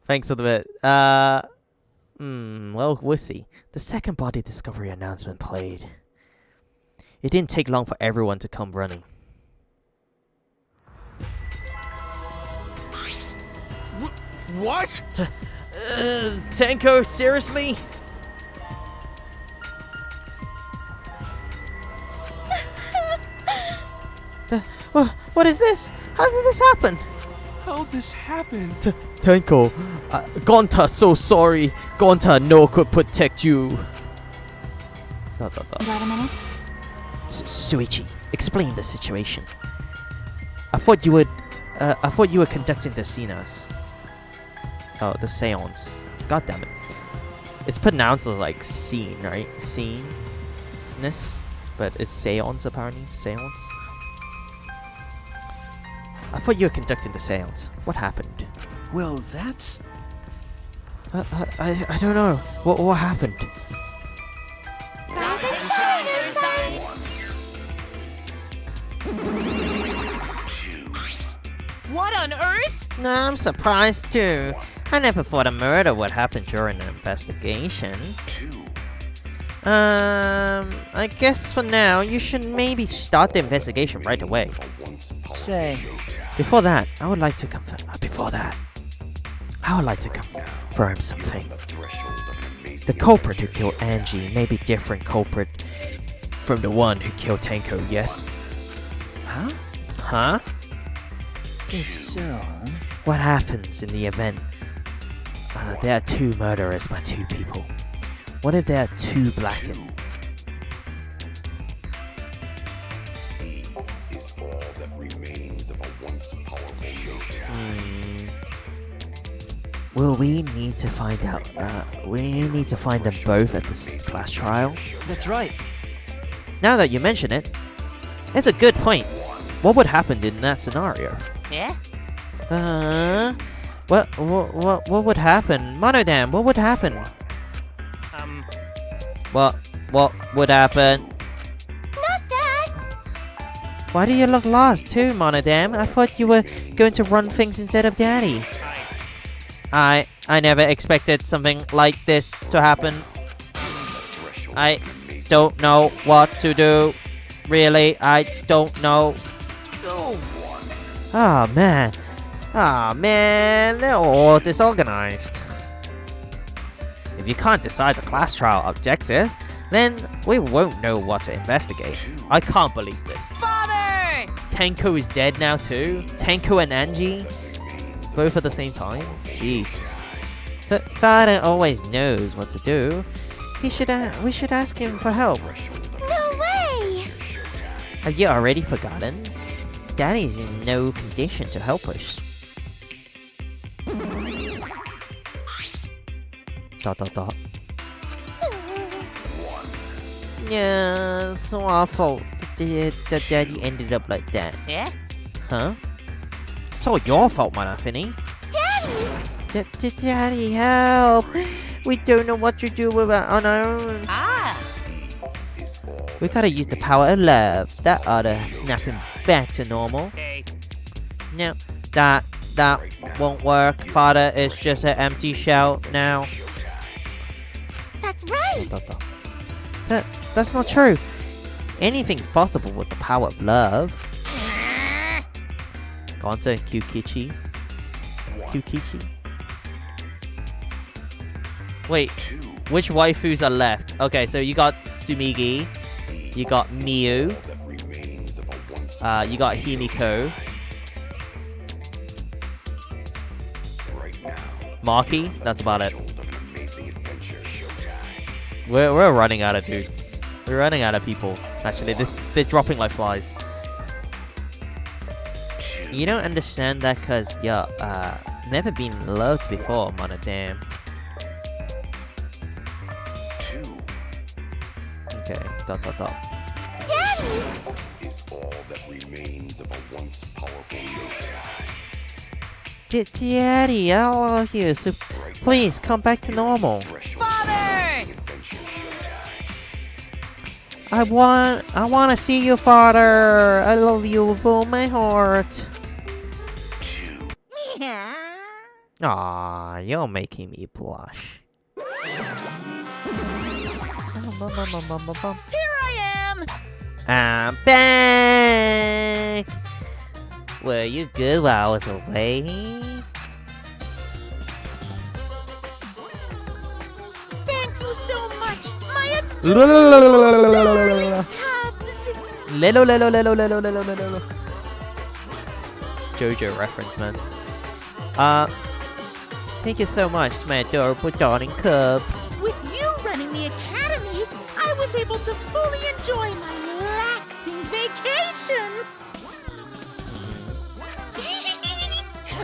Thanks for the bit. Well, we'll see. The second body discovery announcement played. It didn't take long for everyone to come running. What? Tenko, seriously? What is this? How did this happen? How this happened? Tenko, Gonta, so sorry. Gonta, no could protect you. Got a minute? Suichi, explain the situation. I thought you were conducting the seance. Oh, the seance. God damn it. It's pronounced as like scene, right? Scene-ness. But it's seance apparently. Seance. I thought you were conducting the seance. What happened? Well, that's... I don't know. What happened? Rise and shine, Ursa! What on earth? No, I'm surprised too. I never thought a murder would happen during an investigation. I guess for now, you should maybe start the investigation right away. Say, Before that, I would like to confirm something. The culprit who killed Angie may be different culprit from the one who killed Tenko, yes? huh? Huh? If so... What happens in the event? There are 2 murderers by 2 people. What if there are 2 blackened? Will we need to find out? We need to find them both at the class trial. That's right. Now that you mention it, it's a good point. What would happen in that scenario? Yeah? What would happen? Monodam, what would happen? What would happen? Not that! Why do you look lost too, Monodam? I thought you were going to run things instead of Daddy. I never expected something like this to happen. I don't know what to do. Really, I don't know. Oh man. Ah man, they're all disorganized. If you can't decide the class trial objective, then we won't know what to investigate. I can't believe this. Father! Tenko is dead now too? Tenko and Angie? Both at the same time? Jesus. But Father always knows what to do. We should ask him for help. No way! Have you already forgotten? Daddy's in no condition to help us. Dot dot dot. Yeah, it's our fault that Daddy ended up like that. Yeah? Huh? It's all your fault, Manafini. Daddy! Daddy, help! We don't know what to do with it on our own. Ah! We gotta use the power of love. That ought to snap him back to normal. Hey. No, that won't work. Father is just an empty shell now. That's right! That's not true. Anything's possible with the power of love. Gonta, Kyukichi. Wait, which waifus are left? Okay, so you got Sumigi, you got Miyu, you got Himiko, Maki, that's about it. We're running out of dudes. We're running out of people. Actually, they're dropping like flies. You don't understand that cause you're never been loved before, Monodam. Okay, dot. Daddy! Is all that remains of a once powerful nation. Daddy, I love you, so please come back to normal. Father! I want to see you, Father. I love you with all my heart. Aw, you're making me blush. Here I am! I'm back! Were you good while I was away? Thank you so much! My Jojo reference, man. Thank you so much, my adorable darling cub. With you running the academy, I was able to fully enjoy my relaxing vacation.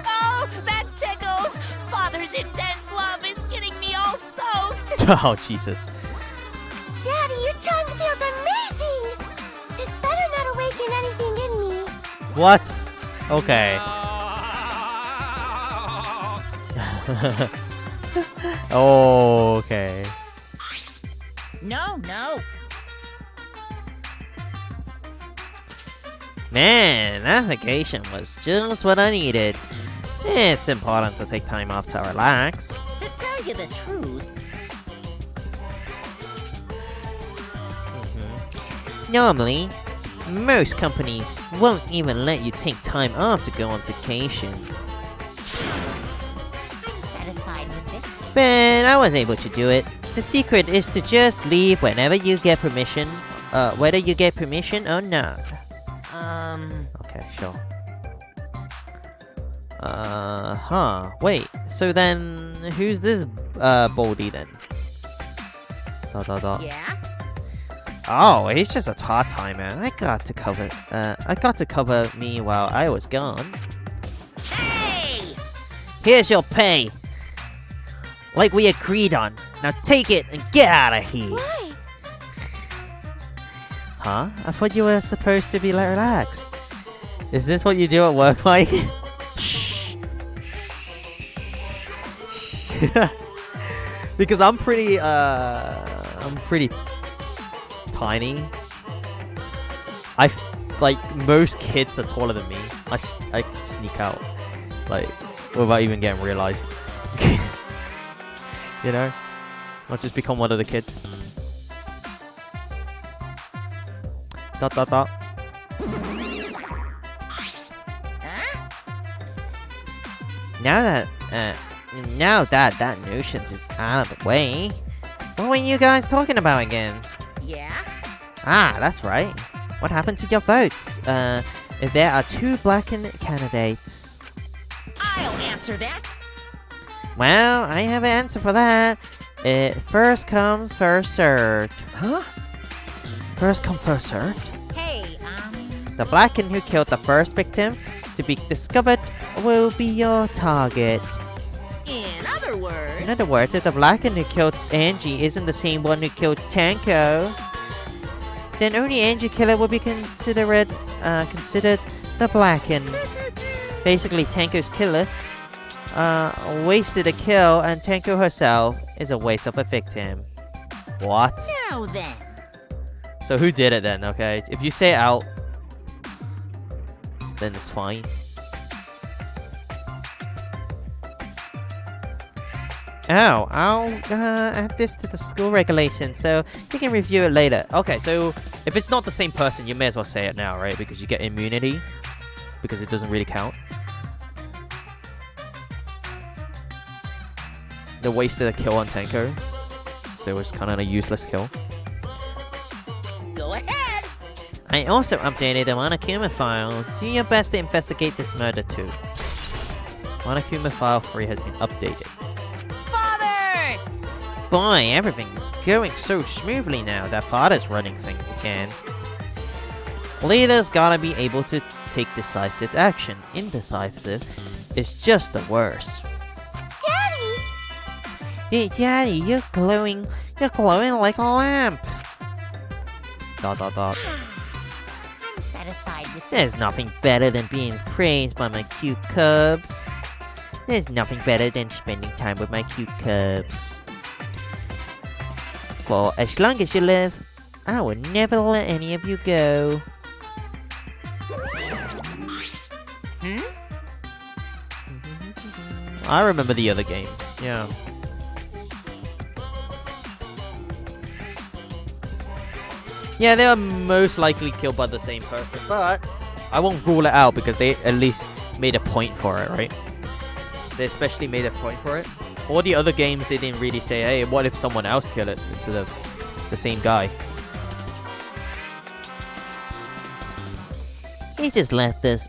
Oh, that tickles! Father's intense love is getting me all soaked! Oh, Jesus. Daddy, your tongue feels amazing! This better not awaken anything in me. What? Okay. Okay. No. Man, that vacation was just what I needed. It's important to take time off to relax. To tell you the truth, Normally, most companies won't even let you take time off to go on vacation. I'm satisfied with this. But I was able to do it. The secret is to just leave whenever you get permission, whether you get permission or not. Okay, sure. Wait, so then, who's this, Baldy then? Yeah? Oh, he's just a part-timer. I got to cover me while I was gone. Hey! Here's your pay. Like we agreed on. Now take it and get out of here. Why? Huh? I thought you were supposed to be relaxed. Is this what you do at work, Mike? Because I'm pretty tiny. Like most kids are taller than me. I can sneak out like without even getting realized. You know, I'll just become one of the kids. Dot dot dot. Now that nuisance is out of the way, what were you guys talking about again? Yeah? Ah, that's right. What happened to your votes? If there are 2 blackened candidates. I'll answer that. Well, I have an answer for that. First come, first served. Huh? First come, first served? Hey, The blackened who killed the first victim to be discovered will be your target. in other words... In other words, if the blackened who killed Angie isn't the same one who killed Tanko, then only Angie killer will be considered the blackened. Basically, Tanko's killer wasted a kill, and Tanko herself is a waste of a victim. What? Now then. So who did it then, okay? If you say it out, then it's fine. Oh, I'll add this to the school regulations, so you can review it later. Okay, so if it's not the same person, you may as well say it now, right? Because you get immunity, because it doesn't really count. They wasted a kill on Tanko, so it's kind of a useless kill. Go ahead. I also updated the Monokuma file. Do your best to investigate this murder too. Monokuma file 3 has been updated. Father! Boy, everything's going so smoothly now that Father's running things again. Leaders gotta be able to take decisive action. Indecisive is just the worst. Daddy! Hey, Daddy, you're glowing like a lamp. ... I'm satisfied with There's nothing better than being praised by my cute cubs. There's nothing better than spending time with my cute cubs. For as long as you live, I will never let any of you go. I remember the other games, yeah. Yeah, they are most likely killed by the same person, but I won't rule it out because they at least made a point for it, right? They especially made a point for it. All the other games, they didn't really say, hey, what if someone else killed it instead of the same guy? He just left us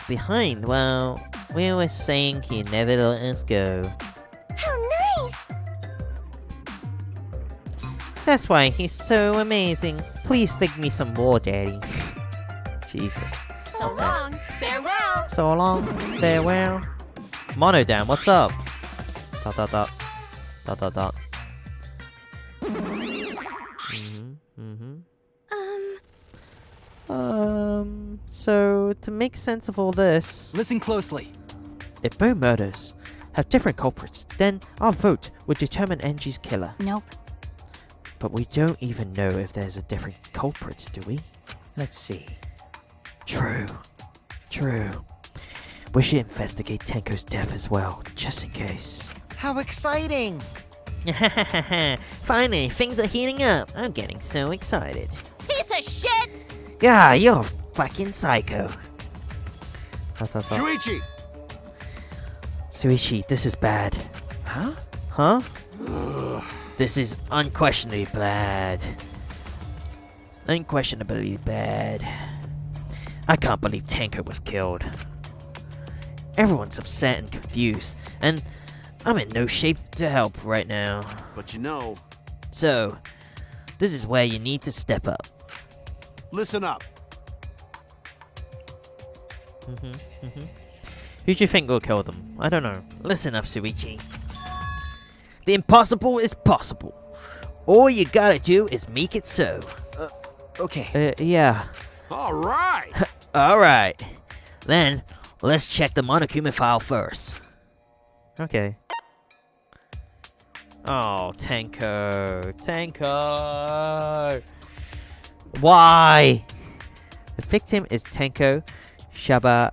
behind while we were saying he never let us go. How nice! That's why he's so amazing. Please stick me some more, Daddy. Jesus. So long. Farewell. So long. Farewell. Monodam, what's up? ... So to make sense of all this, Listen closely. if both murders have different culprits, then our vote would determine Angie's killer. Nope. But we don't even know if there's a different culprits, do we? Let's see. True. We should investigate Tenko's death as well, just in case. How exciting! Finally, things are heating up. I'm getting so excited. Piece of shit. Yeah, you're a fucking psycho. Shuichi! Suichi, this is bad. Huh? This is unquestionably bad. Unquestionably bad. I can't believe Tanko was killed. Everyone's upset and confused, and I'm in no shape to help right now. But you know... So, this is where you need to step up. Listen up. Who do you think will kill them? I don't know. Listen up, Suichi. The impossible is possible. All you gotta do is make it so. Okay. Yeah. All right. Alright. Then, let's check the Monokuma file first. Okay. Oh, Tenko. Tenko! Why? The victim is Tenko Shabashira,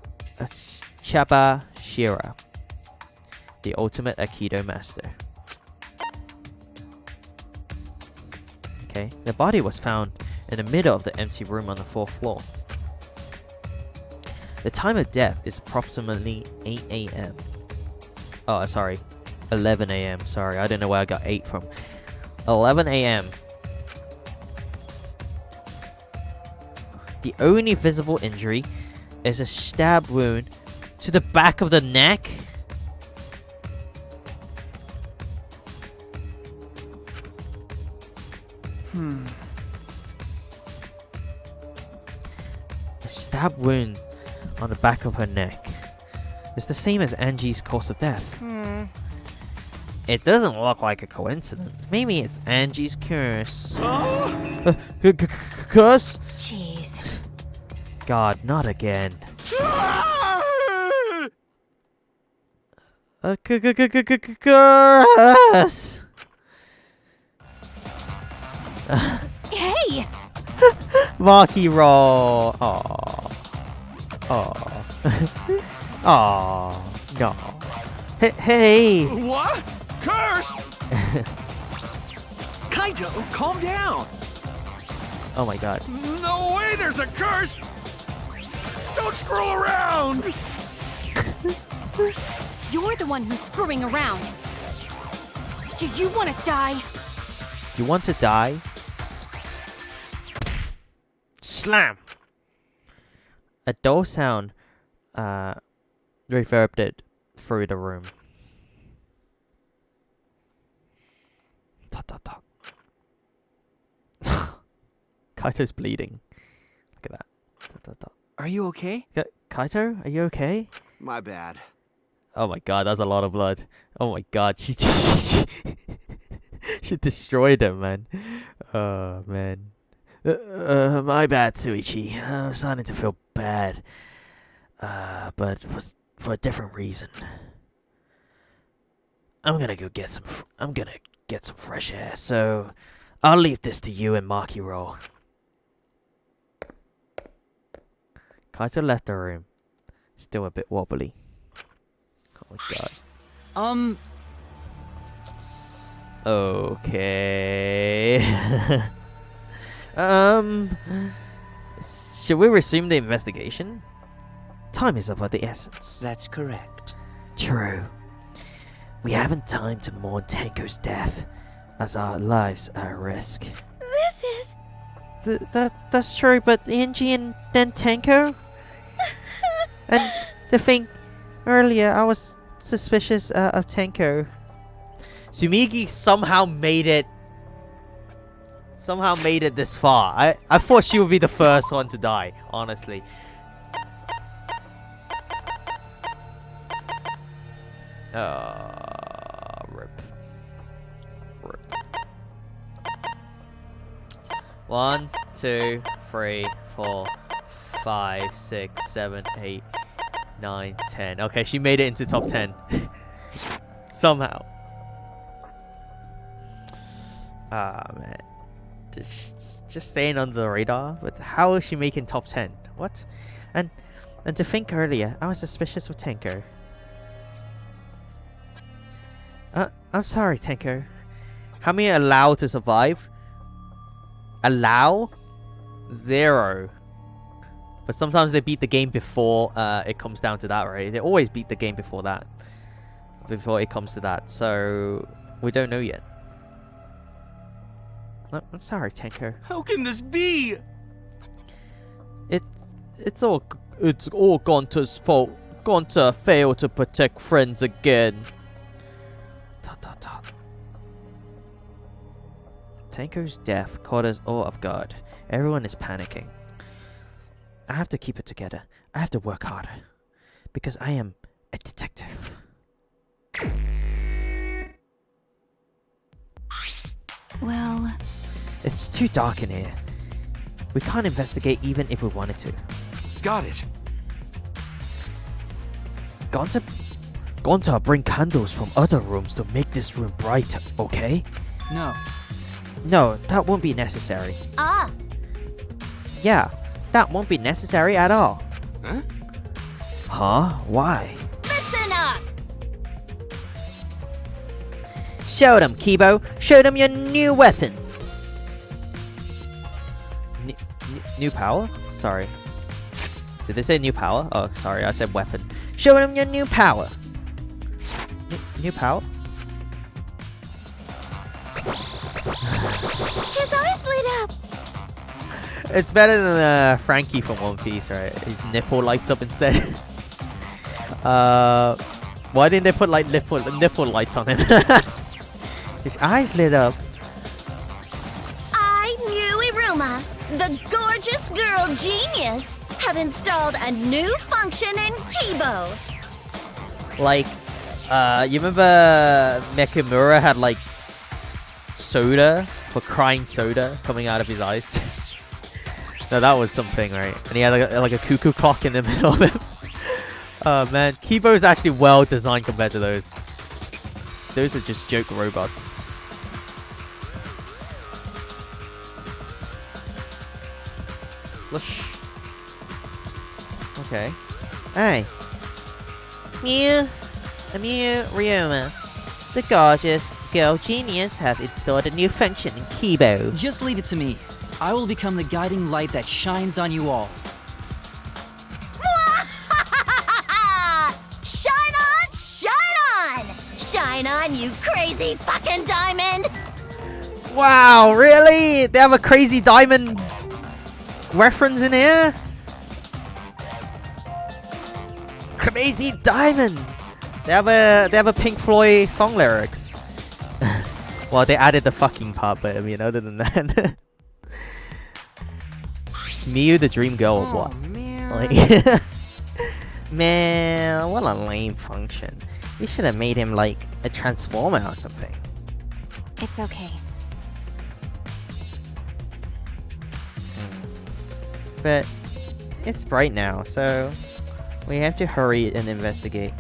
the ultimate Aikido master. Okay, the body was found in the middle of the empty room on the 4th floor. The time of death is approximately 8 a.m. Oh, sorry. 11 a.m. Sorry, I don't know where I got 8 from. 11 a.m. The only visible injury is a stab wound to the back of the neck. A stab wound on the back of her neck. It's the same as Angie's cause of death. It doesn't look like a coincidence. Maybe it's Angie's curse. Curse? Jeez. God, not again. Curse! Hey! Marky roll. Oh. Oh. Oh. No. Hey. What? Curse! Kaito, calm down. Oh my god. No way there's a curse! Don't screw around! You're the one who's screwing around. Do you want to die? You want to die? Slam! A dull sound reverberated through the room. Dot, dot, dot. Kaito's bleeding. Look at that. Dot, dot, dot. Are you okay? Kaito, are you okay? My bad. Oh my god, that's a lot of blood. Oh my god, she destroyed him, man. Oh man. My bad, Suichi. I'm starting to feel bad. But it was for a different reason. I'm gonna go get some. I'm gonna get some fresh air. So, I'll leave this to you and Maki Roll. Kaito left the room, still a bit wobbly. Oh my god. Okay. Should we resume the investigation? Time is of the essence. That's correct. True. We haven't time to mourn Tenko's death, as our lives are at risk. This is... That's true, but Angie and then Tenko? And the thing earlier, I was suspicious of Tenko. Sumigi somehow made it this far. I thought she would be the first one to die, honestly. Rip. 1, 2, 3, 4, 5, 6, 7, 8, 9, 10. Okay, she made it into top 10. Somehow. Ah, man. Just staying under the radar. But how is she making top 10? What? And to think earlier, I was suspicious of Tenko. I'm sorry, Tenko. How many allow to survive? Allow? 0. But sometimes they beat the game before it comes down to that, right? They always beat the game before that. Before it comes to that. So, we don't know yet. I'm sorry, Tenko. How can this be? It's all Gonta's fault. Gonta failed to protect friends again. Tenko's death caught us all off guard. Everyone is panicking. I have to keep it together. I have to work harder. Because I am a detective. Well... It's too dark in here. We can't investigate even if we wanted to. Got it. Gonta, bring candles from other rooms to make this room bright, okay? No. No, that won't be necessary. Ah! Yeah, that won't be necessary at all. Huh? Huh? Why? Listen up! Show them, Kibo! Show them your new weapon! New power? Sorry. Did they say new power? Oh, sorry, I said weapon. Show them your new power! New power? His eyes lit up! It's better than Frankie from One Piece, right? His nipple lights up instead. Why didn't they put like nipple lights on him? His eyes lit up. I, New Iruma, the gorgeous girl genius, have installed a new function in Kibo. Like, you remember Mekamura had like soda for crying soda coming out of his eyes? No, that was something, right? And he had like a cuckoo clock in the middle of him. Oh man, Kibo is actually well designed compared to those. Those are just joke robots. Flush. Okay. Hey. Mew Ryoma. The gorgeous girl genius have installed a new function in Kibo. Just leave it to me. I will become the guiding light that shines on you all. Shine on, shine on! Shine on, you crazy fucking diamond! Wow, really? They have a crazy diamond reference in here? Crazy diamond! They have a Pink Floyd song lyrics. Well, they added the fucking part, but I mean, other than that. Miu the dream girl or what? Like, man, what a lame function. We should have made him like a transformer or something. It's okay. But it's bright now, so we have to hurry and investigate.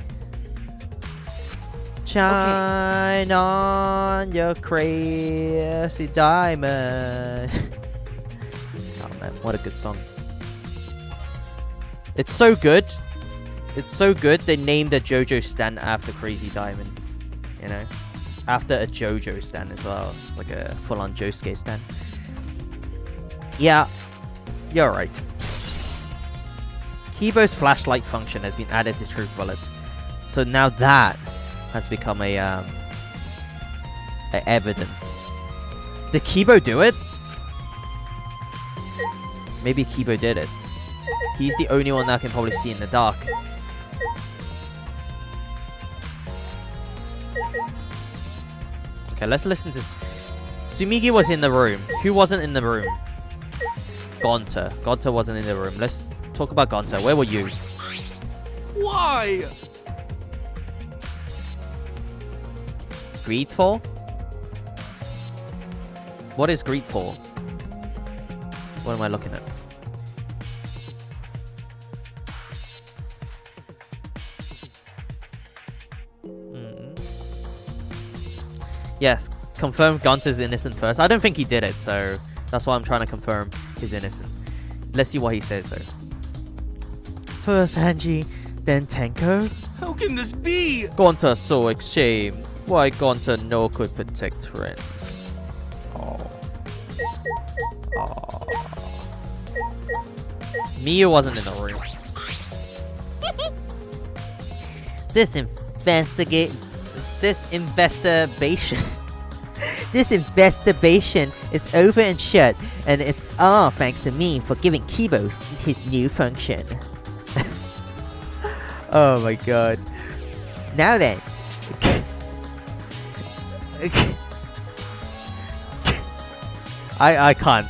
Shine on your crazy diamond. Oh man, what a good song. It's so good. It's so good they named a JoJo stand after Crazy Diamond. You know? After a JoJo stand as well. It's like a full-on Josuke stand. Yeah, you're right. Kibo's flashlight function has been added to Truth Bullets. So now that has become a evidence. Did Kibo do it? Maybe Kibo did it. He's the only one that can probably see in the dark. Okay, let's listen to... Sumigi was in the room. Who wasn't in the room? Gonta. Gonta wasn't in the room. Let's talk about Gonta. Where were you? Why? Greed for? What is greed for? What am I looking at? Yes, confirm Gonta's innocent first. I don't think he did it, so that's why I'm trying to confirm he's innocent. Let's see what he says, though. First Hanji, then Tenko? How can this be? Gonta so ashamed. Why Gonta no could protect friends? Oh. Oh. Miu wasn't in the room. This investigation is over and shut, and it's all thanks to me for giving Kibo his new function. Oh my god. Now then. I can't.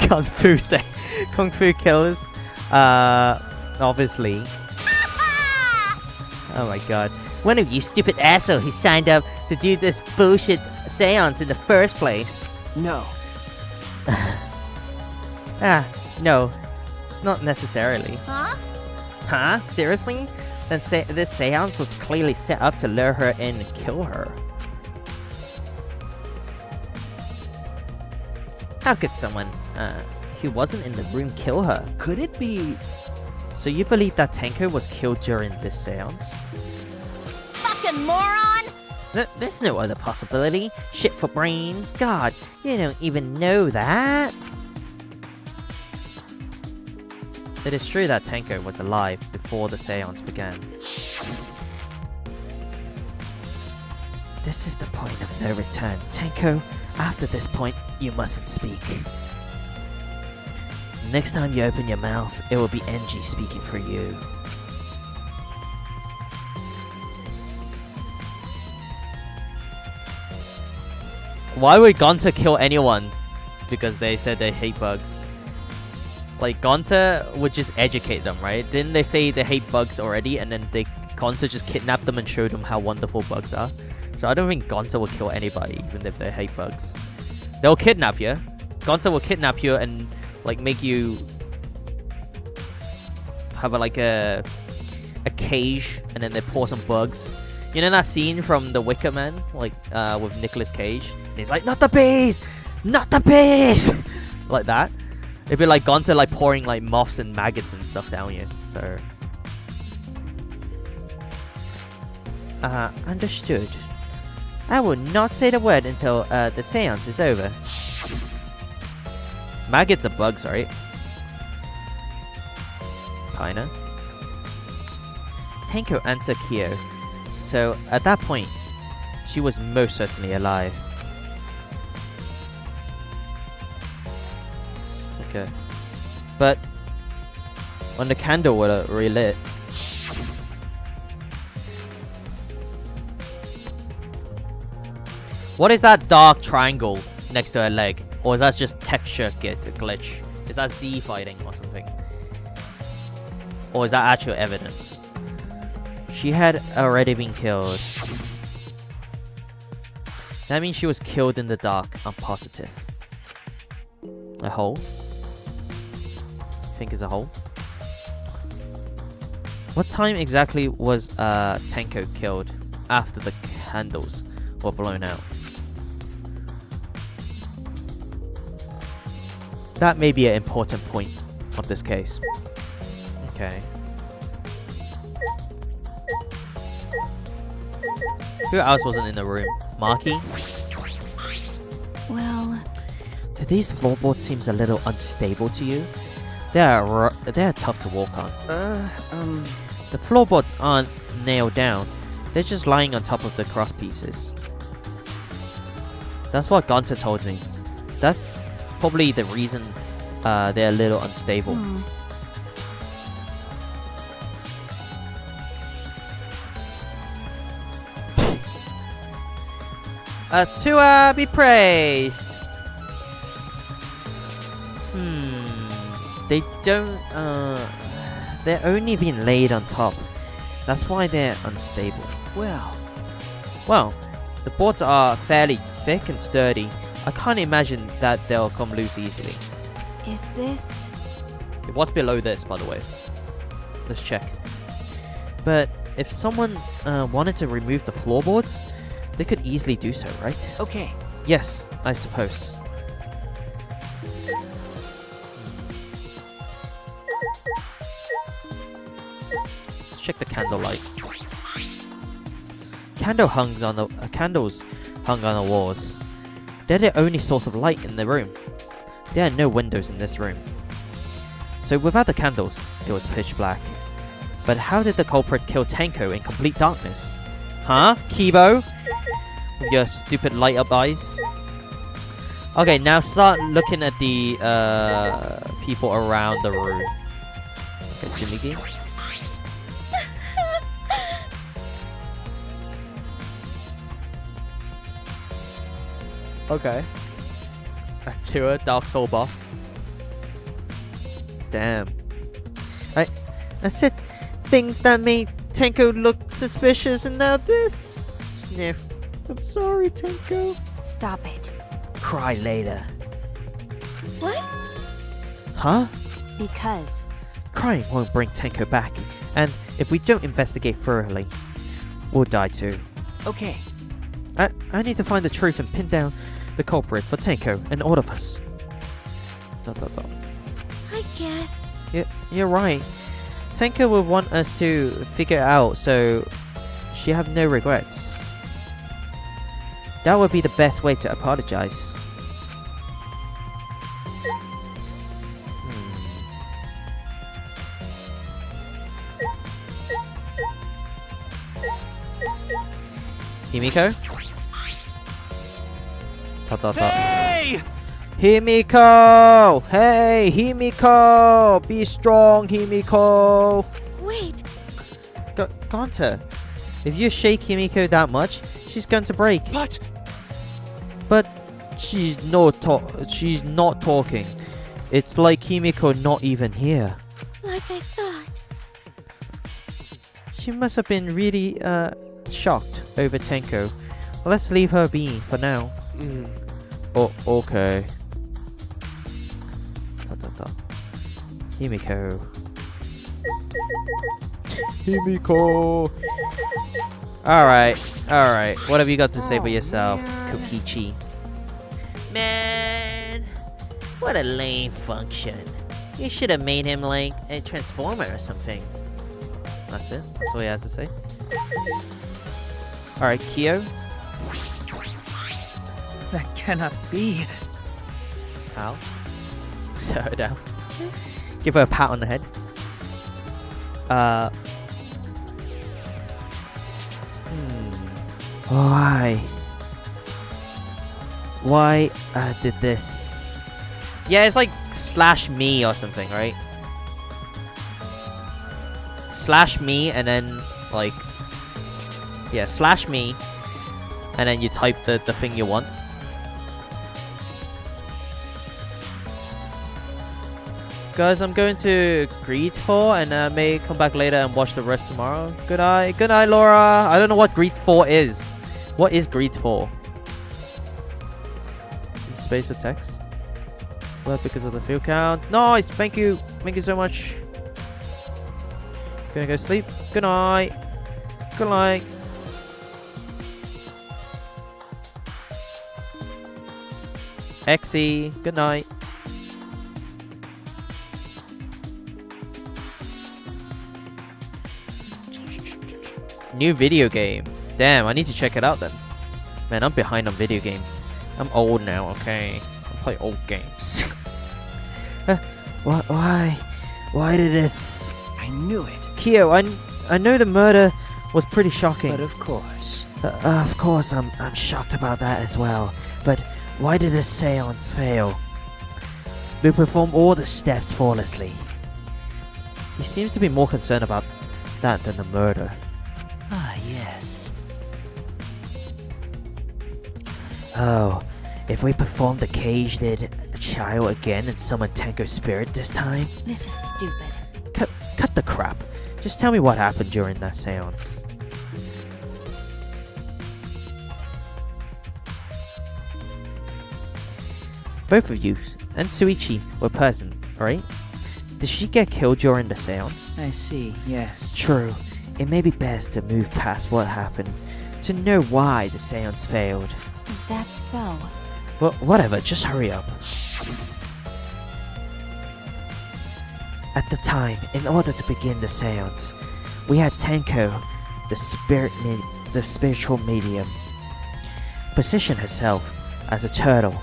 Kung Fu killers. Obviously. Oh my god. One of you stupid asshole who signed up to do this bullshit seance in the first place. No. No. Not necessarily. Huh? Huh? Seriously? Then this seance was clearly set up to lure her in and kill her. How could someone, who wasn't in the room kill her? Could it be... So you believe that Tenko was killed during this seance? Fucking moron! There's no other possibility. Shit for brains. God, you don't even know that. It is true that Tenko was alive before the seance began. This is the point of no return. Tenko, after this point, you mustn't speak. Next time you open your mouth, it will be NG speaking for you. Why would Gonta kill anyone? Because they said they hate bugs. Like, Gonta would just educate them, right? Didn't they say they hate bugs already, and then Gonta just kidnapped them and showed them how wonderful bugs are? So I don't think Gonta will kill anybody, even if they hate bugs. They'll kidnap you. Gonta will kidnap you and, like, make you have a cage, and then they pour some bugs. You know that scene from The Wicker Man, like, with Nicolas Cage? And he's like, not the bees! Not the bees! Like that. It'd be like Gonta, like, pouring, like, moths and maggots and stuff down you, so... Understood. I will not say the word until, the seance is over. Maggots are bugs, right? Kinda. Tenko answered Kyo. So, at that point, she was most certainly alive. Okay. But when the candle was relit, what is that dark triangle next to her leg? Or is that just texture glitch? Is that Z fighting or something? Or is that actual evidence? She had already been killed. That means she was killed in the dark. I'm positive. A hole? I think it's a hole. What time exactly was Tenko killed after the candles were blown out? That may be an important point of this case. Okay. Who else wasn't in the room? Marky? Well... Do these floorboards seem a little unstable to you? They're tough to walk on. The floorboards aren't nailed down. They're just lying on top of the cross pieces. That's what Gonta told me. That's probably the reason they're a little unstable. To be praised. They don't, they're only being laid on top. That's why they're unstable. Well, the boards are fairly thick and sturdy. I can't imagine that they'll come loose easily. Is this... What's below this, by the way? Let's check. But if someone wanted to remove the floorboards, they could easily do so, right? Okay. Yes, I suppose. Let's check the candlelight. Candles hung on the walls. They're the only source of light in the room. There are no windows in this room. So without the candles, it was pitch black. But how did the culprit kill Tenko in complete darkness? Huh? Kibo? With your stupid light up eyes? Okay, now start looking at the people around the room. Okay, Sumigi. Okay. Atua, Dark Soul boss. Damn. I said things that made Tenko looked suspicious and now this. Sniff. I'm sorry, Tenko. Stop it. Cry later. What? Huh? Because. Crying won't bring Tenko back, and if we don't investigate thoroughly, we'll die too. Okay. I need to find the truth and pin down the culprit for Tenko and all of us. ... I guess. You're right. Tenko will want us to figure it out, so she have no regrets. That would be the best way to apologize. Himiko? Hey! Himiko! Hey, Himiko! Be strong, Himiko! Wait. Gonta, if you shake Himiko that much, she's going to break. But she's not talking. It's like Himiko not even here. Like I thought. She must have been really shocked over Tenko. Let's leave her be for now. Oh, okay. Himiko. Himiko. Alright. What have you got to say for yourself, Kokichi? Man, what a lame function. You should have made him like a transformer or something. That's it? That's all he has to say? Alright, Kyo. That cannot be. How? Sit her down. Give her a pat on the head. Why did this? Yeah, it's like /me or something, right? /me and then like, yeah, /me and then you type the thing you want. Guys, I'm going to Greed 4 and may come back later and watch the rest tomorrow. Good night, Laura. I don't know what Greed 4 is. What is Greed 4? In space with text. Well, because of the field count. Nice, thank you so much. Gonna go sleep. Good night. Good night. Exy, good night. New video game. Damn, I need to check it out then. Man, I'm behind on video games. I'm old now, okay? I play old games. Why did this? I knew it. Kyo, I know the murder was pretty shocking. But of course. Of course, I'm shocked about that as well. But why did the seance fail? We performed all the steps flawlessly. He seems to be more concerned about that than the murder. Ah, yes. Oh, if we perform the caged child again and summon Tenko's spirit this time? This is stupid. Cut the crap. Just tell me what happened during that seance. Both of you and Suichi were present, right? Did she get killed during the seance? I see, yes. True. It may be best to move past what happened to know why the seance failed. Is that so? Well, whatever, just hurry up. At the time, in order to begin the seance, we had Tenko, the spiritual medium, position herself as a turtle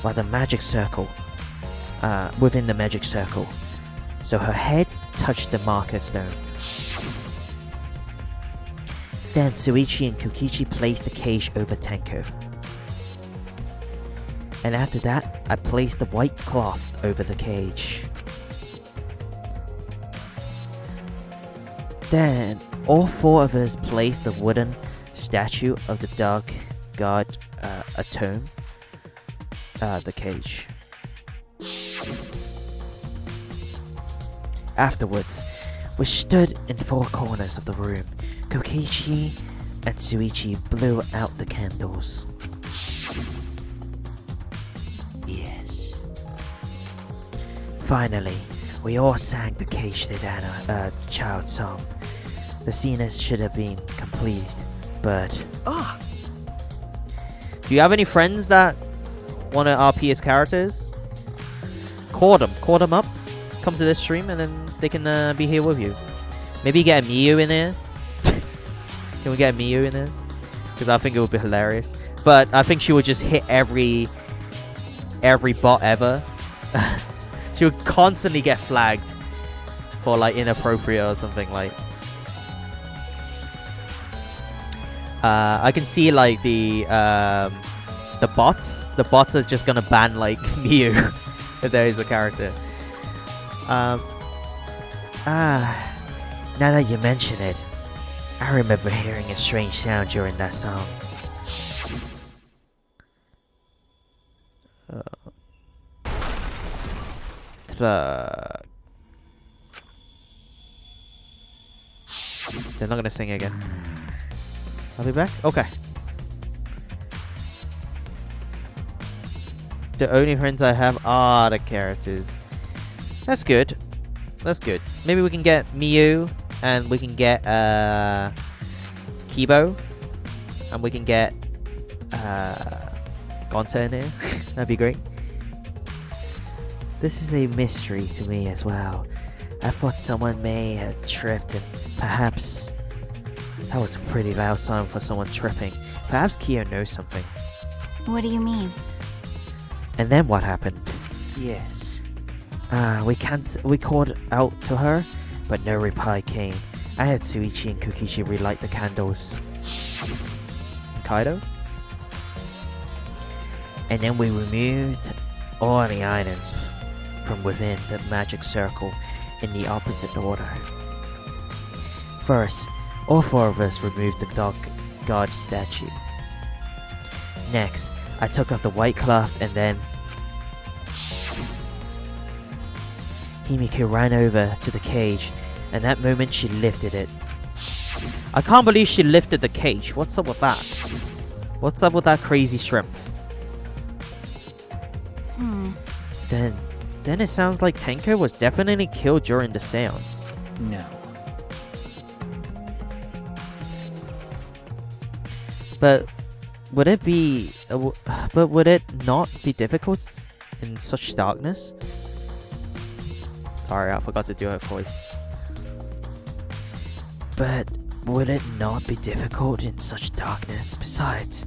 by the magic circle, within the magic circle, so her head touched the marker stone. Then Suichi and Kokichi placed the cage over Tenko. And after that, I placed the white cloth over the cage. Then, all four of us placed the wooden statue of the dark god atone the cage. Afterwards, We stood in the four corners of the room. Kokichi and Suichi blew out the candles. Yes. Finally, we all sang the Cage Dana child song. The scene should have been completed, but... Do you have any friends that want to RP as characters? Call them up. Come to this stream and then they can be here with you. Maybe get a Miyu in there. Can we get a Miyu in there? Because I think it would be hilarious. But I think she would just hit every bot ever. She would constantly get flagged for like inappropriate or something like. I can see like the bots. The bots are just gonna ban like Miyu if there is a character. Now that you mention it, I remember hearing a strange sound during that song. They're not gonna sing again. I'll be back? Okay. The only friends I have are the characters. That's good. That's good. Maybe we can get Miyu, and we can get Kibo, and we can get Gonta in here. That'd be great. This is a mystery to me as well. I thought someone may have tripped and perhaps... That was a pretty loud sound for someone tripping. Perhaps Kyo knows something. What do you mean? And then what happened? Yes. We called out to her, but no reply came. I had Suichi and Kokichi relight the candles. Kaido? And then we removed all the items from within the magic circle in the opposite order. First, all four of us removed the dog god statue. Next, I took off the white cloth and then Himiko ran over to the cage, and that moment she lifted it. I can't believe she lifted the cage. What's up with that? What's up with that crazy strength? Then it sounds like Tenko was definitely killed during the seance. No. But would it be? But would it not be difficult in such darkness? Sorry, I forgot to do her voice. But would it not be difficult in such darkness? Besides,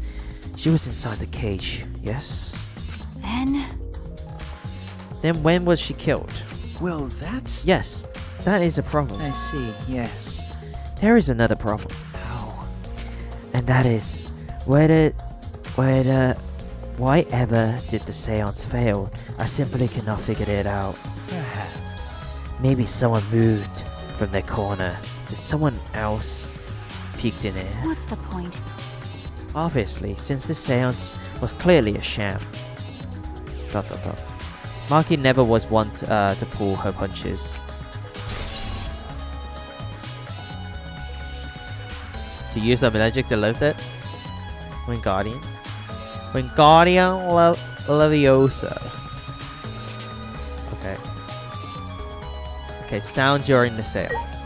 she was inside the cage, yes? Then when was she killed? Well, that's... Yes, that is a problem. I see, yes. There is another problem. How? And that is, why ever did the seance fail? I simply cannot figure it out. Perhaps. Maybe someone moved from their corner. Did someone else peeked in it? What's the point? Obviously, since the seance was clearly a sham. ... Maki never was one to pull her punches. To use the magic to lift it? Wingardium Leviosa. Okay. Okay, sound during the seance.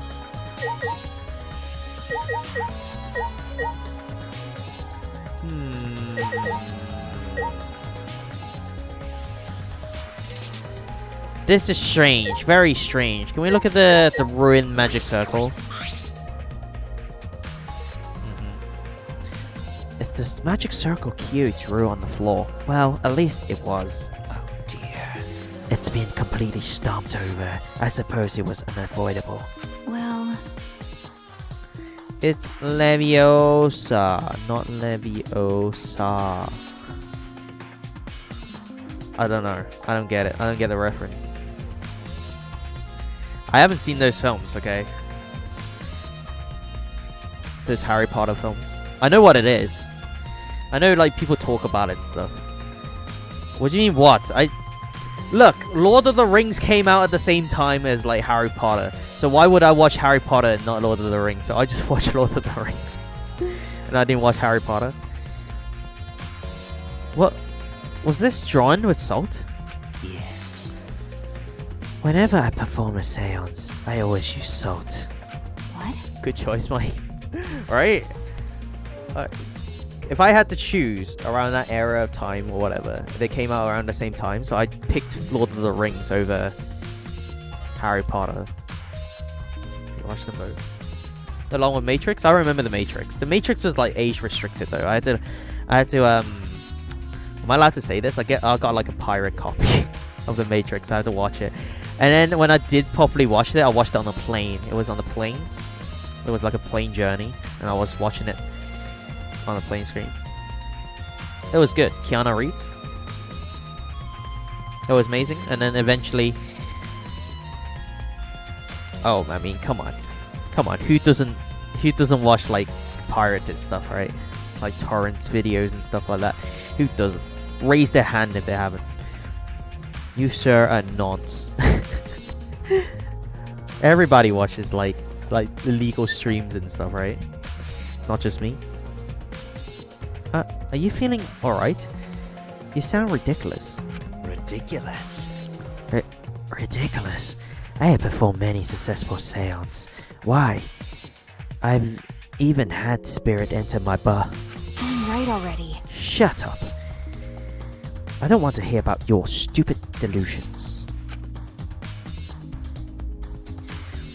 This is strange, very strange. Can we look at the ruined magic circle? It's this magic circle Q drew on the floor. Well, at least it was. Oh dear. It's been completely stomped over. I suppose it was unavoidable. Well... It's Leviosa, not Leviosa. I don't know. I don't get it. I don't get the reference. I haven't seen those films, okay? Those Harry Potter films. I know what it is. I know, like, people talk about it and stuff. What do you mean, what? Look, Lord of the Rings came out at the same time as, like, Harry Potter. So why would I watch Harry Potter and not Lord of the Rings? So I just watched Lord of the Rings. And I didn't watch Harry Potter. What? Was this drawn with salt? Yes. Whenever I perform a seance, I always use salt. What? Good choice, Mike. Right? If I had to choose around that era of time or whatever, they came out around the same time, so I picked Lord of the Rings over Harry Potter. Watch them both. Along with Matrix, I remember the Matrix. The Matrix was like age restricted though. I had to am I allowed to say this? I got like a pirate copy of the Matrix. I had to watch it. And then when I did properly watch it, I watched it on a plane. It was on the plane. It was like a plane journey, and I was watching it on the plane screen. It was good. Keanu Reeves. It was amazing. And then eventually, oh, I mean, come on. Who doesn't watch like pirated stuff, right? Like torrents videos and stuff like that. Who doesn't? Raise their hand if they haven't. You sir are nonce. Everybody watches like illegal streams and stuff, right? Not just me. Are you feeling alright? You sound ridiculous. Ridiculous? Ridiculous? I have performed many successful seances. Why? I've even had spirit enter my bar. I'm right already. Shut up. I don't want to hear about your stupid delusions.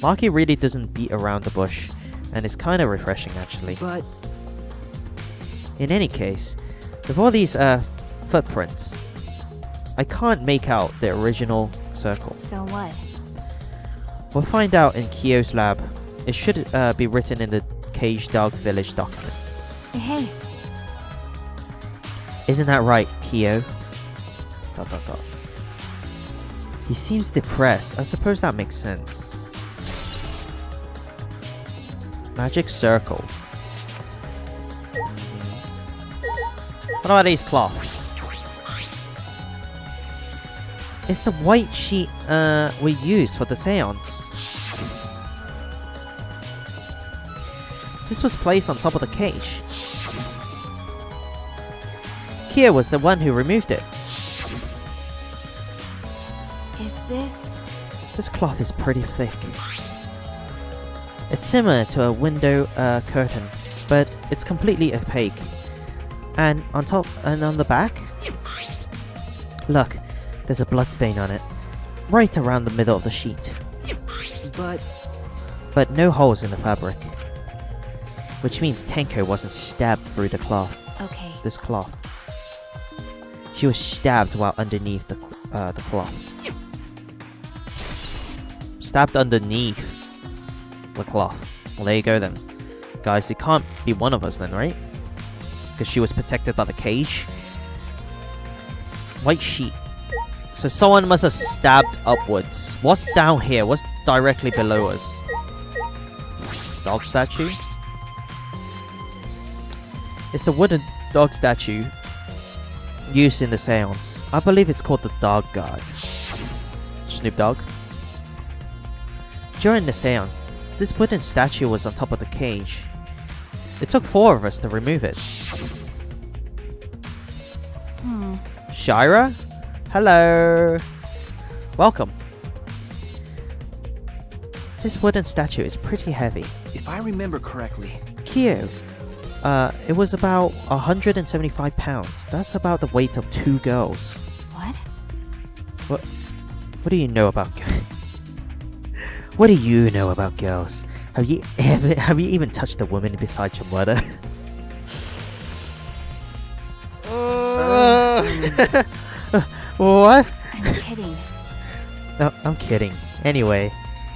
Marky really doesn't beat around the bush, and it's kind of refreshing actually. But in any case, with all these footprints, I can't make out the original circle. So what? We'll find out in Kyo's lab. It should be written in the Cage Dog Village document. Hey. Isn't that right, Kyo? ... He seems depressed. I suppose that makes sense. Magic circle. What about these cloths? It's the white sheet we used for the seance. This was placed on top of the cage. Kia was the one who removed it. Is this... This cloth is pretty thick. It's similar to a window curtain, but it's completely opaque. And on top and on the back, look, there's a bloodstain on it, right around the middle of the sheet. But no holes in the fabric, which means Tenko wasn't stabbed through the cloth. Okay. This cloth. She was stabbed while underneath the cloth. Stabbed underneath the cloth. Well, there you go then. Guys, it can't be one of us then, right? Because she was protected by the cage. White sheet. So someone must have stabbed upwards. What's down here? What's directly below us? Dog statue? It's the wooden dog statue used in the seance. I believe it's called the Dog God. Snoop Dogg. During the seance, this wooden statue was on top of the cage. It took 4 of us to remove it. Shira? Hello! Welcome. This wooden statue is pretty heavy. If I remember correctly... Kyo, it was about 175 pounds. That's about the weight of 2 girls. What? What do you know about What do you know about girls? Have you even touched a woman besides your mother? What? I'm kidding. No, I'm kidding. Anyway.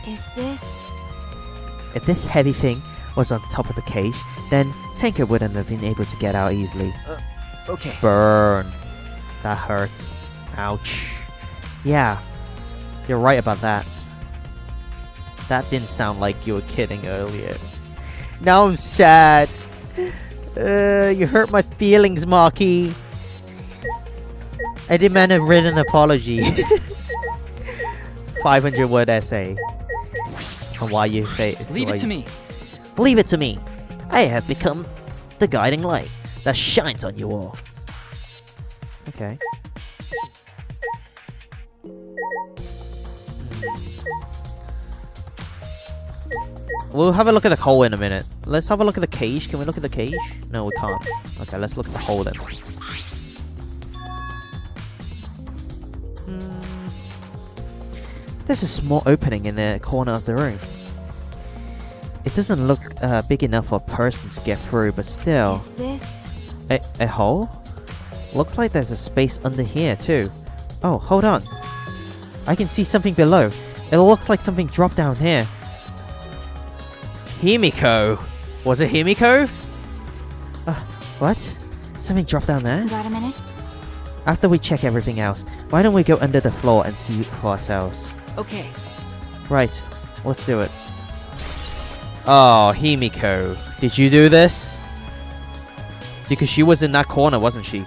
Is this... If this heavy thing was on top of the cage, then Tenko wouldn't have been able to get out easily. Okay. Burn. That hurts. Ouch. Yeah. You're right about that. That didn't sound like you were kidding earlier. Now I'm sad. You hurt my feelings, Marky. I demand a written apology. 500-word essay. And why you Leave it to me. Leave it to me. I have become the guiding light that shines on you all. Okay. We'll have a look at the hole in a minute. Let's have a look at the cage. Can we look at the cage? No, we can't. Okay, let's look at the hole then. There's a small opening in the corner of the room. It doesn't look big enough for a person to get through, but still. Is this a hole? Looks like there's a space under here too. Oh, hold on. I can see something below. It looks like something dropped down here. Himiko! Was it Himiko? What? Something dropped down there? Got a minute? After we check everything else, why don't we go under the floor and see for ourselves? Okay. Right, let's do it. Oh, Himiko. Did you do this? Because she was in that corner, wasn't she?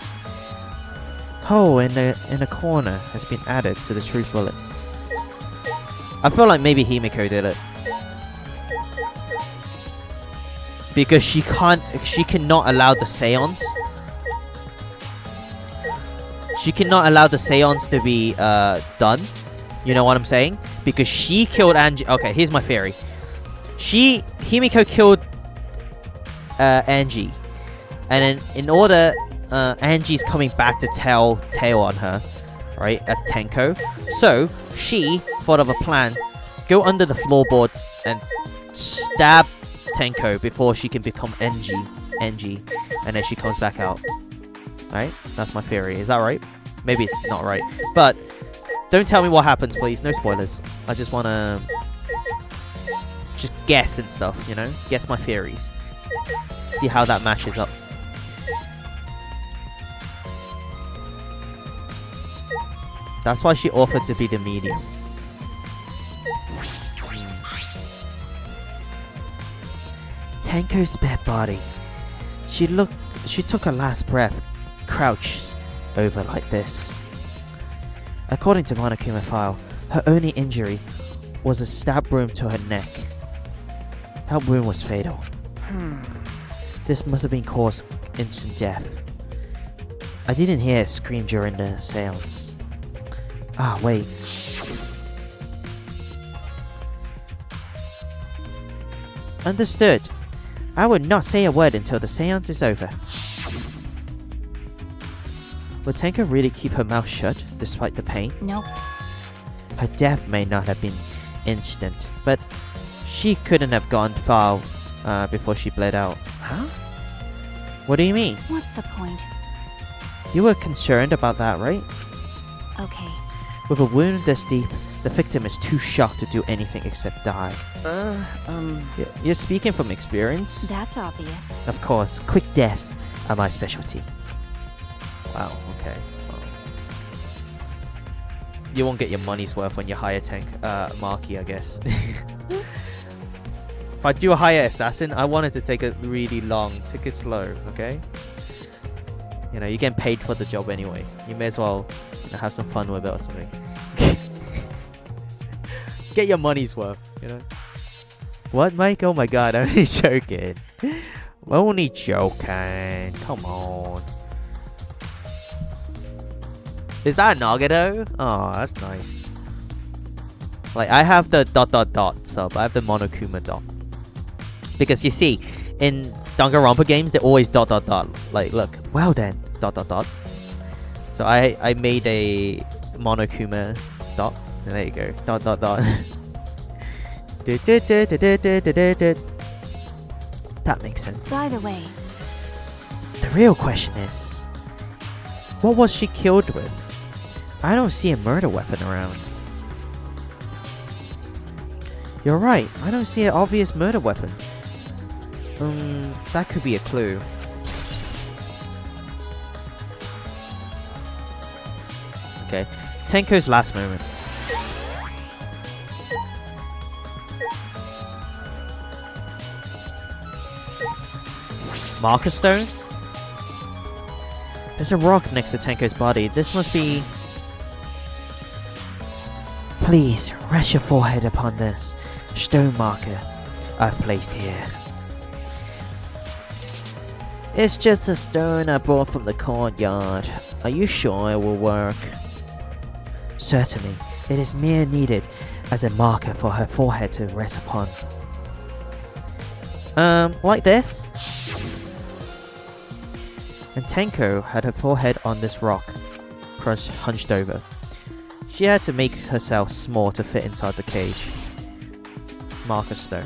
Hole in the corner has been added to the truth bullet. I feel like maybe Himiko did it. Because she cannot allow the seance. She cannot allow the seance to be done. You know what I'm saying? Because she killed Angie. Okay, here's my theory. Himiko killed Angie. And then in order, Angie's coming back to tell tale on her. Right? That's Tenko. So, she thought of a plan. Go under the floorboards and stab Tenko before she can become Angie. And then she comes back out. Right? That's my theory. Is that right? Maybe it's not right. But don't tell me what happens, please. No spoilers. I just want to just guess and stuff, you know? Guess my theories. See how that matches up. That's why she offered to be the medium. Tenko's bare body. She took her last breath, crouched over like this. According to Monokuma file, her only injury was a stab wound to her neck. That wound was fatal. This must have been caused instant death. I didn't hear a scream during the seance. Ah, wait. Understood. I would not say a word until the seance is over. Will Tenko really keep her mouth shut despite the pain? Nope. Her death may not have been instant, but she couldn't have gone far before she bled out. Huh? What do you mean? What's the point? You were concerned about that, right? Okay. With a wound this deep, the victim is too shocked to do anything except die. You're speaking from experience? That's obvious. Of course, quick deaths are my specialty. Wow, okay. Well, you won't get your money's worth when you hire Marky, I guess. If I do a hire assassin, I want it to take it really long. Take it slow, okay? You know, you're getting paid for the job anyway. You may as well have some fun with it or something. Get your money's worth, you know? What, Mike? Oh my god, I'm only joking. Only joking. Come on. Is that a Nagito? Oh, that's nice. Like, I have the ... sub. I have the Monokuma dot. Because you see, in Danganronpa games, they're always ... Like, look. Well then, ... So I made a Monokuma dot. And there you go. ... That makes sense. By the way, the real question is, what was she killed with? I don't see a murder weapon around. You're right, I don't see an obvious murder weapon. That could be a clue. Okay, Tenko's last moment. Marker stone? There's a rock next to Tenko's body. This must be... Please, rest your forehead upon this. stone marker I've placed here. It's just a stone I brought from the courtyard. Are you sure it will work? Certainly. It is mere needed as a marker for her forehead to rest upon. Like this? And Tenko had her forehead on this rock, hunched over. She had to make herself small to fit inside the cage. Marker stone.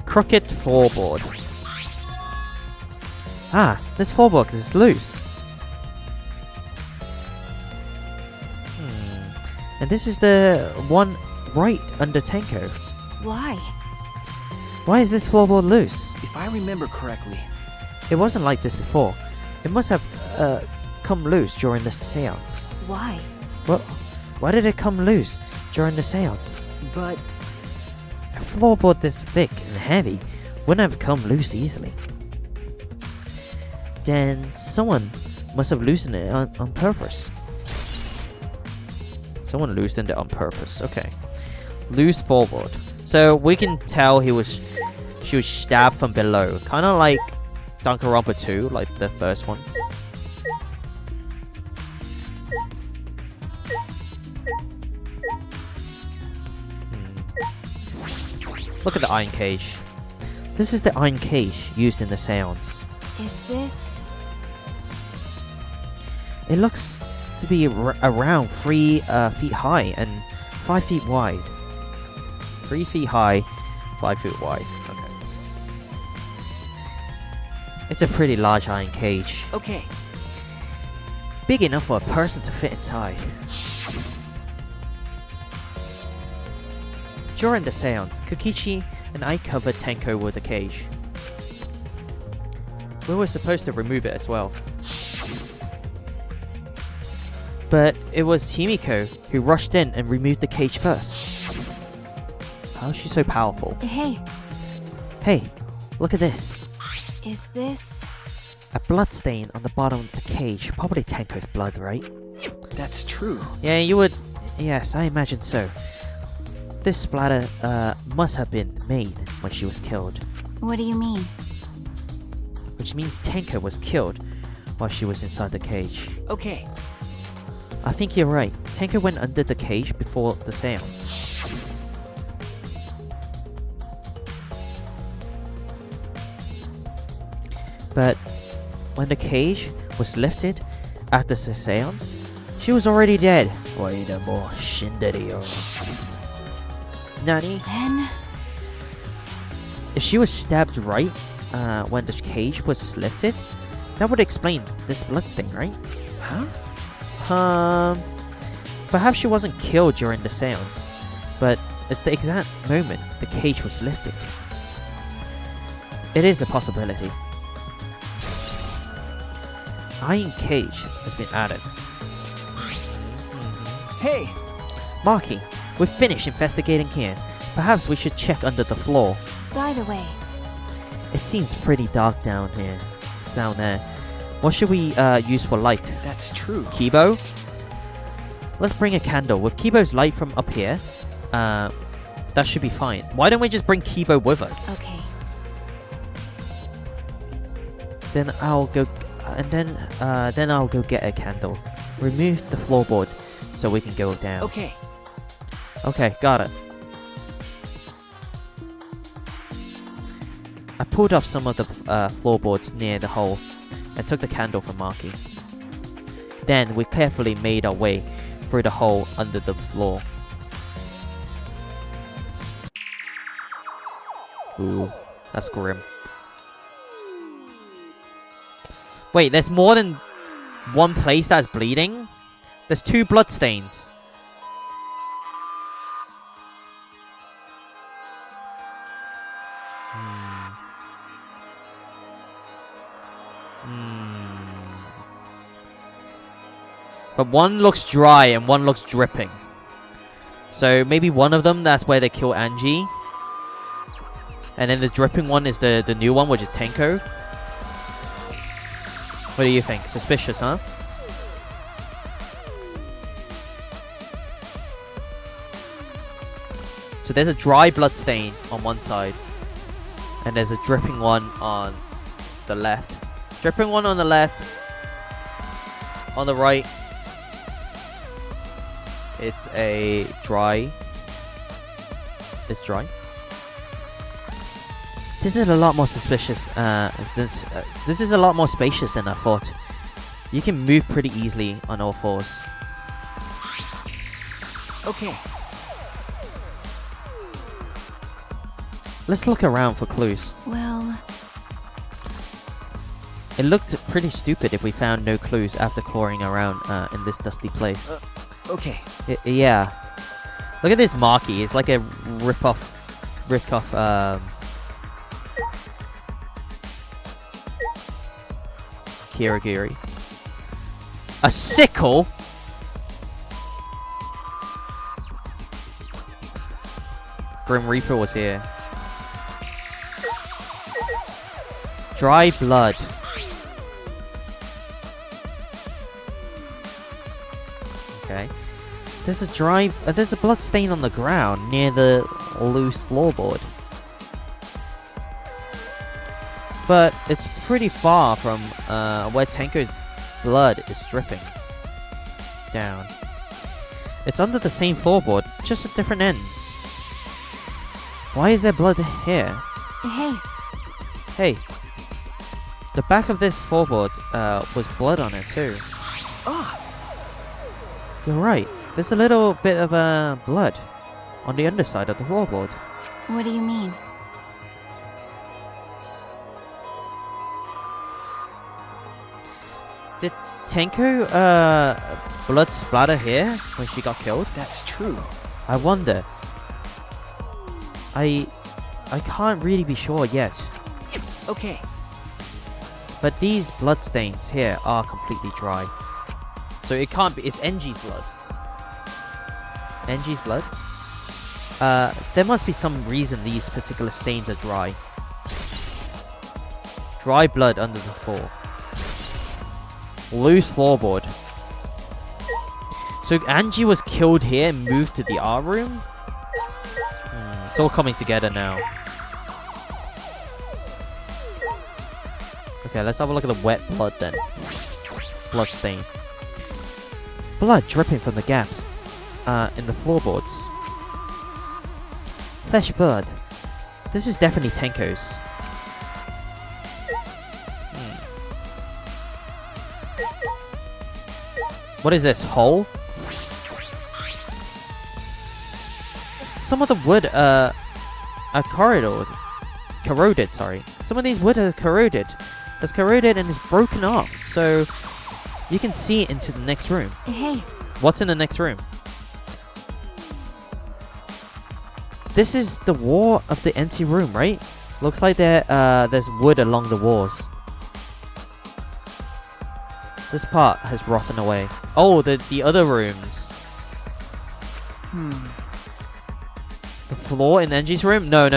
Crooked floorboard. Ah, this floorboard is loose. And this is the one right under Tenko. Why? Why is this floorboard loose? If I remember correctly, it wasn't like this before. It must have come loose during the seance. Why? Well, why did it come loose during the seance? but A floorboard this thick and heavy wouldn't have come loose easily. Then someone must have loosened it on purpose. Someone loosened it on purpose. Okay. Loose floorboard. So we can tell she was stabbed from below. Kind of like Danganronpa 2, like the first one. Look at the iron cage. This is the iron cage used in the seance. Is this? It looks to be around 3 feet high and 5 feet wide. 3 feet high, 5 feet wide. Okay. It's a pretty large iron cage. okay. Big enough for a person to fit inside. During the seance, Kokichi and I covered Tenko with the cage. We were supposed to remove it as well. But it was Himiko who rushed in and removed the cage first. How is she so powerful? Hey. Hey, look at this. Is this? A blood stain on the bottom of the cage. Probably Tenko's blood, right? That's true. Yeah, you would... Yes, I imagine so. This splatter must have been made when she was killed. What do you mean? Which means Tenko was killed while she was inside the cage. Okay. I think you're right. Tenko went under the cage before the seance. But when the cage was lifted after the seance, she was already dead. Nani? Then? If she was stabbed right when the cage was lifted, that would explain this bloodstain, right? Huh? Perhaps she wasn't killed during the seance, but at the exact moment the cage was lifted. It is a possibility. Iron cage has been added. Hey! Marky, we've finished investigating here. Perhaps we should check under the floor. By the way, it seems pretty dark down here. Down there. What should we use for light? That's true. Kibo? Let's bring a candle. With Kibo's light from up here, that should be fine. Why don't we just bring Kibo with us? Okay. Then I'll go, then I'll go get a candle. Remove the floorboard so we can go down. Okay. Okay, got it. I pulled up some of the floorboards near the hole and took the candle from Marky. Then we carefully made our way through the hole under the floor. Ooh, that's grim. Wait, there's more than one place that's bleeding? There's 2 bloodstains. But one looks dry and one looks dripping. So maybe one of them, that's where they kill Angie. And then the dripping one is the new one, which is Tenko. What do you think? Suspicious, huh? So there's a dry blood stain on one side, and there's a dripping one on the left. Dripping one on the left. On the right, it's a dry. It's dry. This is a lot more suspicious. This is a lot more spacious than I thought. You can move pretty easily on all fours. Okay. Let's look around for clues. Well, it looked pretty stupid if we found no clues after clawing around in this dusty place. Okay. Yeah. Look at this marquee. It's like a rip-off Kirigiri. A sickle? Grim Reaper was here. Dry blood. Okay. There's a blood stain on the ground near the loose floorboard. But it's pretty far from where Tenko's blood is dripping down. It's under the same floorboard, just at different ends. Why is there blood here? hey. Hey. The back of this floorboard was blood on it too. You're right. There's a little bit of blood on the underside of the floorboard. What do you mean? Did Tenko blood splatter here when she got killed? That's true. I wonder. I can't really be sure yet. Okay. But these blood stains here are completely dry. So it can't be. It's NG's blood. NG's blood? There must be some reason these particular stains are dry. Dry blood under the floor. Loose floorboard. So Angie was killed here and moved to the art room? It's all coming together now. Okay, let's have a look at the wet blood then. Blood stain. Blood dripping from the gaps in the floorboards. Flesh blood. This is definitely Tenko's. What is this? Hole? Some of the wood are corroded, sorry. Some of these wood are corroded. It's corroded and it's broken off. So you can see into the next room. Hey. What's in the next room? This is the wall of the empty room, right? Looks like there's wood along the walls. This part has rotten away. Oh, the other rooms. The floor in Angie's room? No.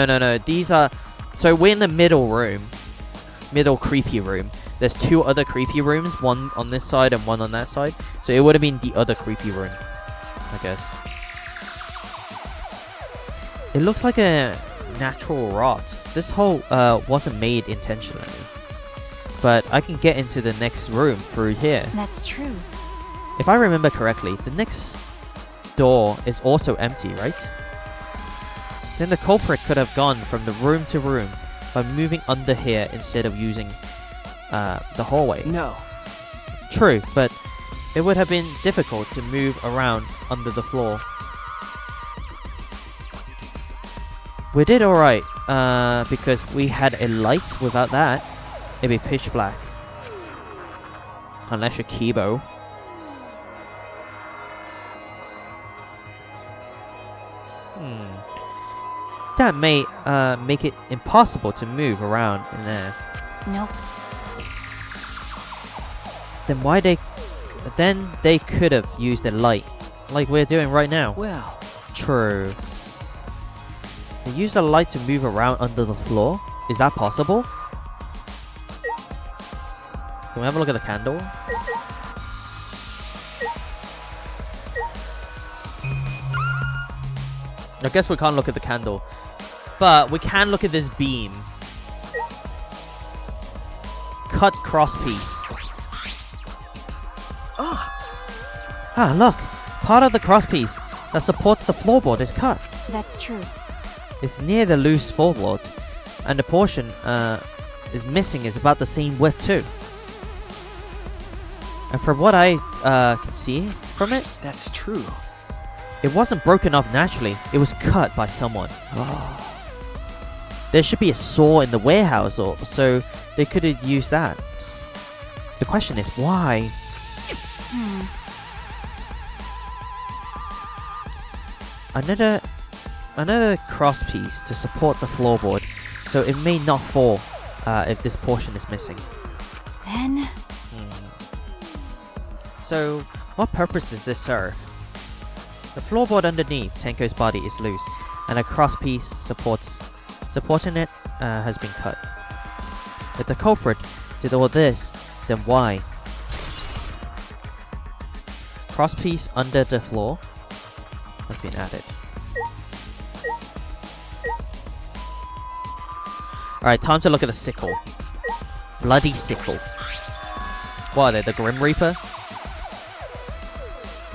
These are... So we're in the middle room. Middle creepy room. There's two other creepy rooms. One on this side and one on that side. So it would have been the other creepy room, I guess. It looks like a natural rot. This hole wasn't made intentionally. But I can get into the next room through here. That's true. If I remember correctly, the next door is also empty, right? Then the culprit could have gone from the room to room by moving under here instead of using the hallway. No. True, but it would have been difficult to move around under the floor. We did alright, because we had a light. Without that, it'd be pitch black. Unless you're Kibo. That may make it impossible to move around in there. Nope. Then they could have used a light, like we're doing right now. Well. True. They used a light to move around under the floor? Is that possible? Can we have a look at the candle? I guess we can't look at the candle. But we can look at this beam. Cut cross piece. Ah, look. Part of the cross piece that supports the floorboard is cut. That's true. It's near the loose floorboard. And the portion is missing is about the same width too. And from what I can see from it, That's true. it wasn't broken off naturally. It was cut by someone. There should be a saw in the warehouse, or so they could have used that. The question is why? Another cross piece to support the floorboard, so it may not fall if this portion is missing. Then... So, what purpose does this serve? The floorboard underneath Tenko's body is loose, and a cross piece supporting it has been cut. If the culprit did all this, then why? Cross piece under the floor has been added. Alright, time to look at the sickle. Bloody sickle. What are they, the Grim Reaper?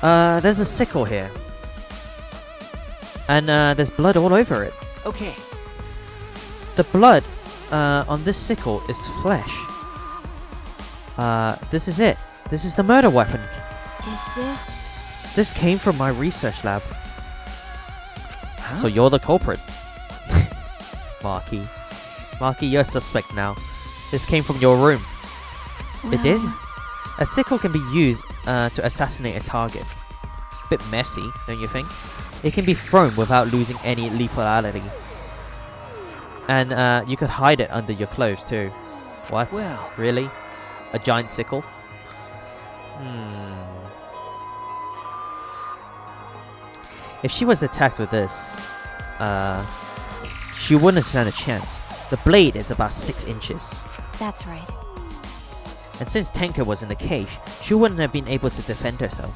There's a sickle here. And there's blood all over it. Okay. The blood on this sickle is flesh. This is it. This is the murder weapon. Is this... This came from my research lab. So you're the culprit. Marky. Marky, you're a suspect now. This came from your room. Well... It did? A sickle can be used to assassinate a target. Bit messy, don't you think? It can be thrown without losing any lethality. And you could hide it under your clothes too. What? Well... Really? A giant sickle? If she was attacked with this, she wouldn't stand a chance. The blade is about 6 inches. That's right. And since Tenko was in the cage, she wouldn't have been able to defend herself.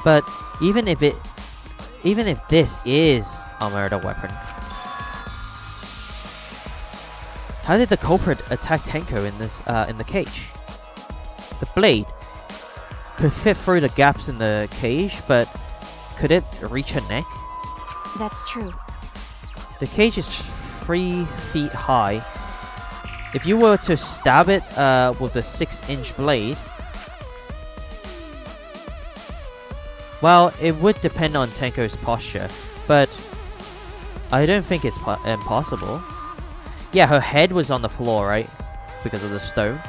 But even if this is a murder weapon, how did the culprit attack Tenko in the cage? The blade could fit through the gaps in the cage, but could it reach her neck? That's true. The cage is 3 feet high. If you were to stab it with a 6-inch blade, well, it would depend on Tenko's posture, but I don't think it's impossible. Yeah, her head was on the floor, right? Because of the stone.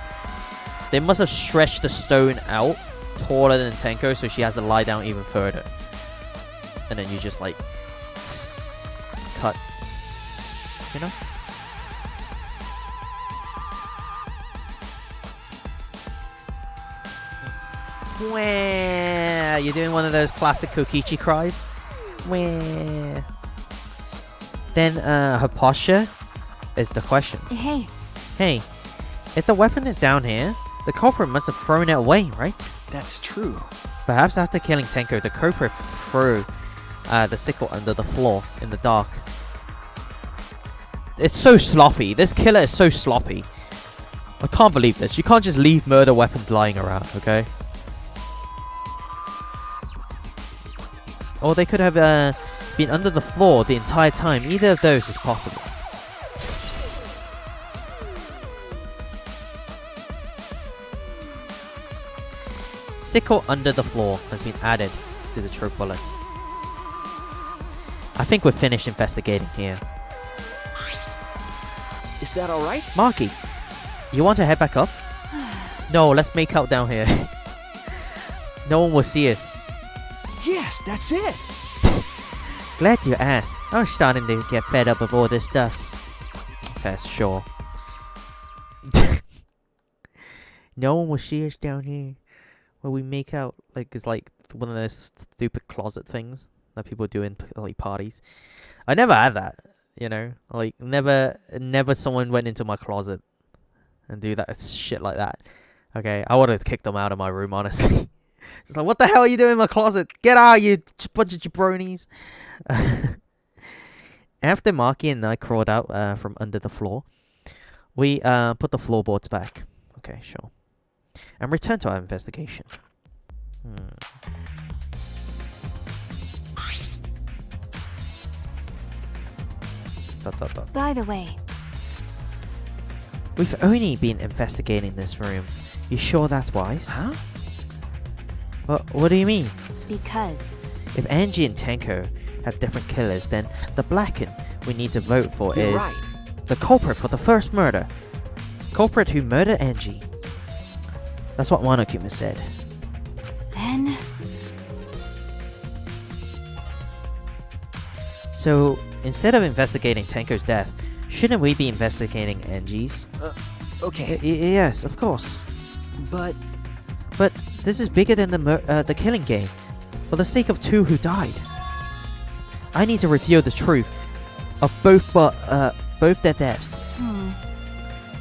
They must have stretched the stone out taller than Tenko, so she has to lie down even further. And then you just like cut. You know? Wah! You're doing one of those classic Kokichi cries. Wah! Then her posture is the question. Hey. Hey, if the weapon is down here, the culprit must have thrown it away, right? That's true. Perhaps after killing Tenko, the culprit threw the sickle under the floor in the dark. It's so sloppy. This killer is so sloppy. I can't believe this. You can't just leave murder weapons lying around, okay? Or they could have been under the floor the entire time. Either of those is possible. Sickle under the floor has been added to the true bullet. I think we're finished investigating here. Is that alright? Marky, you want to head back up? No, let's make out down here. No one will see us. Yes, that's it. Glad you asked. I was starting to get fed up with all this dust. Okay, sure. No one will see us down here. Where we make out, like, it's like one of those stupid closet things that people do in like parties. I never had that, you know, like never someone went into my closet and do that shit like that. Okay, I would have kicked them out of my room, honestly. It's like, what the hell are you doing in my closet? Get out, you bunch of jabronis. After Marky and I crawled out from under the floor, we put the floorboards back. Okay, sure. And returned to our investigation. By the way, we've only been investigating this room. You sure that's wise? Huh? What do you mean? because If Angie and Tenko have different killers, then the Blacken we need to vote for You're is right. the culprit for the first murder. Culprit who murdered Angie. That's what Monokuma said. then So, instead of investigating Tenko's death, shouldn't we be investigating Angie's? Okay. Yes, of course. But But this is bigger than the killing game. For the sake of two who died. I need to reveal the truth of both their deaths.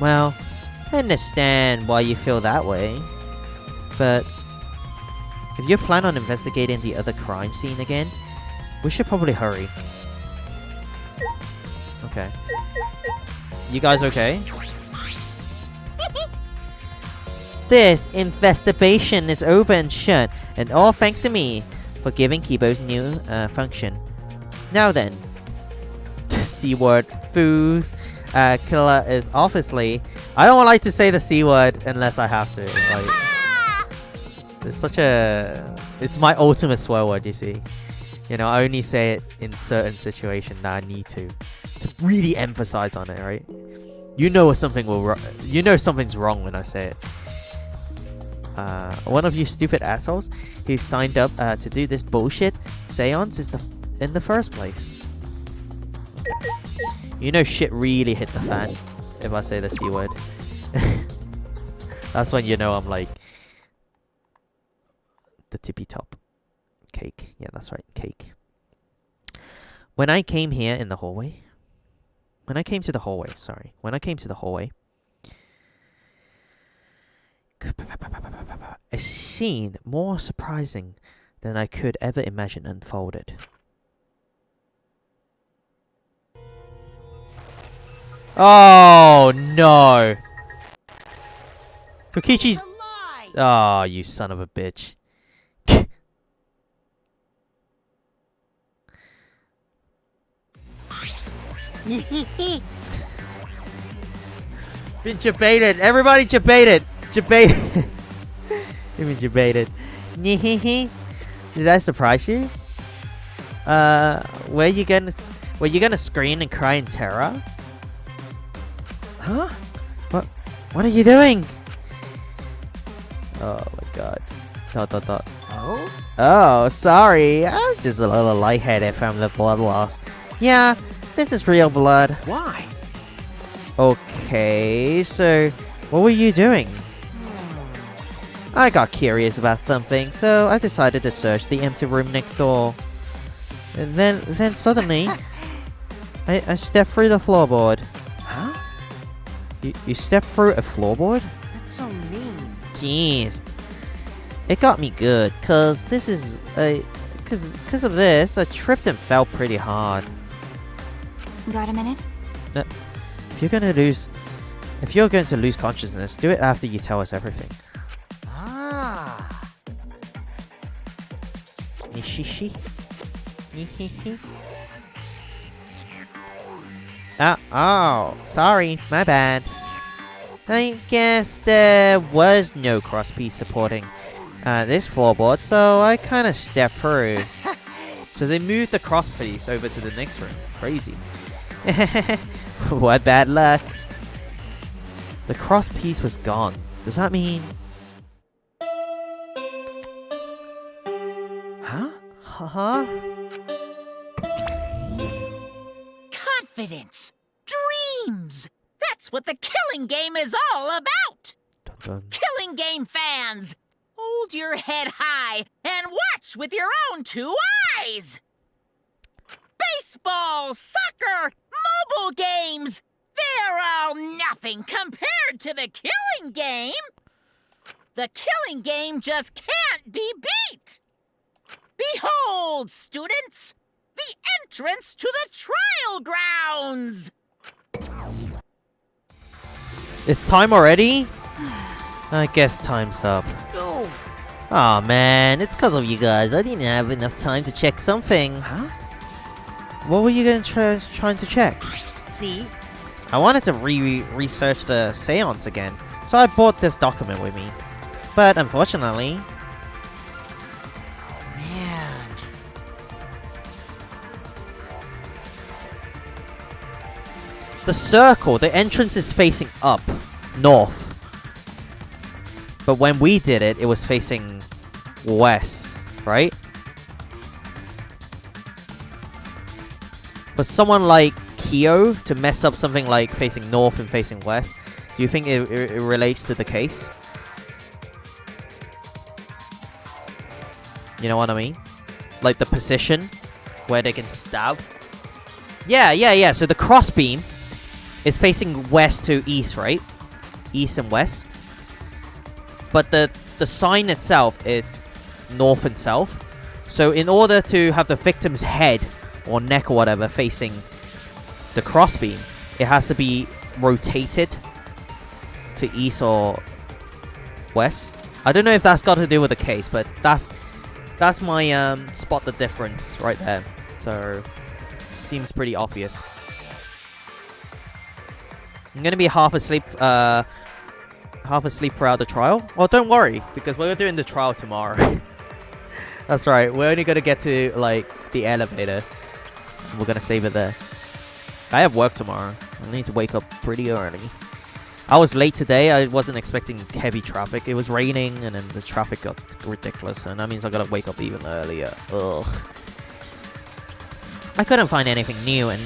Well, I understand why you feel that way. But if you plan on investigating the other crime scene again, we should probably hurry. Okay. You guys okay? This investigation is over and shut, and all thanks to me for giving Kibo's new function. Now then, the C word, foods. Killer is obviously. I don't like to say the C word unless I have to. Like, it's such a. It's my ultimate swear word, you see. You know, I only say it in certain situations that I need to really emphasize on it, right? You know something you know something's wrong when I say it. One of you stupid assholes who signed up to do this bullshit seance is in the first place. You know shit really hit the fan if I say the C word. That's when you know I'm like the tippy top. Cake. Yeah, that's right. Cake. When I came here in the hallway. When I came to the hallway. A scene more surprising than I could ever imagine unfolded. Oh no! Kokichi's. Oh, you son of a bitch. Been debated. Everybody debated. Debated. Even debated. Did I surprise you? Were you gonna scream and cry in terror? Huh? What are you doing? Oh my god. ... Oh? Oh, sorry. I'm just a little lightheaded from the blood loss. Yeah, this is real blood. Why? Okay, so what were you doing? I got curious about something, so I decided to search the empty room next door. And then suddenly, I stepped through the floorboard. Huh? You stepped through a floorboard? That's so mean. Jeez. It got me good, cause this is cause of this, I tripped and fell pretty hard. got a minute? If you're going to lose consciousness, do it after you tell us everything. Ah. Nishishi? Oh, sorry, my bad. I guess there was no crosspiece supporting this floorboard, so I kind of stepped through. So they moved the crosspiece over to the next room. Crazy. What bad luck. The crosspiece was gone. Does that mean... Huh? Huh? Confidence! Dreams! That's what the killing game is all about! Dun dun. Killing game fans! Hold your head high and watch with your own two eyes! Baseball, soccer, mobile games! They're all nothing compared to the killing game! The killing game just can't be beat! Behold, students, the entrance to the trial grounds! It's time already? I guess time's up. Aw, man, it's because of you guys. I didn't have enough time to check something. Huh? What were you gonna trying to check? See? I wanted to research the seance again, so I brought this document with me. But unfortunately... Man. The circle, the entrance is facing up, north. But when we did it, it was facing west, right? For someone like Kyo to mess up something like facing north and facing west, do you think it relates to the case? You know what I mean? Like the position where they can stab? Yeah. So the crossbeam is facing west to east, right? East and west. But the sign itself is north and south. So in order to have the victim's head or neck or whatever facing the crossbeam, it has to be rotated to east or west. I don't know if that's got to do with the case, but that's my spot the difference right there. So seems pretty obvious. I'm gonna be half asleep throughout the trial. Well, don't worry, because we're doing the trial tomorrow. That's right, we're only gonna get to like the elevator. We're gonna save it there. I have work tomorrow. I need to wake up pretty early. I was late today. I wasn't expecting heavy traffic. It was raining and then the traffic got ridiculous, and that means I gotta wake up even earlier. Ugh. I couldn't find anything new, and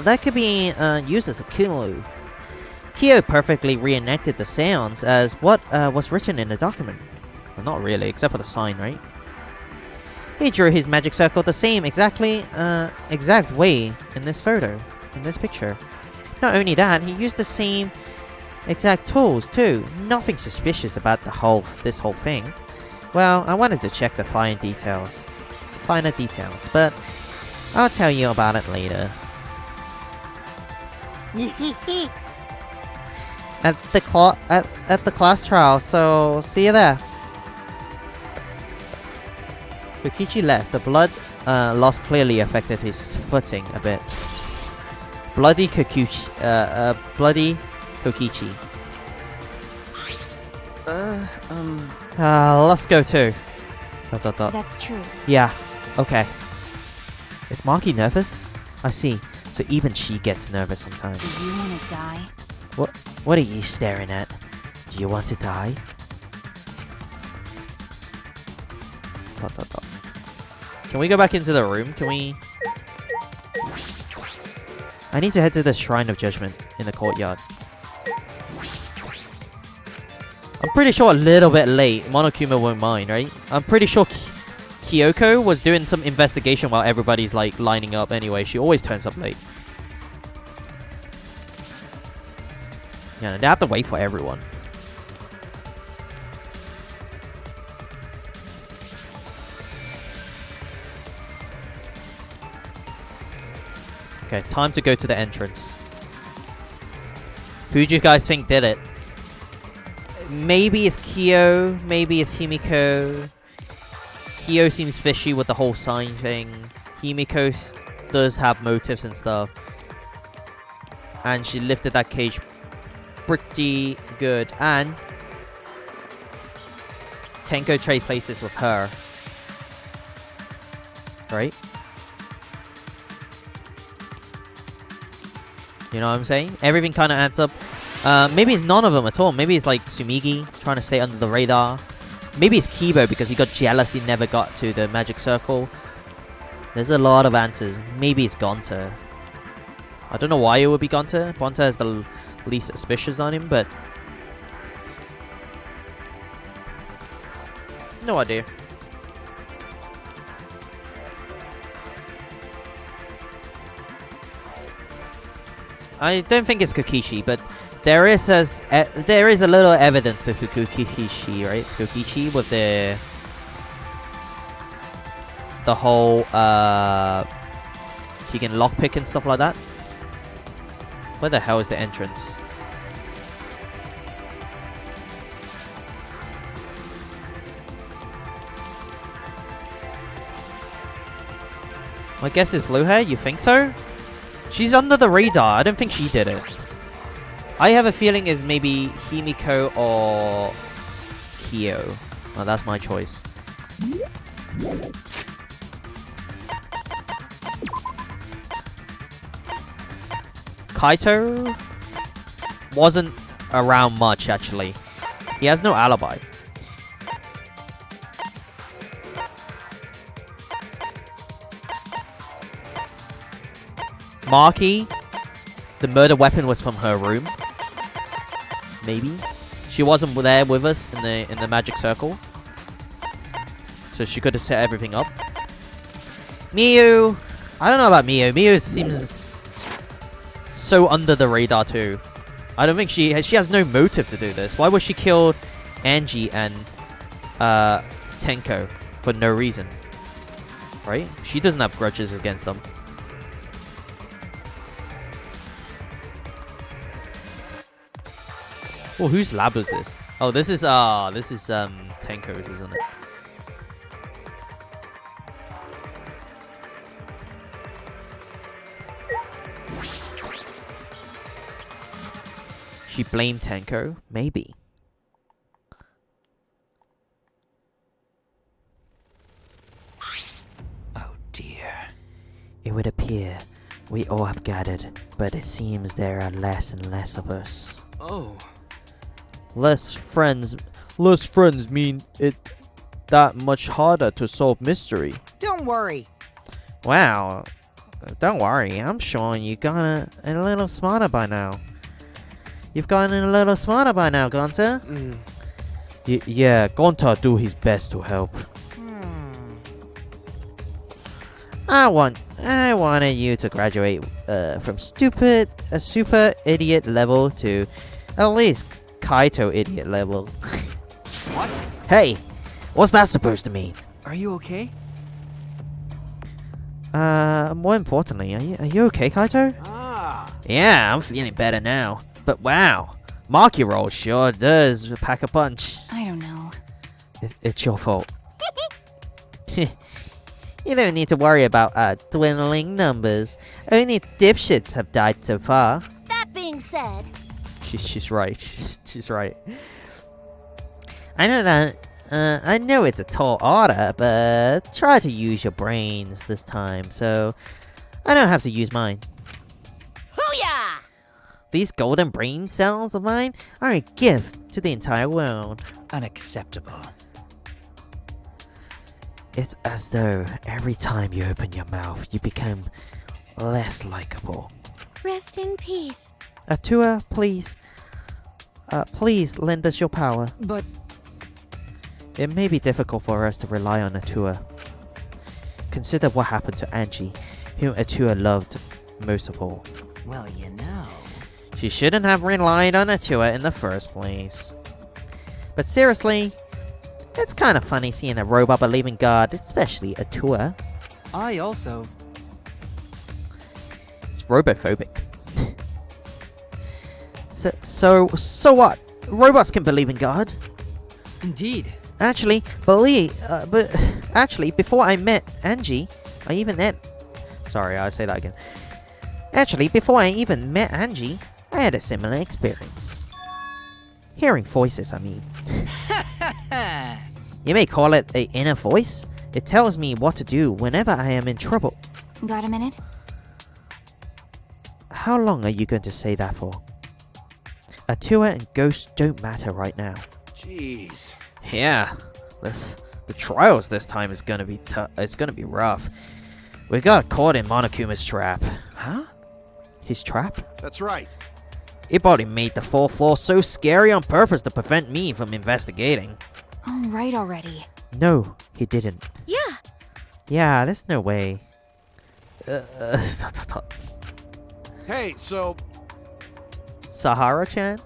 that could be used as a clue. Kyo perfectly reenacted the seance as what was written in the document. Well, not really, except for the sign, right? He drew his magic circle the same exact way in this photo, in this picture. Not only that, he used the same exact tools too. Nothing suspicious about this whole thing. Well, I wanted to check the finer details, but I'll tell you about it later. At the class trial, so see you there. Kokichi left. The blood loss clearly affected his footing a bit. Bloody Kokichi. Let's go too. ... That's true. Yeah. Okay. Is Maki nervous? I see. So even she gets nervous sometimes. Do you want to die? What are you staring at? Do you want to die? ... Can we go back into the room? Can we... I need to head to the Shrine of Judgment in the courtyard. I'm pretty sure a little bit late. Monokuma won't mind, right? I'm pretty sure Kyoko was doing some investigation while everybody's like lining up anyway. She always turns up late. Yeah, they have to wait for everyone. Okay, time to go to the entrance. Who do you guys think did it? Maybe it's Kyo, maybe it's Himiko. Kyo seems fishy with the whole sign thing. Himiko does have motives and stuff. And she lifted that cage pretty good. And Tenko trade places with her. Right? You know what I'm saying? Everything kind of adds up. Maybe it's none of them at all. Maybe it's like Tsumigi trying to stay under the radar. Maybe it's Kibo because he got jealous he never got to the magic circle. There's a lot of answers. Maybe it's Gonta. I don't know why it would be Gonta. Gonta is the least suspicious on him, but... no idea. I don't think it's Kokichi, but there is a little evidence to Fukukishi, right? Fukukishi with the whole he can lockpick and stuff like that. Where the hell is the entrance? My guess is blue hair. You think so? She's under the radar. I don't think she did it. I have a feeling it's maybe Himiko or Kyo. Oh, that's my choice. Kaito wasn't around much, actually. He has no alibi. Maki, the murder weapon was from her room. Maybe. She wasn't there with us in the magic circle. So she could have set everything up. Miyu! I don't know about Miyu. Miyu seems so under the radar too. I don't think she has no motive to do this. Why would she kill Angie and Tenko for no reason? Right? She doesn't have grudges against them. Oh, whose lab is this? Oh, this is Tenko's, isn't it? She blamed Tenko? Maybe. Oh dear. It would appear we all have gathered, but it seems there are less and less of us. Oh. Less friends mean it that much harder to solve mystery. Don't worry. Wow. Don't worry. I'm sure you got a little smarter by now. You've gotten a little smarter by now, Gonta. Yeah, Gonta do his best to help. I wanted you to graduate from a super idiot level to at least Kaito idiot level. What? Hey, what's that supposed to mean? Are you okay? More importantly, are you okay, Kaito? Yeah, I'm feeling better now. But wow, Maki Roll sure does pack a punch. I don't know. It's your fault. You don't need to worry about dwindling numbers. Only dipshits have died so far. That being said, she's right. She's right. I know that. I know it's a tall order, but try to use your brains this time, so I don't have to use mine. hoo-yah! These golden brain cells of mine are a gift to the entire world. Unacceptable. It's as though every time you open your mouth, you become less likable. Rest in peace. Atua, please. Please lend us your power. But it may be difficult for us to rely on Atua. Consider what happened to Angie, whom Atua loved most of all. Well, you know. She shouldn't have relied on Atua in the first place. But seriously, it's kind of funny seeing a robot believe in God, especially Atua. I also... It's robophobic. So what? Robots can believe in God. Indeed. Actually, before I met Angie, Sorry, I'll say that again. Actually, before I even met Angie, I had a similar experience. Hearing voices, I mean. You may call it an inner voice. It tells me what to do whenever I am in trouble. Got a minute? How long are you going to say that for? Atua and ghosts don't matter right now. Jeez. Yeah, the trials this time is gonna be it's gonna be rough. We got caught in Monokuma's trap. Huh? His trap? That's right. Ibori made the 4th floor so scary on purpose to prevent me from investigating. All right already. No, he didn't. Yeah. Yeah, there's no way. Hey, so Sahara-chan?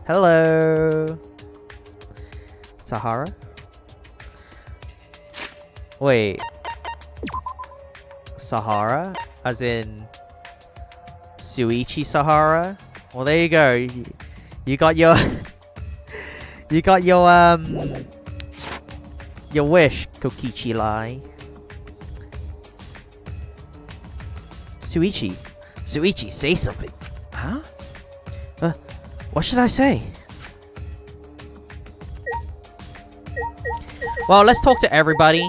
Hello? Sahara? Wait. Sahara? As in... Suichi Sahara? Well, there you go. You got your... you got your wish, Kokichi Lai. Suichi. Suichi, say something. Huh? What should I say? Well, let's talk to everybody.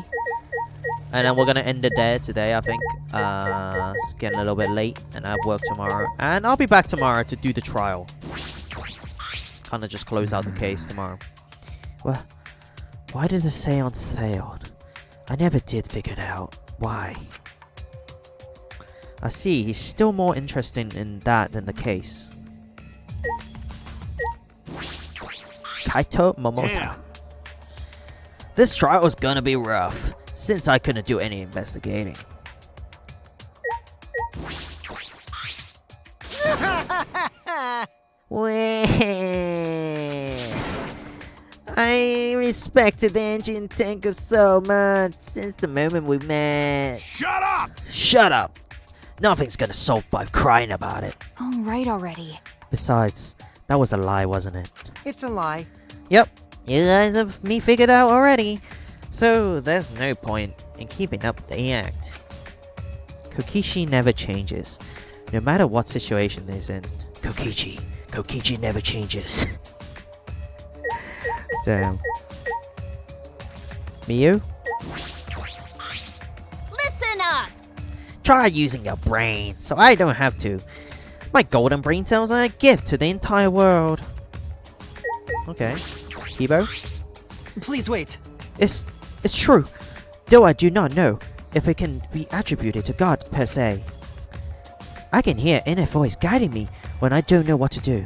And then we're gonna end it there today, I think. It's getting a little bit late, and I have work tomorrow. And I'll be back tomorrow to do the trial. Kinda just close out the case tomorrow. Well, why did the seance failed? I never did figure it out. Why? I see, he's still more interested in that than the case. Kaito Momota. Damn. This trial was gonna be rough, since I couldn't do any investigating. I respected Angie and Tenko so much since the moment we met. Shut up! Shut up! Nothing's gonna solve by crying about it. All right already. Besides, that was a lie, wasn't it? It's a lie. Yep, you guys have me figured out already. So there's no point in keeping up the act. Kokichi never changes, no matter what situation he's in. Kokichi never changes. Damn. Miyu? Listen up! Try using your brain, so I don't have to. My golden brain cells are a gift to the entire world. Okay. Kibo? Please wait. It's true, though I do not know if it can be attributed to God per se. I can hear inner voice guiding me when I don't know what to do.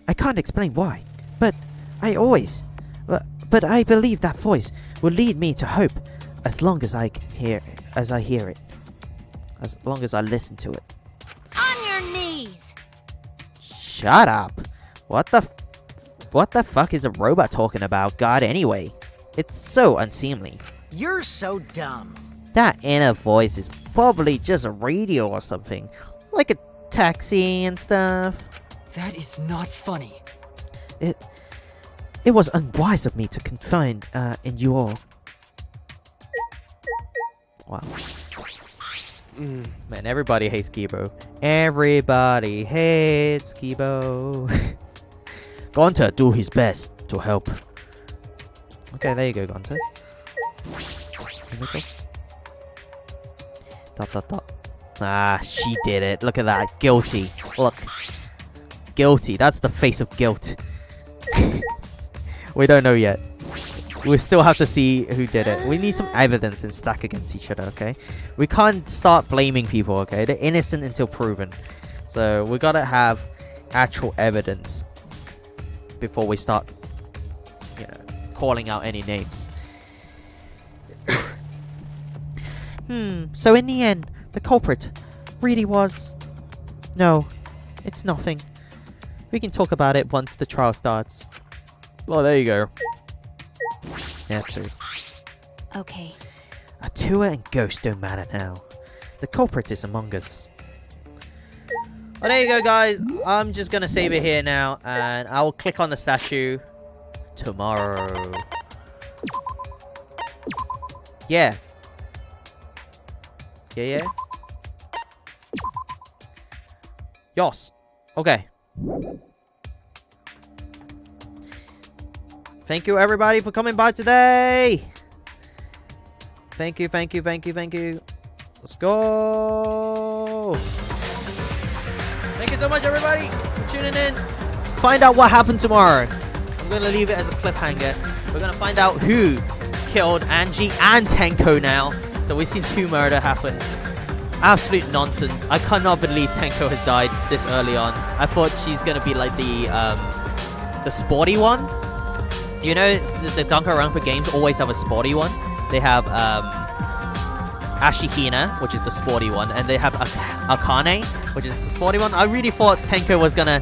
I can't explain why, but I believe that voice will lead me to hope as long as I hear it. As long as I listen to it. On your knees! Shut up! What the fuck is a robot talking about God anyway? It's so unseemly. You're so dumb. That inner voice is probably just a radio or something. Like a taxi and stuff. That is not funny. It was unwise of me to confide in you all. Wow. Man, everybody hates Kibo. Everybody hates Kibo. Gonta do his best to help. Okay, there you go, Gonta. Dot. Ah, she did it. Look at that. Guilty. Look. Guilty. That's the face of guilt. We don't know yet. We still have to see who did it. We need some evidence and stack against each other, okay? We can't start blaming people, okay? They're innocent until proven. So we gotta have actual evidence before we start, calling out any names. So in the end, the culprit really was... No, it's nothing. We can talk about it once the trial starts. Well, there you go. Yeah, true. Okay. Atua and Ghost don't matter now. The culprit is among us. Well, there you go, guys. I'm just gonna save it here now, and I will click on the statue tomorrow. Yeah. Yeah. Yos. Okay. Thank you, everybody, for coming by today. Thank you. Let's go. Thank you so much, everybody, for tuning in. Find out what happened tomorrow. I'm going to leave it as a cliffhanger. We're going to find out who killed Angie and Tenko now. So we've seen 2 murder happen. Absolute nonsense. I cannot believe Tenko has died this early on. I thought she's going to be like the sporty one. You know, the Danganronpa games always have a sporty one. They have Ashihina, which is the sporty one, and they have Akane, which is the sporty one. I really thought Tenko was gonna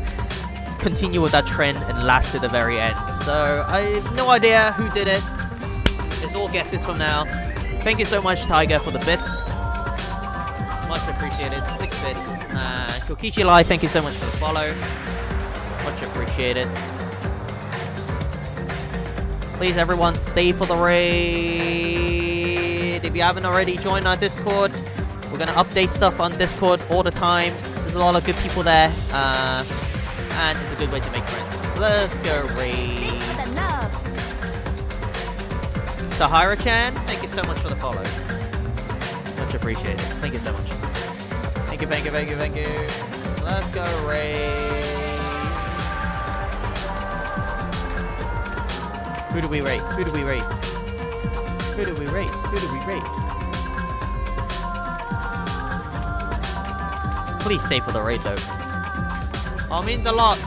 continue with that trend and last to the very end. So I have no idea who did it. It's all guesses from now. Thank you so much, Tiger, for the bits. Much appreciated. 6 bits. Kokichi Lai, thank you so much for the follow. Much appreciated. Please, everyone, stay for the raid. If you haven't already joined our Discord, we're going to update stuff on Discord all the time. There's a lot of good people there. And it's a good way to make friends. Let's go raid. Sahara-chan, thank you so much for the follow. Much appreciated. Thank you so much. Thank you, thank you, thank you, thank you. Let's go raid. Who do we rate? Who do we rate? Who do we rate? Who do we rate? Please stay for the raid though. Oh, means a lot.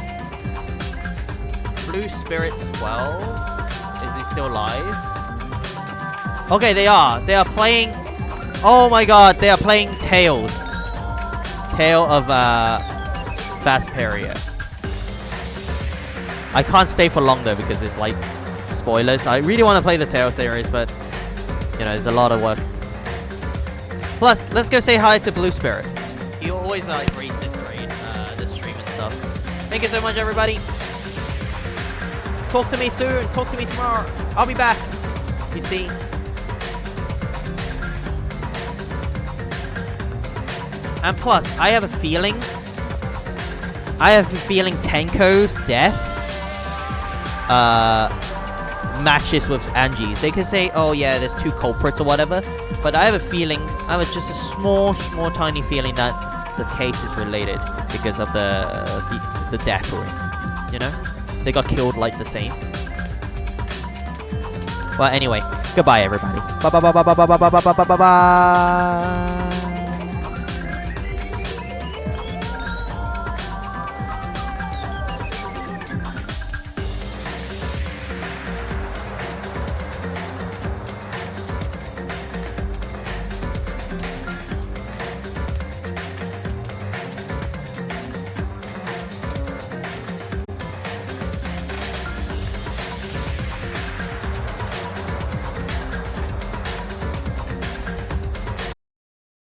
Blue Spirit 12. Is he still live? Okay, they are. They are playing. Oh my god, they are playing Tales. Tale of Vesperia. I can't stay for long though because it's like spoilers. I really want to play the Tale series, but you know, there's a lot of work. Plus, let's go say hi to Blue Spirit. He always like reads this raid, this stream and stuff. Thank you so much, everybody. Talk to me soon. Talk to me tomorrow. I'll be back. You see. And plus, I have a feeling Tenko's death matches with Angie's. They can say, oh yeah, there's 2 culprits or whatever, but I have a feeling, I have just a small tiny feeling that the case is related because of the death ring. You know? They got killed like the same. Well, anyway, goodbye everybody. Bye bye bye bye bye bye bye bye bye bye bye.